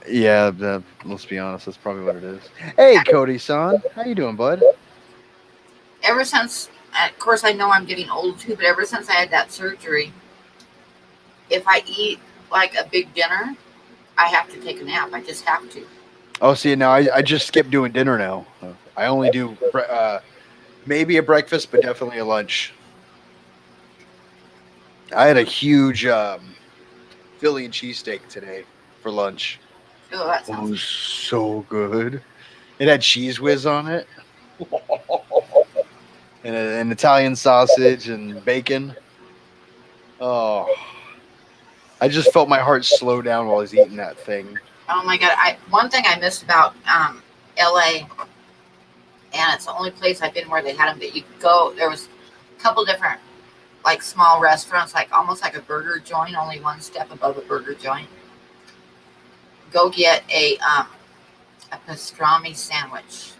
Yeah, let's be honest. That's probably what it is. Hey, Cody-san. How you doing, bud? Ever since, of course, I know I'm getting old too, but ever since I had that surgery, if I eat like a big dinner, I have to take a nap. I just have to. Oh, see, now I just skip doing dinner now. I only do maybe a breakfast, but definitely a lunch. I had a huge Philly and cheesesteak today for lunch. Oh, that It sounds was so good. It had cheese whiz on it. And an Italian sausage and bacon. Oh, I just felt my heart slow down while I was eating that thing. Oh my god! One thing I missed about L.A. and it's the only place I've been where they had them that you could go. There was a couple different like small restaurants, like almost like a burger joint, only one step above a burger joint. Go get a pastrami sandwich,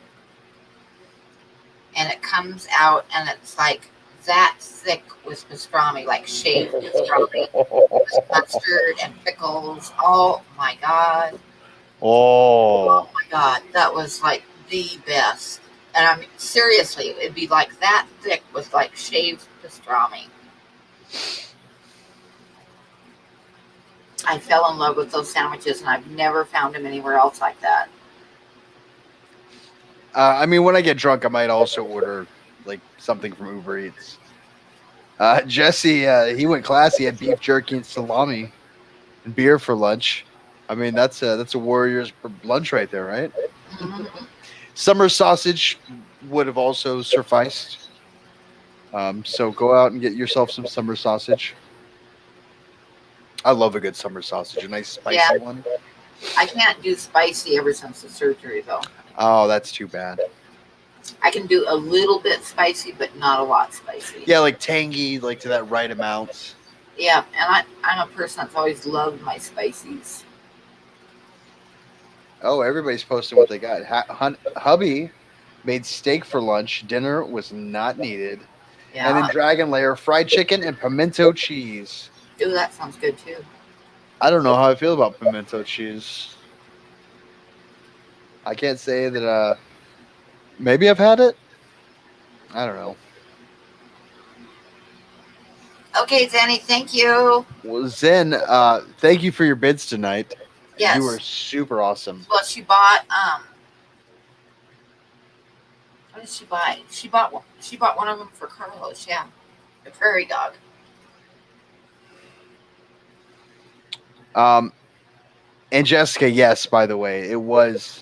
and it comes out and it's like that thick with pastrami, like shaved pastrami, with mustard and pickles. Oh my god! Oh my god, that was like the best. And I mean, seriously, it'd be like that thick with like shaved pastrami. I fell in love with those sandwiches, and I've never found them anywhere else like that. I mean, when I get drunk, I might also order like something from Uber Eats. Jesse, he went classy. He had beef jerky and salami and beer for lunch. I mean, that's a warrior's lunch right there, right? Mm-hmm. Summer sausage would have also sufficed. So go out and get yourself some summer sausage. I love a good summer sausage, a nice spicy one. I can't do spicy ever since the surgery, though. Oh, that's too bad. I can do a little bit spicy, but not a lot spicy. Yeah, like tangy, like to that right amount. Yeah, and I'm a person that's always loved my spices. Oh, everybody's posting what they got. Hubby made steak for lunch. Dinner was not needed. Yeah. And then Dragon Lair, fried chicken, and pimento cheese. Ooh, that sounds good too. I don't know how I feel about pimento cheese. I can't say that. Maybe I've had it. I don't know. Okay, Zanny, thank you. Well, Zen, thank you for your bids tonight. Yes. You were super awesome. Well, she bought what did she buy? She bought one of them for Carlos, yeah. The prairie dog. And Jessica, yes, by the way, it was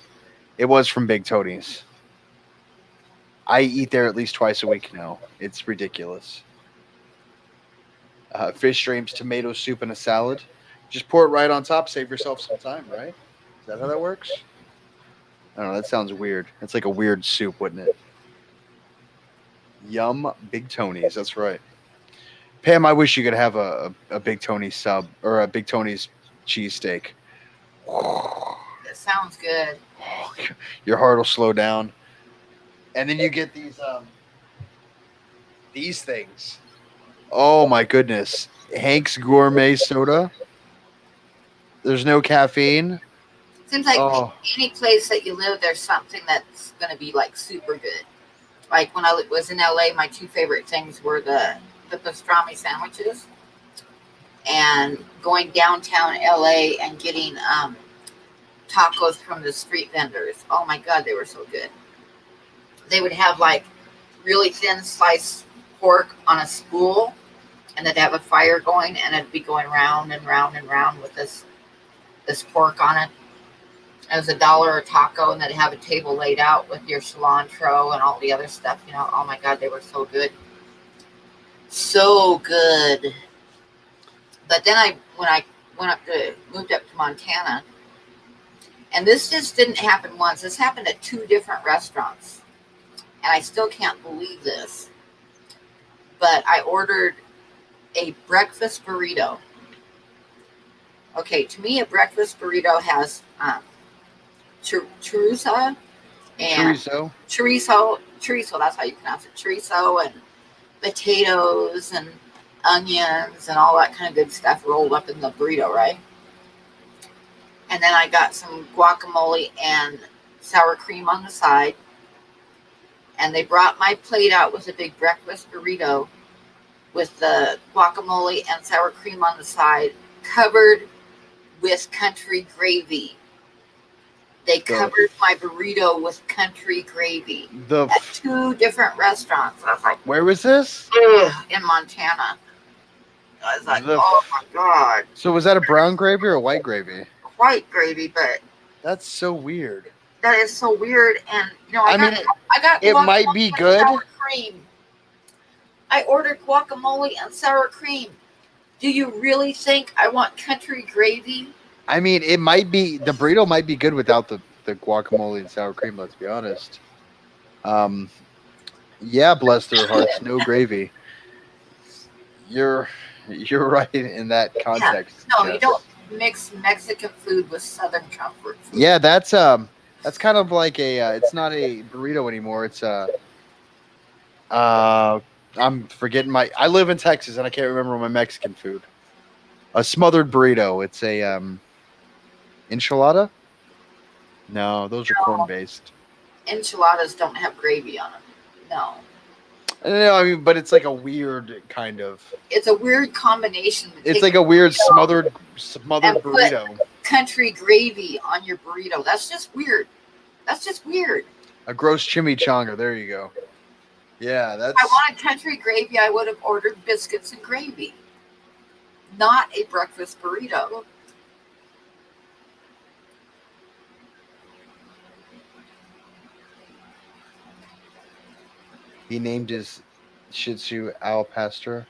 from Big Tony's. I eat there at least twice a week now. It's ridiculous. Fish streams, tomato soup, and a salad. Just pour it right on top. Save yourself some time, right? Is that how that works? I don't know. That sounds weird. It's like a weird soup, wouldn't it? Yum, Big Tony's. That's right. Pam, I wish you could have a Big Tony's sub or a Big Tony's cheesesteak. That sounds good. Your heart will slow down. And then you get these things. Oh my goodness. Hank's Gourmet Soda. There's no caffeine. Seems like Oh, any place that you live, there's something that's going to be like super good. Like when I was in LA, my two favorite things were the pastrami sandwiches and going downtown LA and getting tacos from the street vendors. Oh my God, they were so good. They would have like really thin sliced pork on a spool, and they'd have a fire going, and it'd be going round and round and round with this pork on it. It was $1 a taco, and they'd have a table laid out with your cilantro and all the other stuff. You know, oh my God, they were so good, so good. But then when I moved up to Montana, and this just didn't happen once. This happened at 2 different restaurants, and I still can't believe this. But I ordered a breakfast burrito. Okay, to me, a breakfast burrito has chorizo and chorizo. That's how you pronounce it. Chorizo and potatoes and onions and all that kind of good stuff rolled up in the burrito, right? And then I got some guacamole and sour cream on the side. And they brought my plate out with a big breakfast burrito with the guacamole and sour cream on the side, covered with country gravy. They covered my burrito with country gravy at 2 different restaurants. I was like, where was this? In Montana. I was like, oh my God. So was that a brown gravy or a white gravy? White gravy, but that's so weird. That is so weird. And you know, I got it might be good. Sour cream. I ordered guacamole and sour cream. Do you really think I want country gravy? I mean, it might be, the burrito might be good without the guacamole and sour cream, let's be honest. Yeah, bless their hearts, no gravy. You're right in that context. Yeah. No, you don't mix Mexican food with Southern comfort food. Yeah, that's kind of like it's not a burrito anymore. It's I'm forgetting I live in Texas and I can't remember my Mexican food. A smothered burrito. It's a enchilada? No, those are corn based. Enchiladas don't have gravy on them. No. No, I mean, but it's like a weird kind of. It's a weird combination. It's like a weird smothered burrito. Country gravy on your burrito. That's just weird. That's just weird. A gross chimichanga. There you go. Yeah, that's. If I wanted country gravy, I would have ordered biscuits and gravy, not a breakfast burrito. He named his Shih Tzu Al Pastor.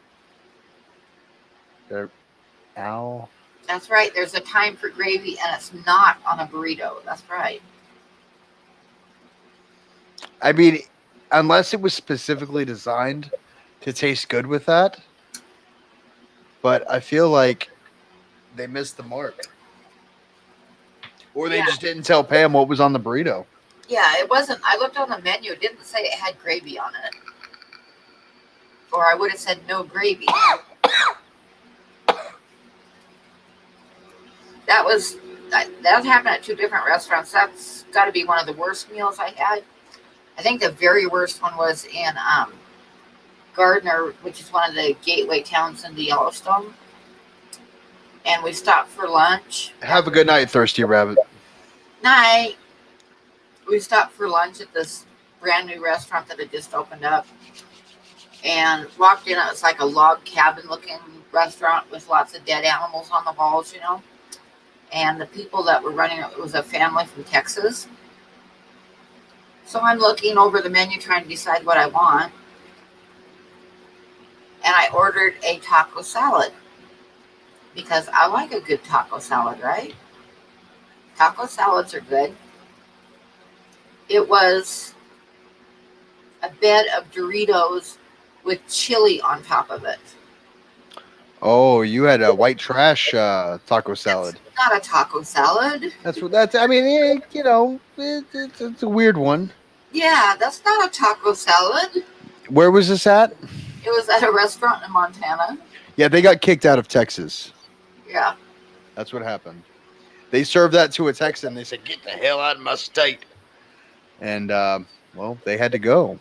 Al. That's right. There's a time for gravy, and it's not on a burrito. That's right. I mean, unless it was specifically designed to taste good with that. But I feel like they missed the mark. Or they just didn't tell Pam what was on the burrito. Yeah, it wasn't. I looked on the menu. It didn't say it had gravy on it. Or I would have said no gravy. That happened at 2 different restaurants. That's got to be one of the worst meals I had. I think the very worst one was in Gardner, which is one of the gateway towns in the Yellowstone. And we stopped for lunch. Have a good night, Thirsty Rabbit. Night. We stopped for lunch at this brand new restaurant that had just opened up. And walked in. It was like a log cabin looking restaurant with lots of dead animals on the walls, you know. and the people that were running it was a family from Texas. So I'm looking over the menu trying to decide what I want, and I ordered a taco salad because I like a good taco salad, right? Taco salads are good. It was a bed of Doritos with chili on top of it. Oh, you had a white trash taco That's salad. not a taco salad. That's what that's. I mean, it's a weird one. Yeah, that's not a taco salad. Where was this at? It was at a restaurant in Montana. Yeah, they got kicked out of Texas. Yeah. That's what happened. They served that to a Texan. They said, "Get the hell out of my state," and well, they had to go.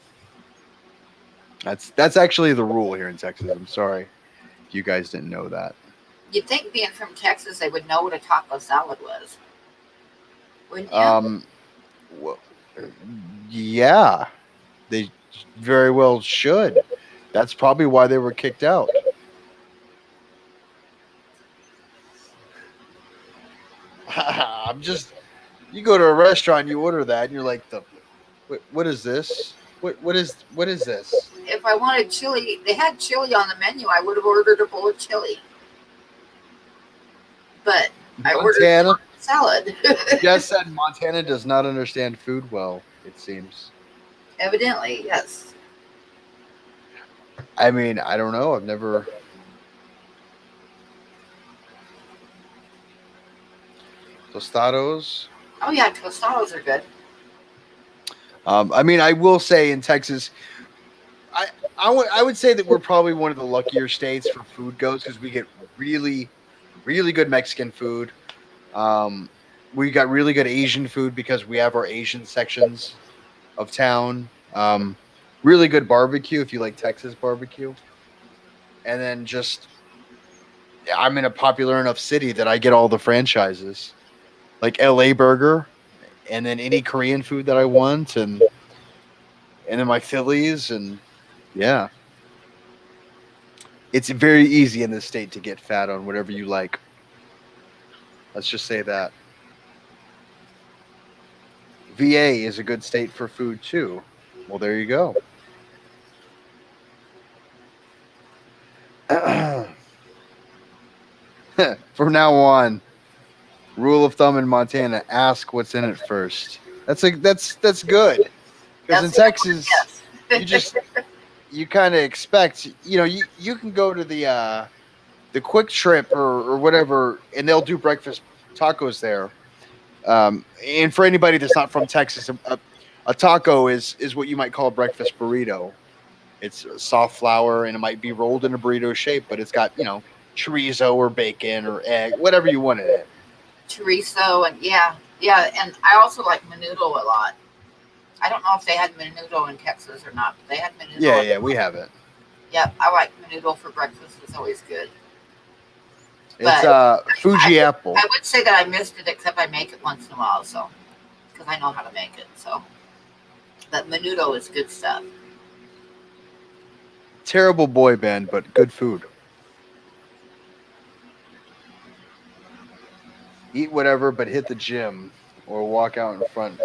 That's actually the rule here in Texas. I'm sorry if you guys didn't know that. You'd think being from Texas, they would know what a taco salad was, wouldn't you? Um, well, yeah, they very well should. That's probably why they were kicked out. I'm just. You go to a restaurant, you order that, and you're like, what is this? What is this? If I wanted chili, they had chili on the menu. I would have ordered a bowl of chili, but I ordered Montana. salad. Jess said Montana does not understand food well. It seems. Evidently, yes. I mean, I don't know. I've never. Tostados. Oh yeah, tostados are good. I mean, I will say in Texas, I I would say that we're probably one of the luckier states for food goes because we get really, really good Mexican food. Um, we got really good Asian food because we have our Asian sections of town. Really good barbecue if you like Texas barbecue, and then just I'm in a popular enough city that I get all the franchises like L.A. Burger, and then any Korean food that I want, and then my Phillies, and yeah, it's very easy in this state to get fat on whatever you like. Let's just say that. VA is a good state for food too. Well, there you go. From now on, rule of thumb in Montana: ask what's in it first. That's good because in That's Texas, yes. you just you kind of expect you can go to the Quick Trip or whatever, and they'll do breakfast tacos there. And for anybody that's not from Texas, a taco is what you might call a breakfast burrito. It's a soft flour and it might be rolled in a burrito shape, but it's got chorizo or bacon or egg, whatever you want in it. Chorizo and yeah, yeah, and I also like menudo a lot. I don't know if they had menudo in Texas or not, but they had menudo. Yeah, yeah, we have it. Yep, I like menudo for breakfast. It's always good. It's But Fuji apple. I would say that I missed it, except I make it once in a while, so because I know how to make it. So, but menudo is good stuff. Terrible boy band, but good food. Eat whatever, but hit the gym or walk out in front.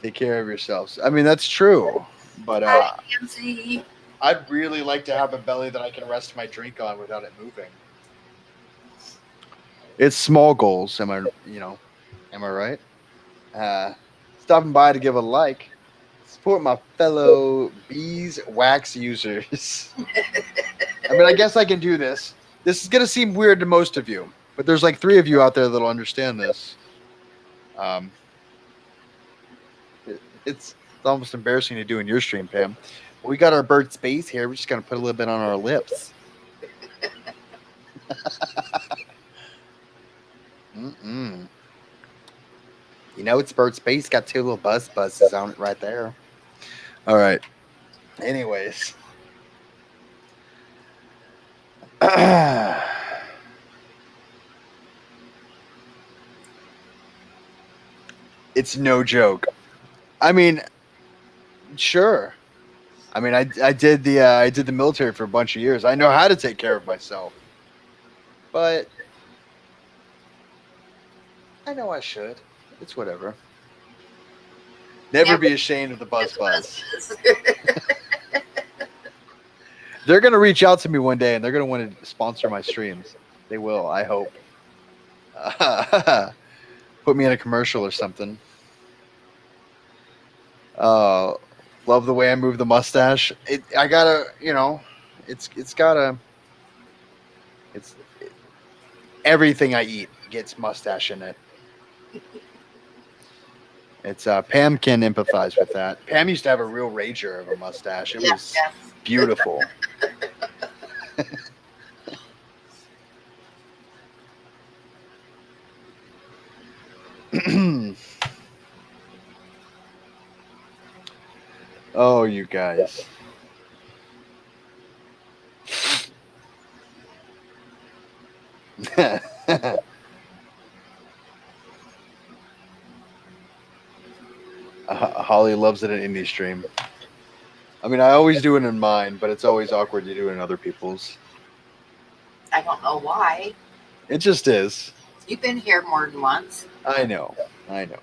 Take care of yourselves. I mean, that's true, but Hi, Nancy. I'd really like to have a belly that I can rest my drink on without it moving. It's small goals. Am I right? Stopping by to give a like. Support my fellow beeswax users. I mean, I guess I can do this. This is going to seem weird to most of you, but there's like 3 of you out there that'll understand this. It's almost embarrassing to do in your stream, Pam. We got our Burt's Bees here. We're just going to put a little bit on our lips. Mm-mm. It's Burt's Bees. Got 2 little buzzes on it right there. All right. Anyways. It's no joke. I mean, sure. I mean, I did the military for a bunch of years. I know how to take care of myself. But I know I should. It's whatever. Never be ashamed of the buzz. They're gonna reach out to me one day, and they're gonna want to sponsor my streams. They will. I hope. Put me in a commercial or something. Uh, love the way I move the mustache. I gotta, it's gotta. It's everything I eat gets mustache in it. It's Pam can empathize with that. Pam used to have a real rager of a mustache. It was Yes. beautiful. Oh, you guys. Holly loves it in indie stream. I mean, I always do it in mine, but it's always awkward to do it in other people's. I don't know why. It just is. You've been here more than once. I know. I know.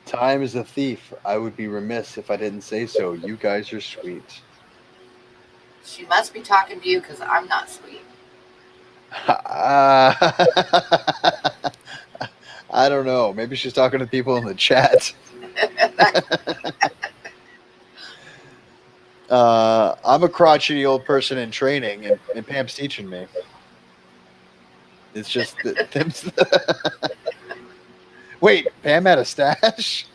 Time is a thief. I would be remiss if I didn't say so. You guys are sweet. She must be talking to you because I'm not sweet. I don't know. Maybe she's talking to people in the chat. I'm a crotchety old person in training, and Pam's teaching me. It's just that Wait, Pam had a stash?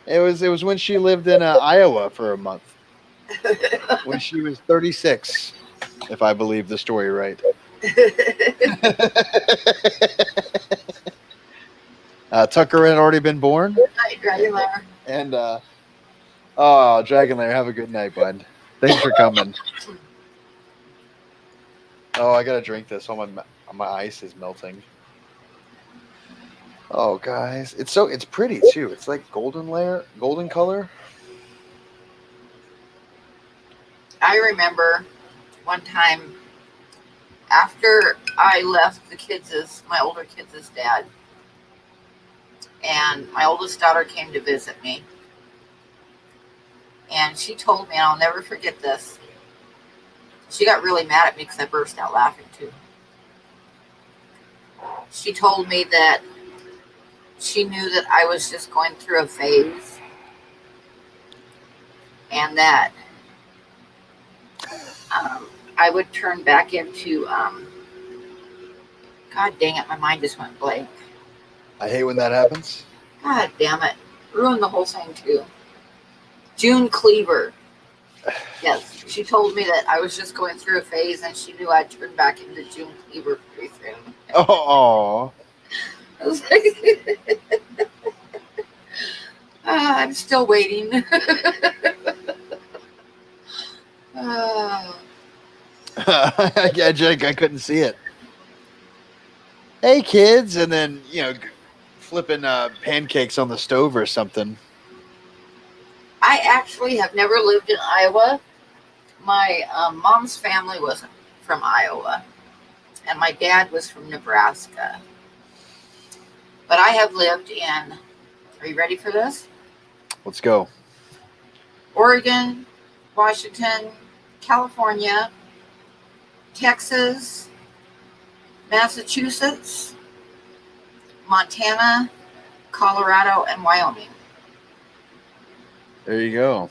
It was when she lived in Iowa for a month. When she was 36, if I believe the story right. Tucker had already been born. Hi, Dragonlair. And oh, Dragonlair, have a good night, bud. Thanks for coming. Oh, I gotta drink this. Oh, my ice is melting. Oh, guys, it's pretty too. It's like golden color. I remember one time after I left my older kids' dad, and my oldest daughter came to visit me, and she told me, and I'll never forget this. She got really mad at me because I burst out laughing too. She told me that she knew that I was just going through a phase, and that I would turn back into, God dang it, my mind just went blank. I hate when that happens. God damn it. Ruined the whole thing too. June Cleaver. Yes, she told me that I was just going through a phase and she knew I'd turn back into June Cleaver pretty soon. Oh. I was like, I'm still waiting. I couldn't see it. Hey, kids, and then flipping pancakes on the stove or something. I actually have never lived in Iowa. My mom's family was from Iowa, and my dad was from Nebraska. But I have lived in, are you ready for this? Let's go. Oregon, Washington, California, Texas, Massachusetts, Montana, Colorado, and Wyoming. There you go.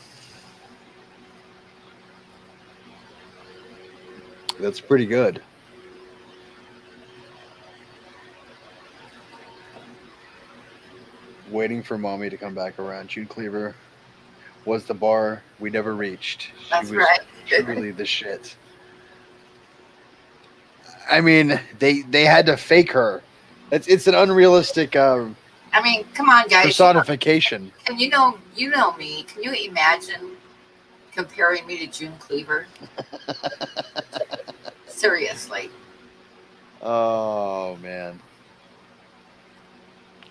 That's pretty good. Waiting for mommy to come back around. June Cleaver was the bar we never reached. That's she was right. truly the shit. I mean, they had to fake her. It's an unrealistic I mean, come on, guys. Personification. And you know me. Can you imagine comparing me to June Cleaver? Seriously. Oh, man.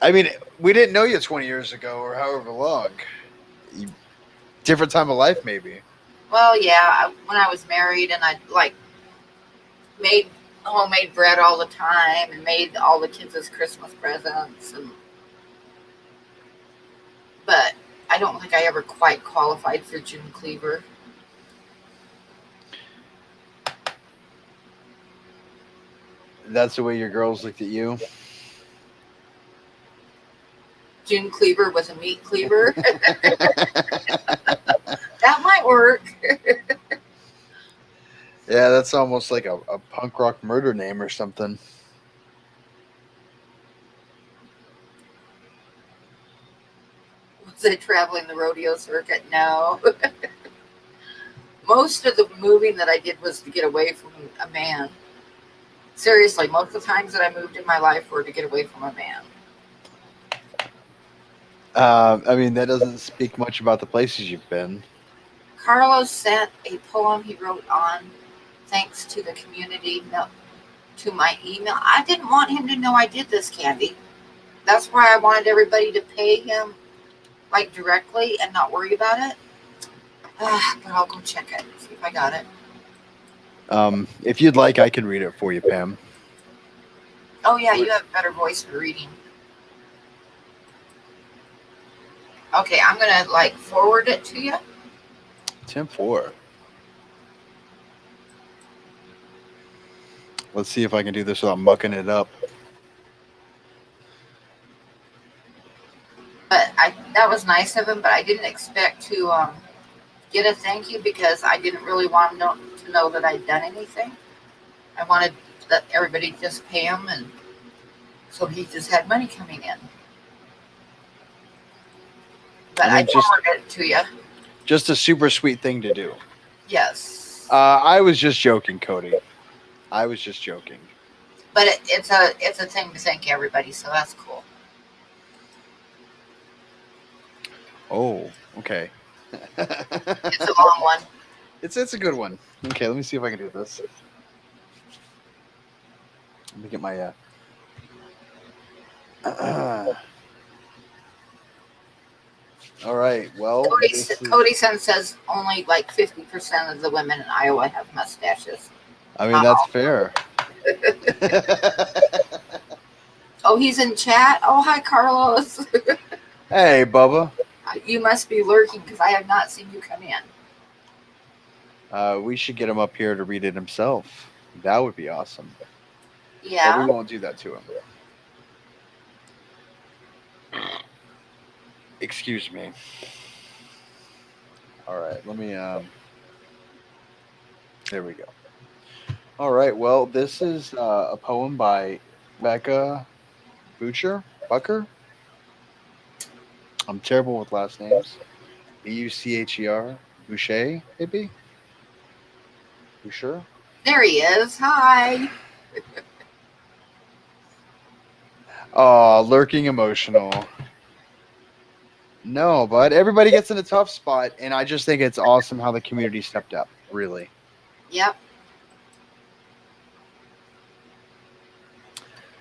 I mean, we didn't know you 20 years ago or however long. Different time of life, maybe. Well, yeah, when I was married and I like made homemade bread all the time and made all the kids as Christmas presents, and but I don't think I ever quite qualified for June Cleaver. That's the way your girls looked at you. June Cleaver was a meat cleaver. That might work. Yeah, that's almost like a punk rock murder name or something. Was it traveling the rodeo circuit? No. Most of the moving that I did was to get away from a man. Seriously, most of the times that I moved in my life were to get away from a man. I mean, that doesn't speak much about the places you've been. Carlos sent a poem he wrote on thanks to the community to my email. I didn't want him to know I did this, Candy. That's why I wanted everybody to pay him like directly and not worry about it. But I'll go check it, see if I got it. If you'd like, I can read it for you, Pam. Oh yeah, you have a better voice for reading. Okay, I'm gonna like forward it to you. 10-4. Let's see if I can do this without mucking it up. But that was nice of him. But I didn't expect to get a thank you because I didn't really want to know that I'd done anything. I wanted that everybody just pay him, and so he just had money coming in. But I forwarded it to you. Just a super sweet thing to do. Yes. I was just joking, Cody. I was just joking. But it's a thing to thank everybody, so that's cool. Oh, okay. It's a long one. It's a good one. Okay, let me see if I can do this. Let me get my all right. Well, Cody-san says only like 50% of the women in Iowa have mustaches. I mean, that's fair. Oh, he's in chat. Oh, hi, Carlos. Hey, Bubba. You must be lurking because I have not seen you come in. We should get him up here to read it himself. That would be awesome. Yeah. But we won't do that to him. Excuse me. All right, let me. There we go. All right, well, this is a poem by Becca Bucher. I'm terrible with last names. Bucher. Boucher, maybe? Boucher? There he is. Hi. Oh, lurking emotional. No, but everybody gets in a tough spot, and I just think it's awesome how the community stepped up, really. Yep.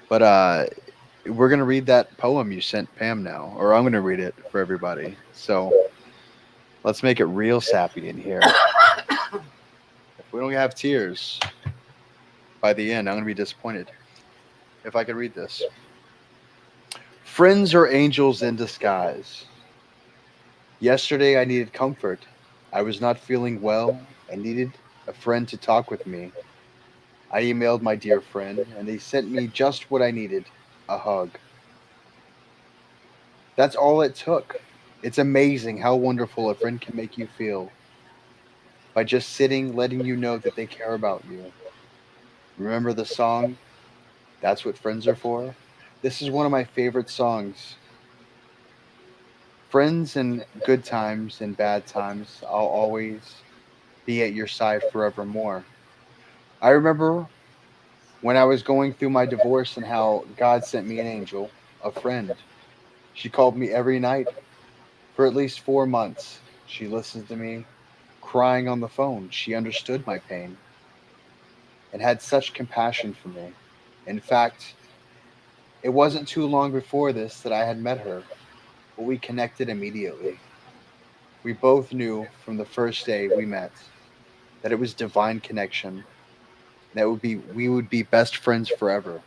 But we're going to read that poem you sent Pam now, or I'm going to read it for everybody. So let's make it real sappy in here. If we don't have tears by the end, I'm going to be disappointed. If I could read this. Friends are angels in disguise. Yesterday I needed comfort. I was not feeling well. I needed a friend to talk with me. I emailed my dear friend, and they sent me just what I needed, a hug. That's all it took. It's amazing how wonderful a friend can make you feel by just sitting, letting you know that they care about you. Remember the song, That's What Friends Are For? This is one of my favorite songs. Friends in good times and bad times, I'll always be at your side forevermore. I remember when I was going through my divorce and how God sent me an angel, a friend. She called me every night for at least 4 months. She listened to me crying on the phone. She understood my pain and had such compassion for me. In fact, it wasn't too long before this that I had met her, but we connected immediately. We both knew from the first day we met that it was divine connection, that we would be best friends forever.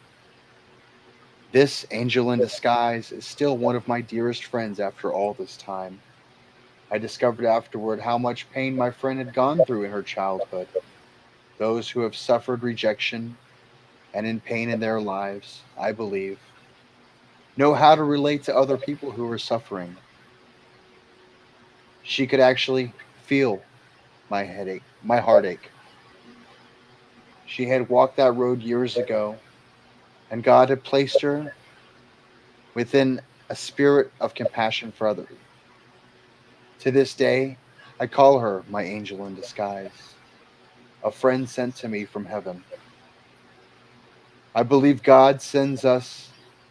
This angel in disguise is still one of my dearest friends after all this time. I discovered afterward how much pain my friend had gone through in her childhood. Those who have suffered rejection and in pain in their lives, I believe, know how to relate to other people who are suffering. She could actually feel my headache, my heartache. She had walked that road years ago, and God had placed her within a spirit of compassion for others. To this day, I call her my angel in disguise, a friend sent to me from heaven. I believe God sends us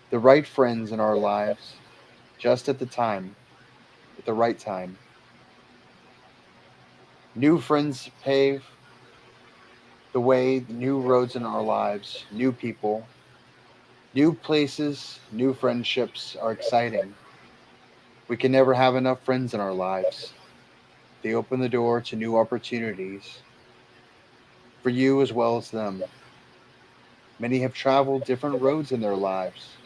the right friends in our lives just at the time, at the right time. New friends pave the way, new roads in our lives, new people, new places, new friendships are exciting. We can never have enough friends in our lives. They open the door to new opportunities for you as well as them. Many have traveled different roads in their lives,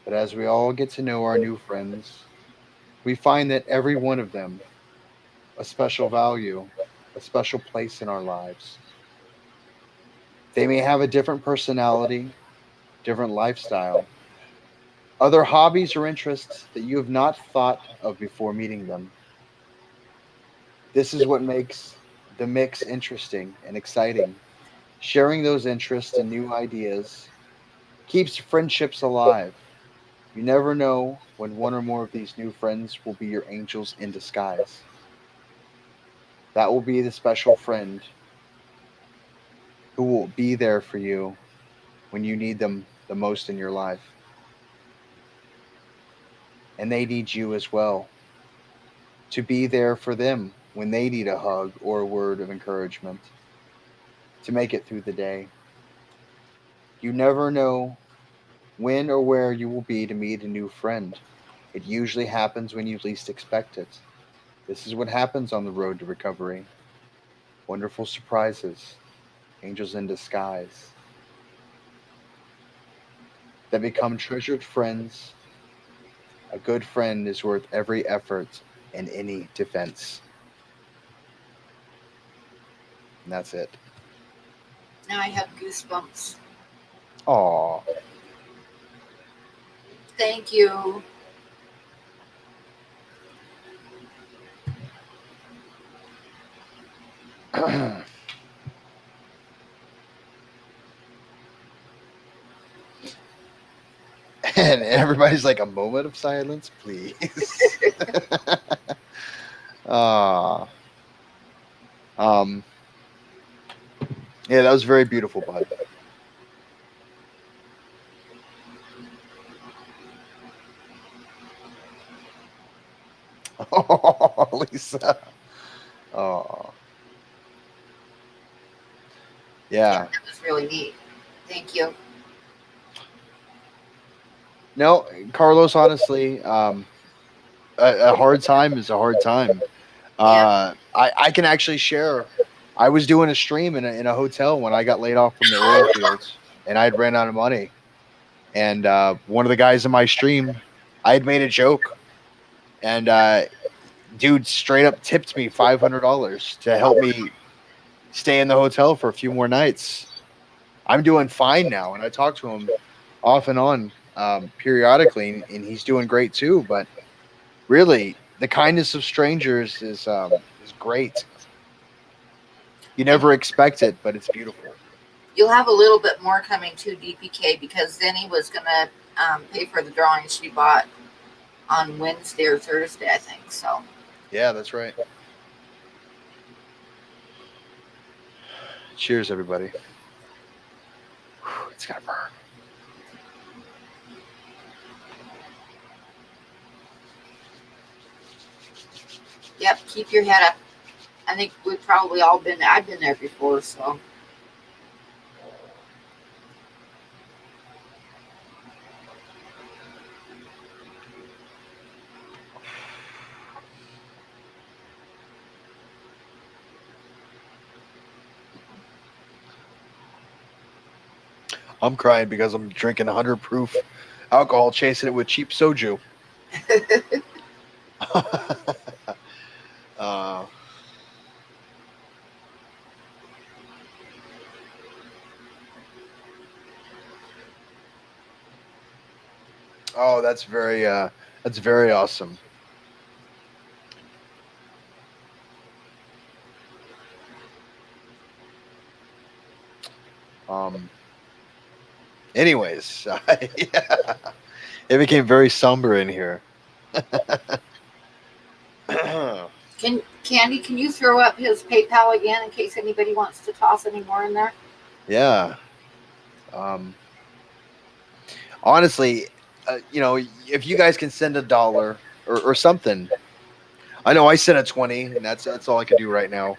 but as we all get to know our new friends, we find that every one of them a special value, a special place in our lives. They may have a different personality, different lifestyle, other hobbies or interests that you have not thought of before meeting them. This is what makes the mix interesting and exciting. Sharing those interests and new ideas keeps friendships alive. You never know when one or more of these new friends will be your angels in disguise. That will be the special friend who will be there for you when you need them the most in your life. And they need you as well to be there for them when they need a hug or a word of encouragement to make it through the day. You never know when or where you will be to meet a new friend. It usually happens when you least expect it. This is what happens on the road to recovery. Wonderful surprises, angels in disguise, that become treasured friends. A good friend is worth every effort and any defense. And that's it. Now I have goosebumps. Aw. Thank you. And everybody's like, a moment of silence, please. Ah. um, yeah, that was very beautiful, bud. Oh, Lisa. Oh, Yeah, yeah. that was really neat. Thank you. No, Carlos, honestly, a hard time is a hard time. Yeah. I can actually share. I was doing a stream in a hotel when I got laid off from the oil fields, and I had ran out of money. And one of the guys in my stream, I had made a joke, and dude straight up tipped me $500 to help me stay in the hotel for a few more nights. I'm doing fine now, and I talk to him off and on periodically, and he's doing great too. But really, the kindness of strangers is great. You And never expect it, but it's beautiful. you'll have a little bit more coming to DPK because then he was going to pay for the drawings she bought on Wednesday or Thursday, I think. So, Yeah, that's right. Cheers, everybody. Whew, it's gonna burn. yep, keep your head up. I think we've probably all been, I've been there before. So, I'm crying because I'm drinking 100 proof alcohol, chasing it with cheap soju. uh, oh, that's very awesome. Um, anyways, yeah, it became very somber in here. Can Candy? Can you throw up his PayPal again in case anybody wants to toss any more in there? Yeah. Um, honestly, if you guys can send $1 or something, I know I sent a 20, and that's all I can do right now.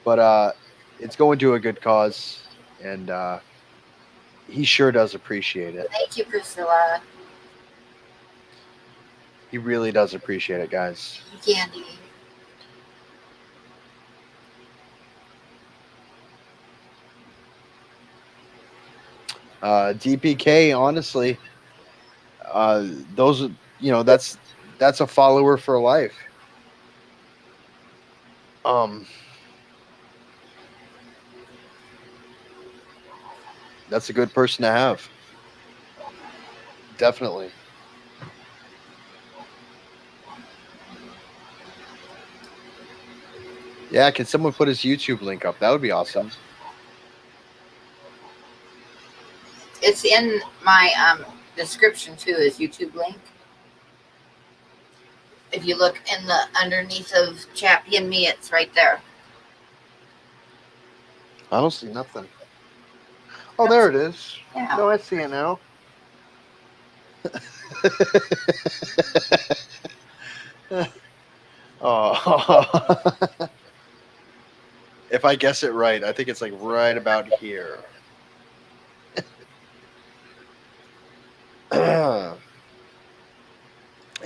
But it's going to a good cause, and he sure does appreciate it. Thank you, Priscilla. He really does appreciate it, guys. Candy. DPK, honestly, those that's a follower for life. Um, that's a good person to have. Definitely. Yeah, can someone put his YouTube link up? That would be awesome. It's in my description too. His YouTube link. If you look in the underneath of Chappie and me, it's right there. I don't see nothing. Oh, there it is. Yeah. No, I see it now. Oh, if I guess it right, I think it's like right about here.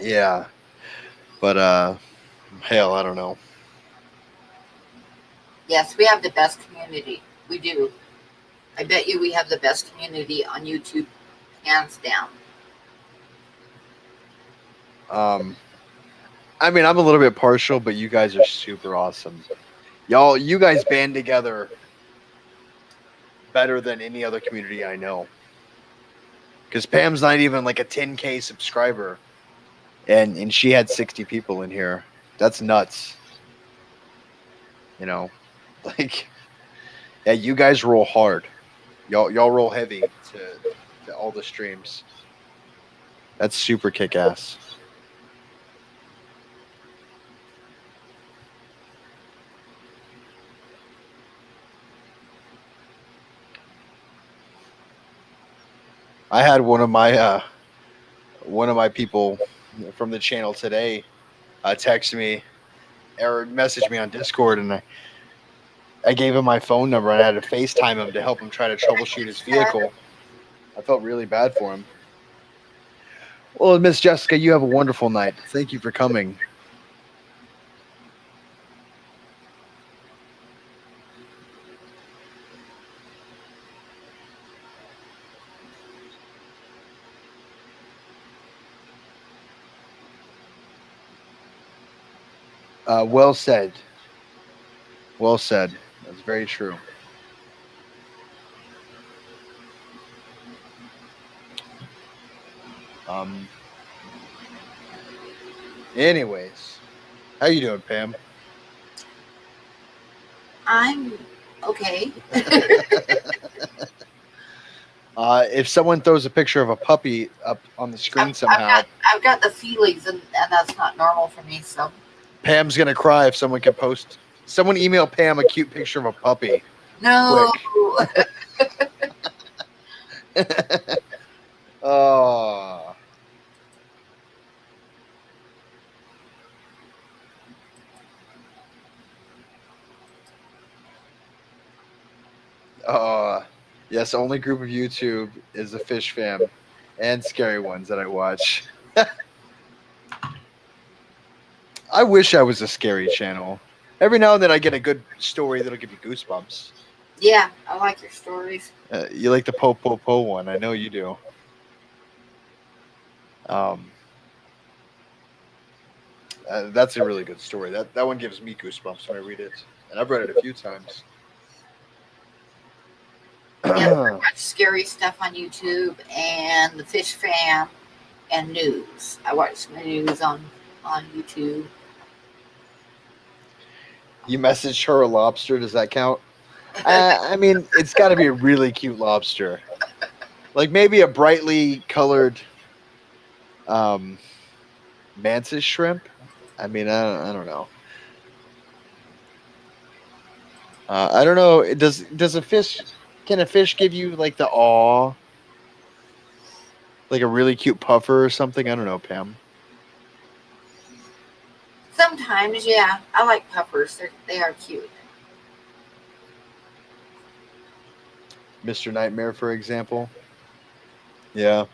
Yeah, but hell, I don't know. Yes, we have the best community. We do. I bet you we have the best community on YouTube, hands down. Um, I mean, I'm a little bit partial, but you guys are super awesome. You guys band together better than any other community I know. Because Pam's not even like a 10K subscriber, and she had 60 people in here. That's nuts. You know, like yeah, you guys roll hard. Y'all roll heavy to all the streams. That's super kick ass. I had one of my people from the channel today text me or message me on Discord, and I gave him my phone number and I had to FaceTime him to help him try to troubleshoot his vehicle. I felt really bad for him. Well, Miss Jessica, you have a wonderful night. Thank you for coming. Well said. Well said. That's very true. Um. Anyways, how you doing, Pam? I'm okay. If someone throws a picture of a puppy up on the screen somehow, I've got the feelings, and that's not normal for me. So Pam's gonna cry if someone can post. Someone email Pam a cute picture of a puppy. no. Oh. Yes, only group of YouTube is the Fish Fam and Scary Ones that I watch. I wish I was a scary channel. Every now and then I get a good story that'll give you goosebumps. Yeah, I like your stories. You like the po po po one? I know you do. Um, that's a really good story. That one gives me goosebumps when I read it, and I've read it a few times. Yep, I watch scary stuff on YouTube and the Fish Fam and news. I watch the news on YouTube. You messaged her a lobster. Does that count? I mean, it's got to be a really cute lobster, like maybe a brightly colored um, mantis shrimp. I mean, I don't know. I don't know. Does a fish? Can a fish give you like the awe, like a really cute puffer or something? I don't know, Pam. Sometimes, yeah, I like puffers. They are cute. Mr. Nightmare, for example. Yeah.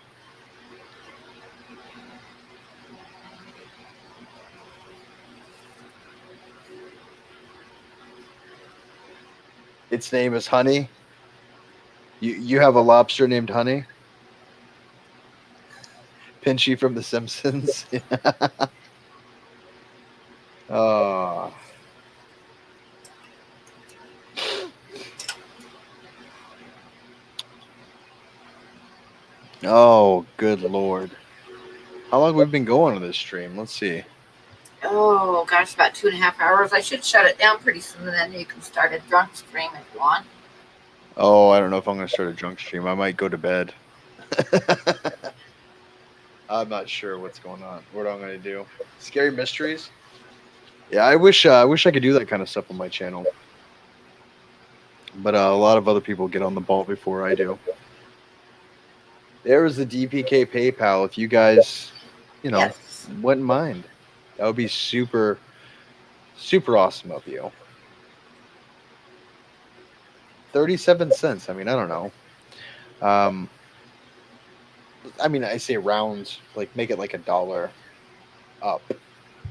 Its name is Honey. You have a lobster named Honey. Pinchy from The Simpsons. Oh, oh, good lord! How long have we been going on this stream? Let's see. Oh gosh, about 2.5 hours. I should shut it down pretty soon, and then you can start a drunk stream if you want. Oh, I don't know if I'm going to start a drunk stream. I might go to bed. I'm not sure what's going on. What I'm going to do? Scary mysteries. Yeah, I wish I could do that kind of stuff on my channel, but a lot of other people get on the ball before I do. There is the DPK PayPal. If you guys, Yes. wouldn't mind, that would be super, super awesome of you. 37 cents. I mean, I don't know. Um, I mean, I say rounds, like make it like $1 up,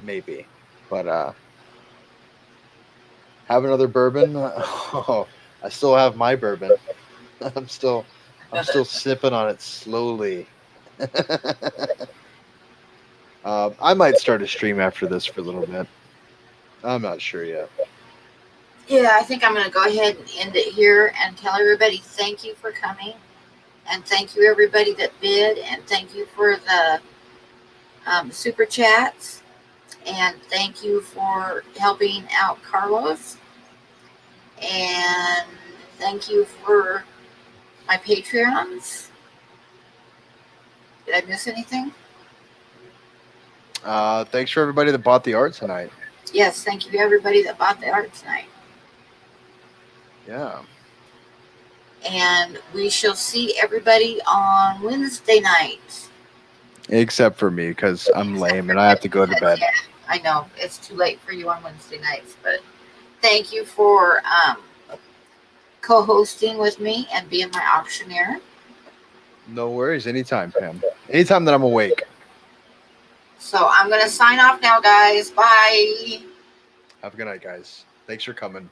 maybe. But have another bourbon. Oh, I still have my bourbon. I'm still, I'm still sipping on it slowly. I might start a stream after this for a little bit. I'm not sure yet. Yeah, I think I'm going to go ahead and end it here and tell everybody thank you for coming. And thank you, everybody that bid. And thank you for the super chats. And thank you for helping out Carlos. And thank you for my Patreons. Did I miss anything? Thanks for everybody that bought the art tonight. Yes, thank you, everybody that bought the art tonight. Yeah. And we shall see everybody on Wednesday night. Except for me, because I'm lame and I have to go to bed. Yeah, I know it's too late for you on Wednesday nights, but thank you for co-hosting with me and being my auctioneer. No worries. Anytime, Pam. Anytime that I'm awake. So I'm going to sign off now, guys. Bye. Have a good night, guys. Thanks for coming.